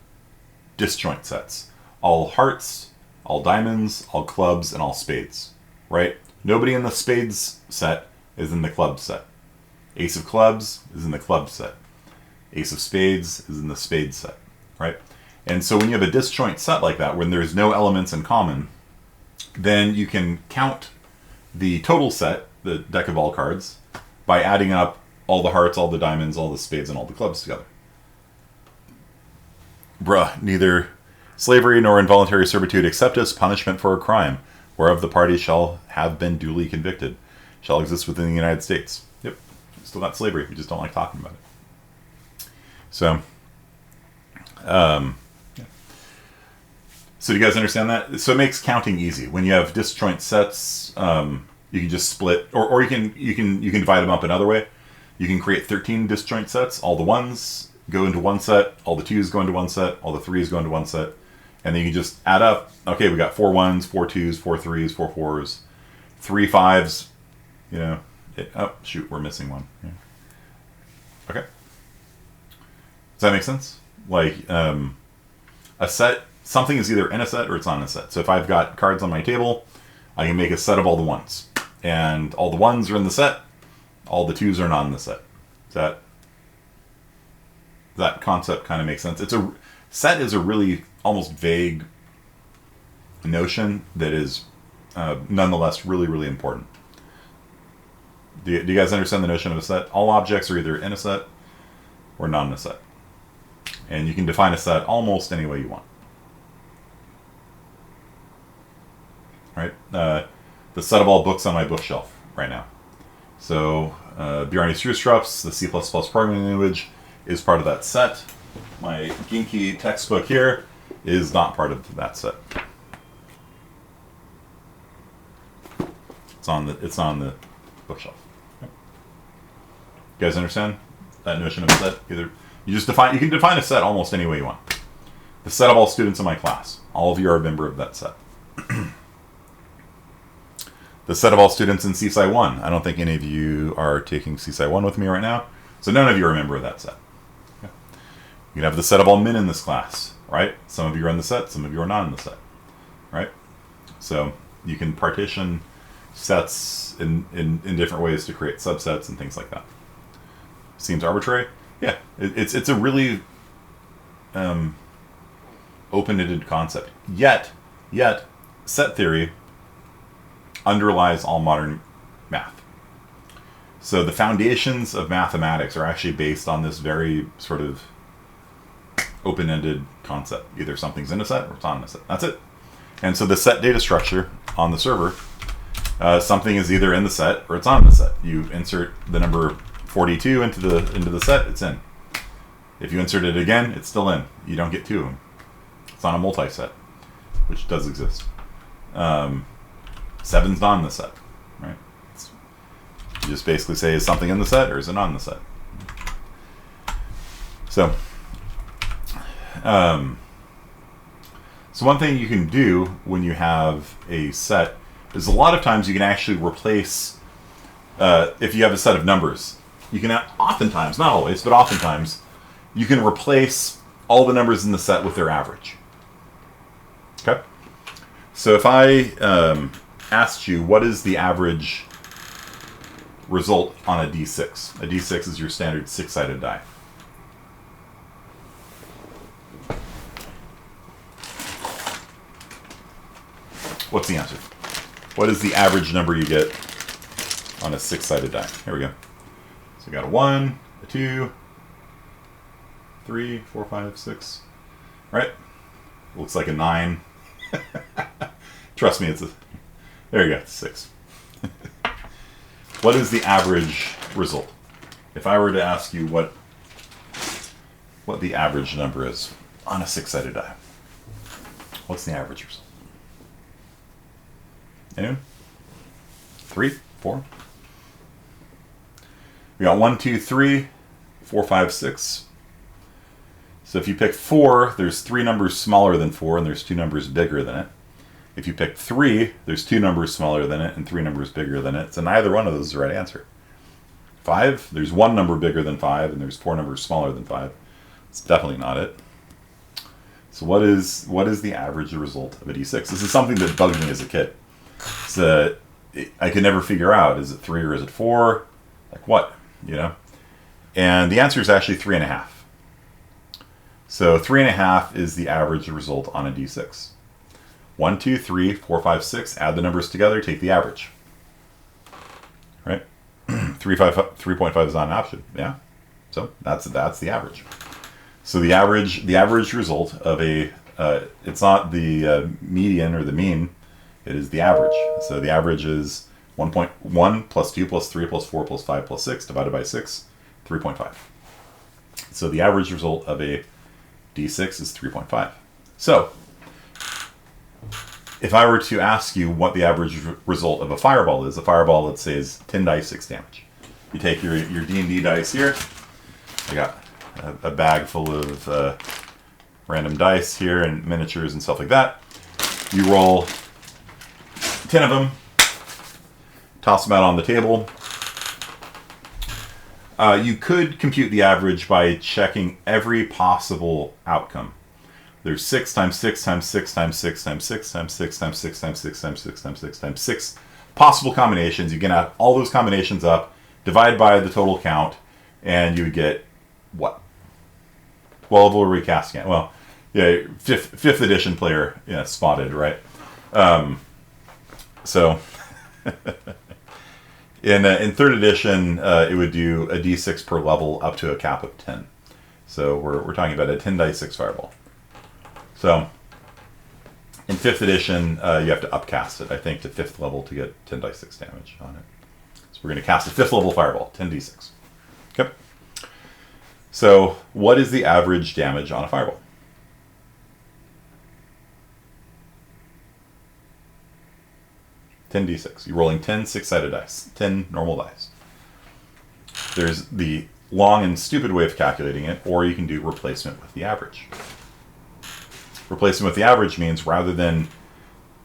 disjoint sets. All hearts, all diamonds, all clubs, and all spades, right? Nobody in the spades set is in the club set. Ace of clubs is in the club set. Ace of spades is in the spade set, right? And so when you have a disjoint set like that, when there's no elements in common, then you can count the total set, the deck of all cards, by adding up all the hearts, all the diamonds, all the spades, and all the clubs together. Bruh, neither slavery nor involuntary servitude except as punishment for a crime, whereof the party shall have been duly convicted, shall exist within the United States. Yep, still not slavery, we just don't like talking about it. So, yeah. So do you guys understand that? So it makes counting easy. When you have disjoint sets, you can just split, or you can divide them up another way. You can create 13 disjoint sets. All the 1s go into one set, all the 2s go into one set, all the 3s go into one set, and then you can just add up. Okay, we got 4 1s, 4 2s, 4 3s, 4 4s, 3 5s. Oh shoot, we're missing one. Yeah. Okay, does that make sense? Like a set. Something is either in a set or it's not in a set. So if I've got cards on my table, I can make a set of all the 1s. And all the 1s are in the set, all the 2s are not in the set. Does that concept kind of make sense? Set is a really almost vague notion that is nonetheless really, really important. Do you guys understand the notion of a set? All objects are either in a set or not in a set. And you can define a set almost any way you want. Right? The set of all books on my bookshelf right now. So, Bjarne Stroustrup's, the C++ programming language, is part of that set. My Genki textbook here is not part of that set. It's on the bookshelf. Okay. You guys understand that notion of a set? Either You can define a set almost any way you want. The set of all students in my class. All of you are a member of that set. The set of all students in CSI 1. I don't think any of you are taking CSI 1 with me right now, so none of you are a member of that set. Okay. You can have the set of all men in this class, right? Some of you are in the set, some of you are not in the set, right? So you can partition sets in different ways to create subsets and things like that. Seems arbitrary? Yeah, it's a really open-ended concept. Yet, set theory underlies all modern math. So the foundations of mathematics are actually based on this very sort of open-ended concept. Either something's in a set or it's on a set. That's it. And so the set data structure on the server, something is either in the set or it's on the set. You insert the number 42 into the set, it's in. If you insert it again, it's still in. You don't get two of them. It's on a multi-set, which does exist. 7's not in the set, right? You just basically say, is something in the set or is it not in the set? So, so one thing you can do when you have a set is a lot of times you can actually replace, if you have a set of numbers, you can oftentimes, not always, but oftentimes, you can replace all the numbers in the set with their average. Okay? So if I asked you, what is the average result on a D6? A D6 is your standard 6-sided die. What's the answer? What is the average number you get on a 6-sided die? Here we go. So we got a 1, a 2, 3, 4, 5, 6. Right? Looks like a 9. Trust me, it's a... There you go, 6. What is the average result? If I were to ask you what the average number is on a 6-sided die, what's the average result? Anyone? 3, 4? We got 1, 2, 3, 4, 5, 6. So if you pick 4, there's 3 numbers smaller than 4, and there's 2 numbers bigger than it. If you pick 3, there's 2 numbers smaller than it and 3 numbers bigger than it. So neither one of those is the right answer. 5, there's 1 number bigger than 5, and there's 4 numbers smaller than 5. It's definitely not it. So what is the average result of a D6? This is something that bugged me as a kid. So I could never figure out, is it 3 or is it 4? Like what? You know? And the answer is actually 3.5. So 3.5 is the average result on a D6. 1, 2, 3, 4, 5, 6. Add the numbers together, take the average. Right? 3.5 is not an option. Yeah. So that's the average. So the average result of a it's not the median or the mean. It is the average. So the average is 1.1 plus 2 plus 3 plus 4 plus 5 plus 6 divided by 6, 3.5. So the average result of a D6 is 3.5. So if I were to ask you what the average result of a fireball is, a fireball, let's say, is 10 dice, 6 damage. You take your D&D dice here. I got a bag full of random dice here and miniatures and stuff like that. You roll 10 of them, toss them out on the table. You could compute the average by checking every possible outcome. There's 6 times 6 times 6 times 6 times 6 times 6 times 6 times 6 times 6 times 6 times 6 possible combinations. You can add all those combinations up, divide by the total count, and you would get what? 12 or recasting it. Well, yeah, fifth edition player, yeah, spotted, right? So in 3rd edition, it would do a d6 per level up to a cap of 10. So we're talking about a 10 dice 6 fireball. So in 5th edition, you have to upcast it, I think, to 5th level to get 10 dice 6 damage on it. So we're going to cast a 5th level fireball, 10d6. Okay. So what is the average damage on a fireball? $10d6. You're rolling 10 6-sided dice, 10 normal dice. There's the long and stupid way of calculating it, or you can do replacement with the average. Replacement with the average means rather than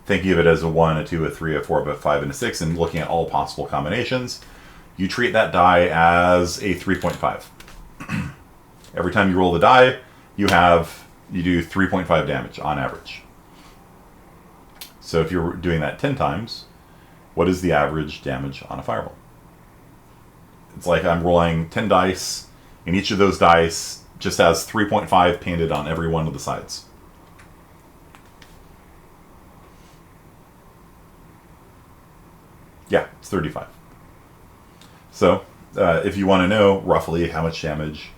thinking of it as a 1, a 2, a 3, a 4, a 5, and a 6, and looking at all possible combinations, you treat that die as a 3.5. Every time you roll the die, you do 3.5 damage on average. So if you're doing that 10 times, what is the average damage on a fireball? It's like I'm rolling 10 dice, and each of those dice just has 3.5 painted on every one of the sides. Yeah, it's 35. So, if you want to know roughly how much damage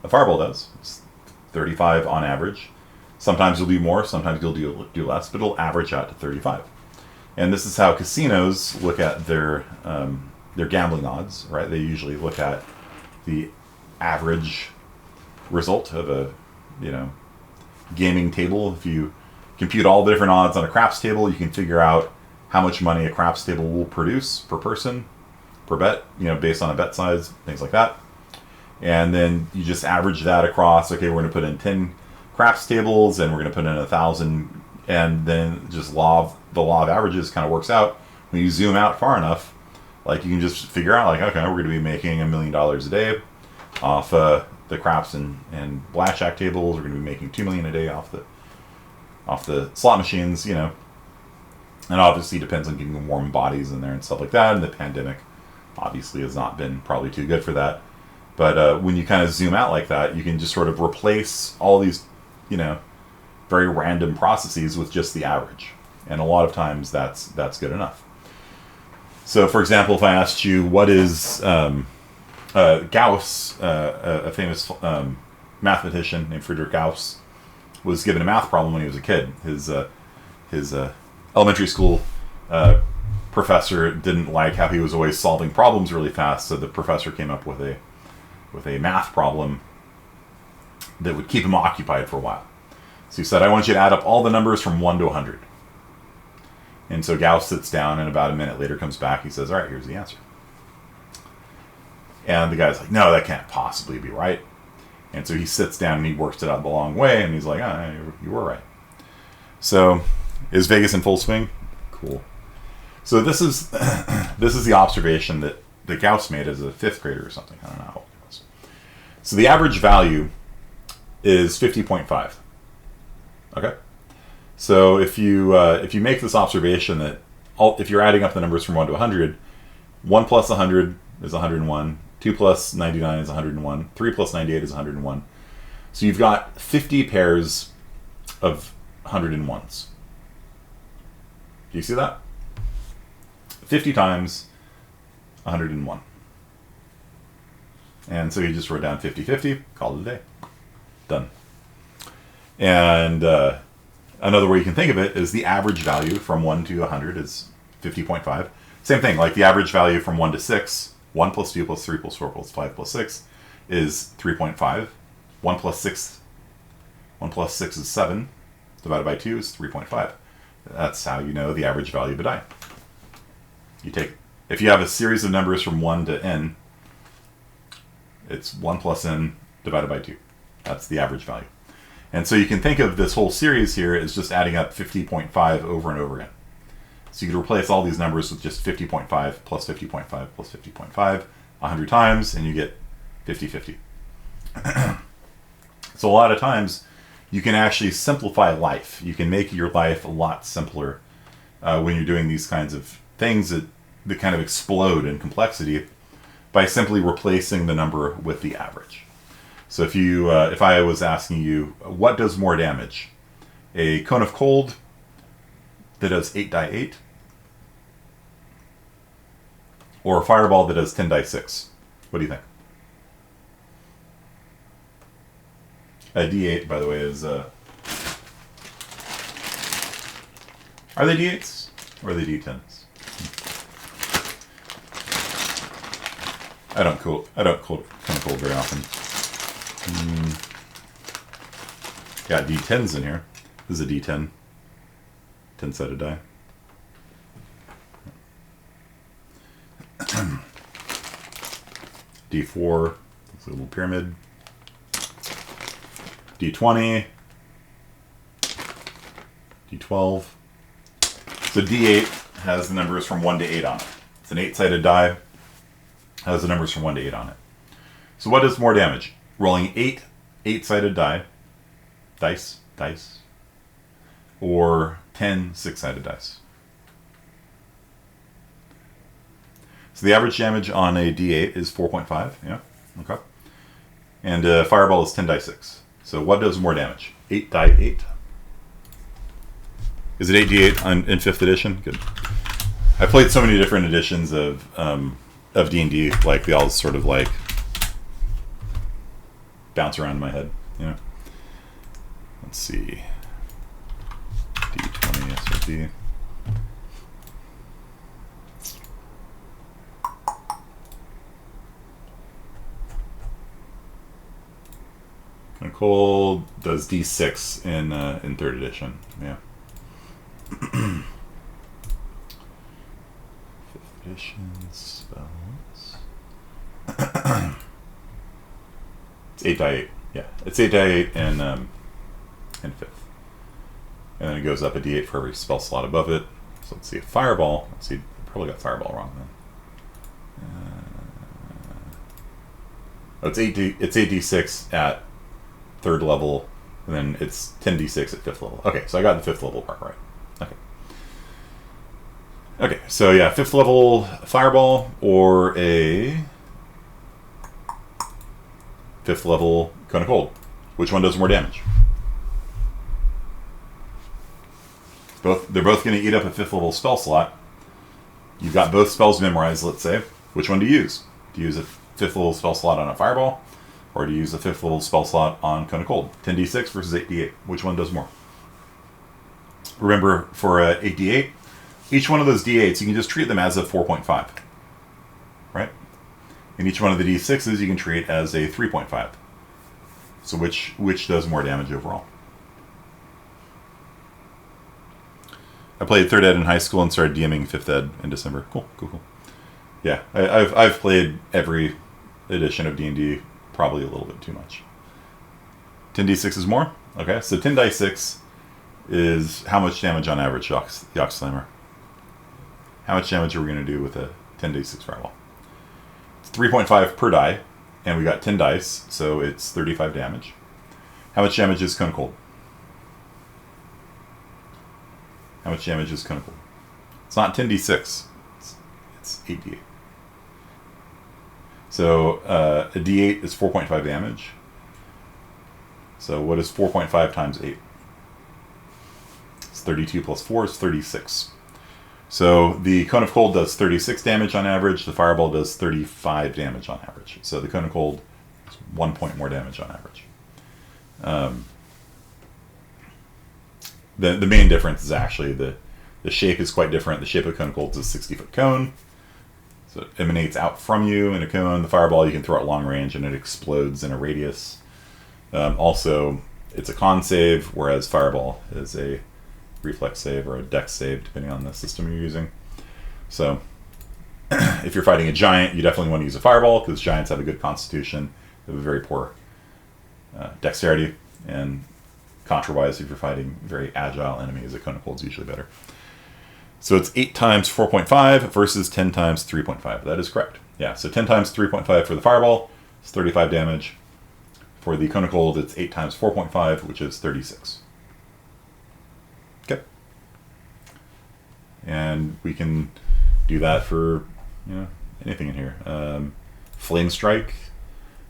a fireball does, it's 35 on average. Sometimes you'll do more, sometimes you'll do less, but it'll average out to 35. And this is how casinos look at their gambling odds, right? They usually look at the average result of a, gaming table. If you compute all the different odds on a craps table, you can figure out how much money a craps table will produce per person, per bet, based on a bet size, things like that. And then you just average that across, okay, we're going to put in 10 craps tables and we're going to put in 1,000, and then just the law of averages kind of works out. When you zoom out far enough, like you can just figure out, like, okay, we're going to be making $1 million a day off the craps and blackjack tables. We're going to be making $2 million a day off the slot machines, And obviously depends on getting warm bodies in there and stuff like that. And the pandemic obviously has not been probably too good for that. But when you kind of zoom out like that, you can just sort of replace all these, very random processes with just the average. And a lot of times that's good enough. So, for example, if I asked you what is Gauss, a famous mathematician named Friedrich Gauss, was given a math problem when he was a kid. His elementary school professor didn't like how he was always solving problems really fast, so the professor came up with a math problem that would keep him occupied for a while. So he said, I want you to add up all the numbers from 1 to 100. And so Gauss sits down, and about a minute later comes back. He says, all right, here's the answer. And the guy's like, no, that can't possibly be right. And so he sits down and he works it out the long way, and he's like, you were right. So, is Vegas in full swing? Cool. So this is the observation that Gauss made as a 5th grader or something. I don't know how old he was. So the average value is 50.5. Okay? So if you make this observation that if you're adding up the numbers from 1 to 100, 1 plus 100 is 101, 2 plus 99 is 101, 3 plus 98 is 101. So you've got 50 pairs of 101s. Do you see that? 50 times 101. And so you just wrote down 50-50, called it a day. Done. And another way you can think of it is the average value from 1 to 100 is 50.5. Same thing, like the average value from 1 to 6, 1 plus 2 plus 3 plus 4 plus 5 plus 6 is 3.5. 1 plus 6 is 7, divided by 2 is 3.5. That's how you know the average value of a die. If you have a series of numbers from 1 to n, it's 1 plus n divided by 2. That's the average value. And so you can think of this whole series here as just adding up 50.5 over and over again. So you could replace all these numbers with just 50.5 plus 50.5 plus 50.5 100 times, and you get 50-50. So a lot of times, you can actually simplify life. You can make your life a lot simpler when you're doing these kinds of things that kind of explode in complexity by simply replacing the number with the average. So if I was asking you, what does more damage? A cone of cold that does 8 die 8? Or a fireball that does 10 die 6? What do you think? A D8, by the way, is... Are they D8s? Or are they D10s? I don't cone of cold very often. Got D10s in here. This is a D10. 10-sided die. D4. So a little pyramid. D20. D12. So D8 has the numbers from 1 to 8 on it. It's an 8-sided die. Has the numbers from 1 to 8 on it. So what does more damage? Rolling 8-sided dice, or 10 6-sided dice. So the average damage on a D8 is 4.5. Yeah, okay. And Fireball is 10 die 6. So what does more damage? 8 die 8. Is it 8d8 in 5th edition? Good. I played so many different editions of D&D, like they all sort of like bounce around in my head, you know. Let's see. D20 SRD. Kind of cool. Does D6 in 3rd edition. Yeah. 5th edition spells. It's 8 die 8. Yeah, it's 8 die 8 in 5th, and then it goes up a D8 for every spell slot above it. So let's see, a Fireball. Let's see, probably got Fireball wrong then. It's 8d6 at 3rd level, and then it's 10d6 at 5th level. Okay, so I got the 5th level part right. Okay, so yeah, 5th level Fireball or a 5th level Cone of Cold. Which one does more damage? They're both going to eat up a 5th level spell slot. You've got both spells memorized, let's say. Which one do you use? Do you use a 5th level spell slot on a Fireball? Or do you use a 5th level spell slot on Cone of Cold? 10d6 versus 8d8. Which one does more? Remember, for 8d8, each one of those d8s, you can just treat them as a 4.5. Right? And each one of the d6s, you can treat as a 3.5. So which does more damage overall? I played 3rd Ed in high school and started DMing 5th Ed in December. Cool. Yeah, I've played every edition of D&D, probably a little bit too much. 10d6 is more? Okay, so 10 die 6 is how much damage on average, Yox Slammer? How much damage are we going to do with a 10d6 Fireball? It's 3.5 per die, and we got 10 dice, so it's 35 damage. How much damage is Cone of Cold? How much damage is Cone of Cold? It's not 10d6. It's 8d8. So a d8 is 4.5 damage. So what is 4.5 times 8? It's 32 plus 4 is 36. So the Cone of Cold does 36 damage on average. The Fireball does 35 damage on average. So the Cone of Cold is 1 point more damage on average. The main difference is actually the shape is quite different. The shape of Cone of Cold is a 60-foot cone. So it emanates out from you in a cone. The Fireball you can throw at long range and it explodes in a radius. Also, it's a con save, whereas Fireball is a reflex save or a dex save, depending on the system you're using. So if you're fighting a giant, you definitely want to use a Fireball, because giants have a good constitution. They have a very poor dexterity. And contra-wise, if you're fighting very agile enemies, a Cone of Cold is usually better. So it's 8 times 4.5 versus 10 times 3.5. That is correct. Yeah, so 10 times 3.5 for the Fireball is 35 damage. For the Cone of Cold, it's 8 times 4.5, which is 36. Okay. And we can do that for anything in here. Flame Strike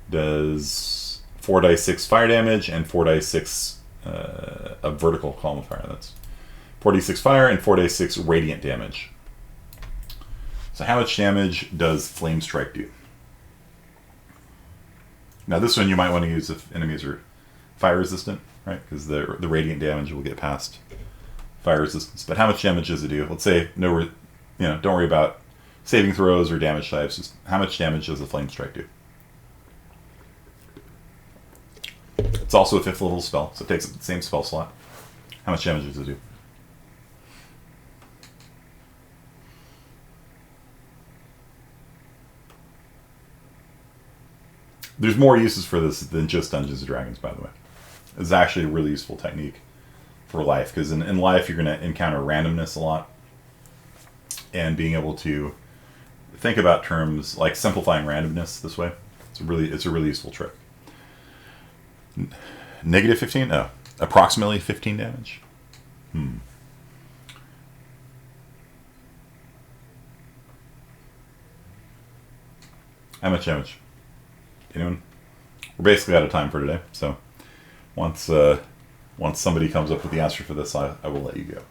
does 4 die 6 fire damage and 4 die 6 a vertical column of fire. That's 4d6 fire and 4d6 radiant damage. So how much damage does Flame Strike do? Now this one you might want to use if enemies are fire resistant, right? Because the radiant damage will get past fire resistance. But how much damage does it do? Let's say don't worry about saving throws or damage types. Just how much damage does the Flame Strike do? It's also a 5th level spell, so it takes up the same spell slot. How much damage does it do? There's more uses for this than just Dungeons and Dragons, by the way. It's actually a really useful technique for life, because in life you're going to encounter randomness a lot, and being able to think about terms like simplifying randomness this way, it's a really useful trick. Negative 15? Oh, approximately 15 damage. How much damage? Anyone? We're basically out of time for today, so once somebody comes up with the answer for this, I will let you go.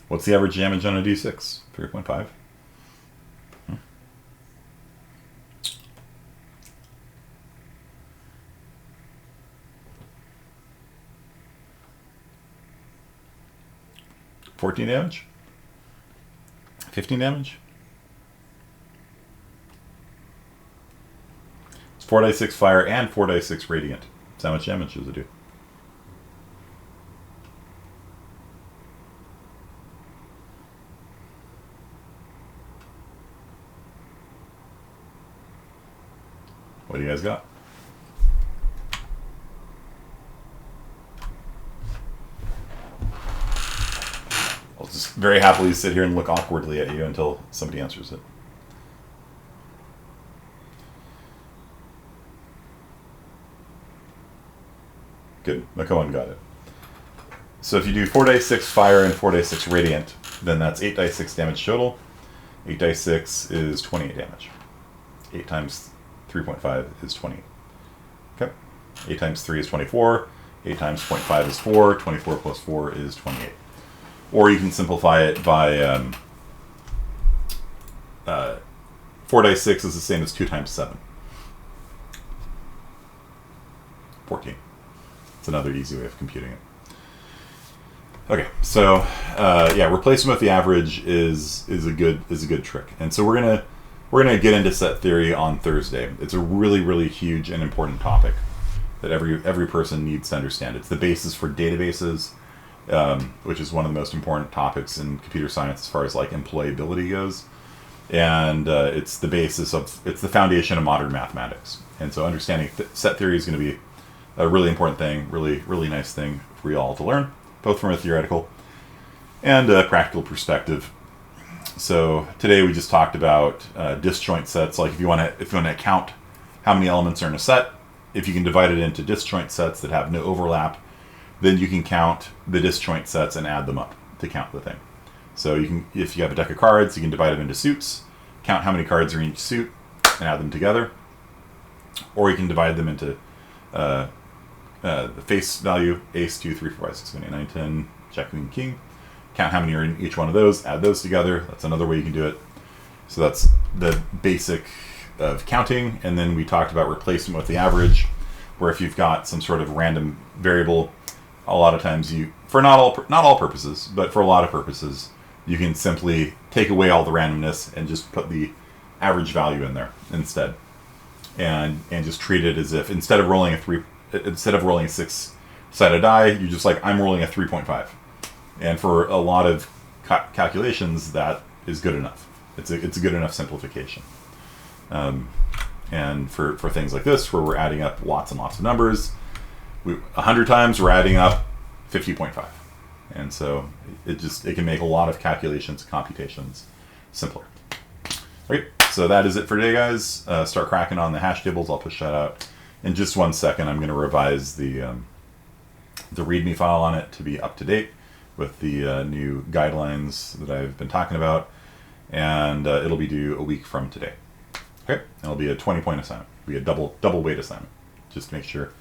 What's the average damage on a D6? 3.5. 14 damage? 15 damage? It's 4d6 fire and 4d6 radiant. So how much damage does it do? What do you guys got? I'll just very happily sit here and look awkwardly at you until somebody answers it. Good. McCohen got it. So if you do 4d6 fire and 4d6 radiant, then that's 8d6 damage total. 8d6 is 28 damage. 8 times 3.5 is 20. Okay. 8 times 3 is 24. 8 times 0.5 is 4. 24 plus 4 is 28. Or you can simplify it by 4d6 is the same as 2 times 7. 14. It's another easy way of computing it. Okay, so yeah, replacement with the average is a good trick, and so we're gonna get into set theory on Thursday. It's a really huge and important topic that every person needs to understand. It's the basis for databases, which is one of the most important topics in computer science as far as like employability goes, and it's the foundation of modern mathematics. And so understanding set theory is going to be a really important thing, really nice thing for you all to learn, both from a theoretical and a practical perspective. So today we just talked about disjoint sets. Like if you want to count how many elements are in a set, if you can divide it into disjoint sets that have no overlap, then you can count the disjoint sets and add them up to count the thing. So you can, if you have a deck of cards, you can divide them into suits, count how many cards are in each suit, and add them together. Or you can divide them into the face value, ace, 2, 3, 4, 5, 6, 7, 8, 9, 10, jack, queen, king. Count how many are in each one of those, add those together. That's another way you can do it. So that's the basic of counting. And then we talked about replacement with the average, where if you've got some sort of random variable, a lot of times for not all purposes, but for a lot of purposes, you can simply take away all the randomness and just put the average value in there instead. And just treat it as if instead of rolling a 6-sided die, you're just like, I'm rolling a 3.5. And for a lot of calculations, that is good enough. It's a good enough simplification. And for things like this, where we're adding up lots and lots of numbers, 100 times we're adding up 50.5. And so it can make a lot of calculations, computations simpler. Okay, so that is it for today, guys. Start cracking on the hash tables. I'll push that out in just 1 second. I'm going to revise the README file on it to be up to date with the new guidelines that I've been talking about, and it'll be due a week from today. Okay, and it'll be a 20-point assignment. It'll be a double weight assignment, just to make sure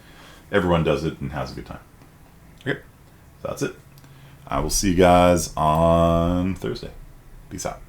everyone does it and has a good time. Okay, so that's it. I will see you guys on Thursday. Peace out.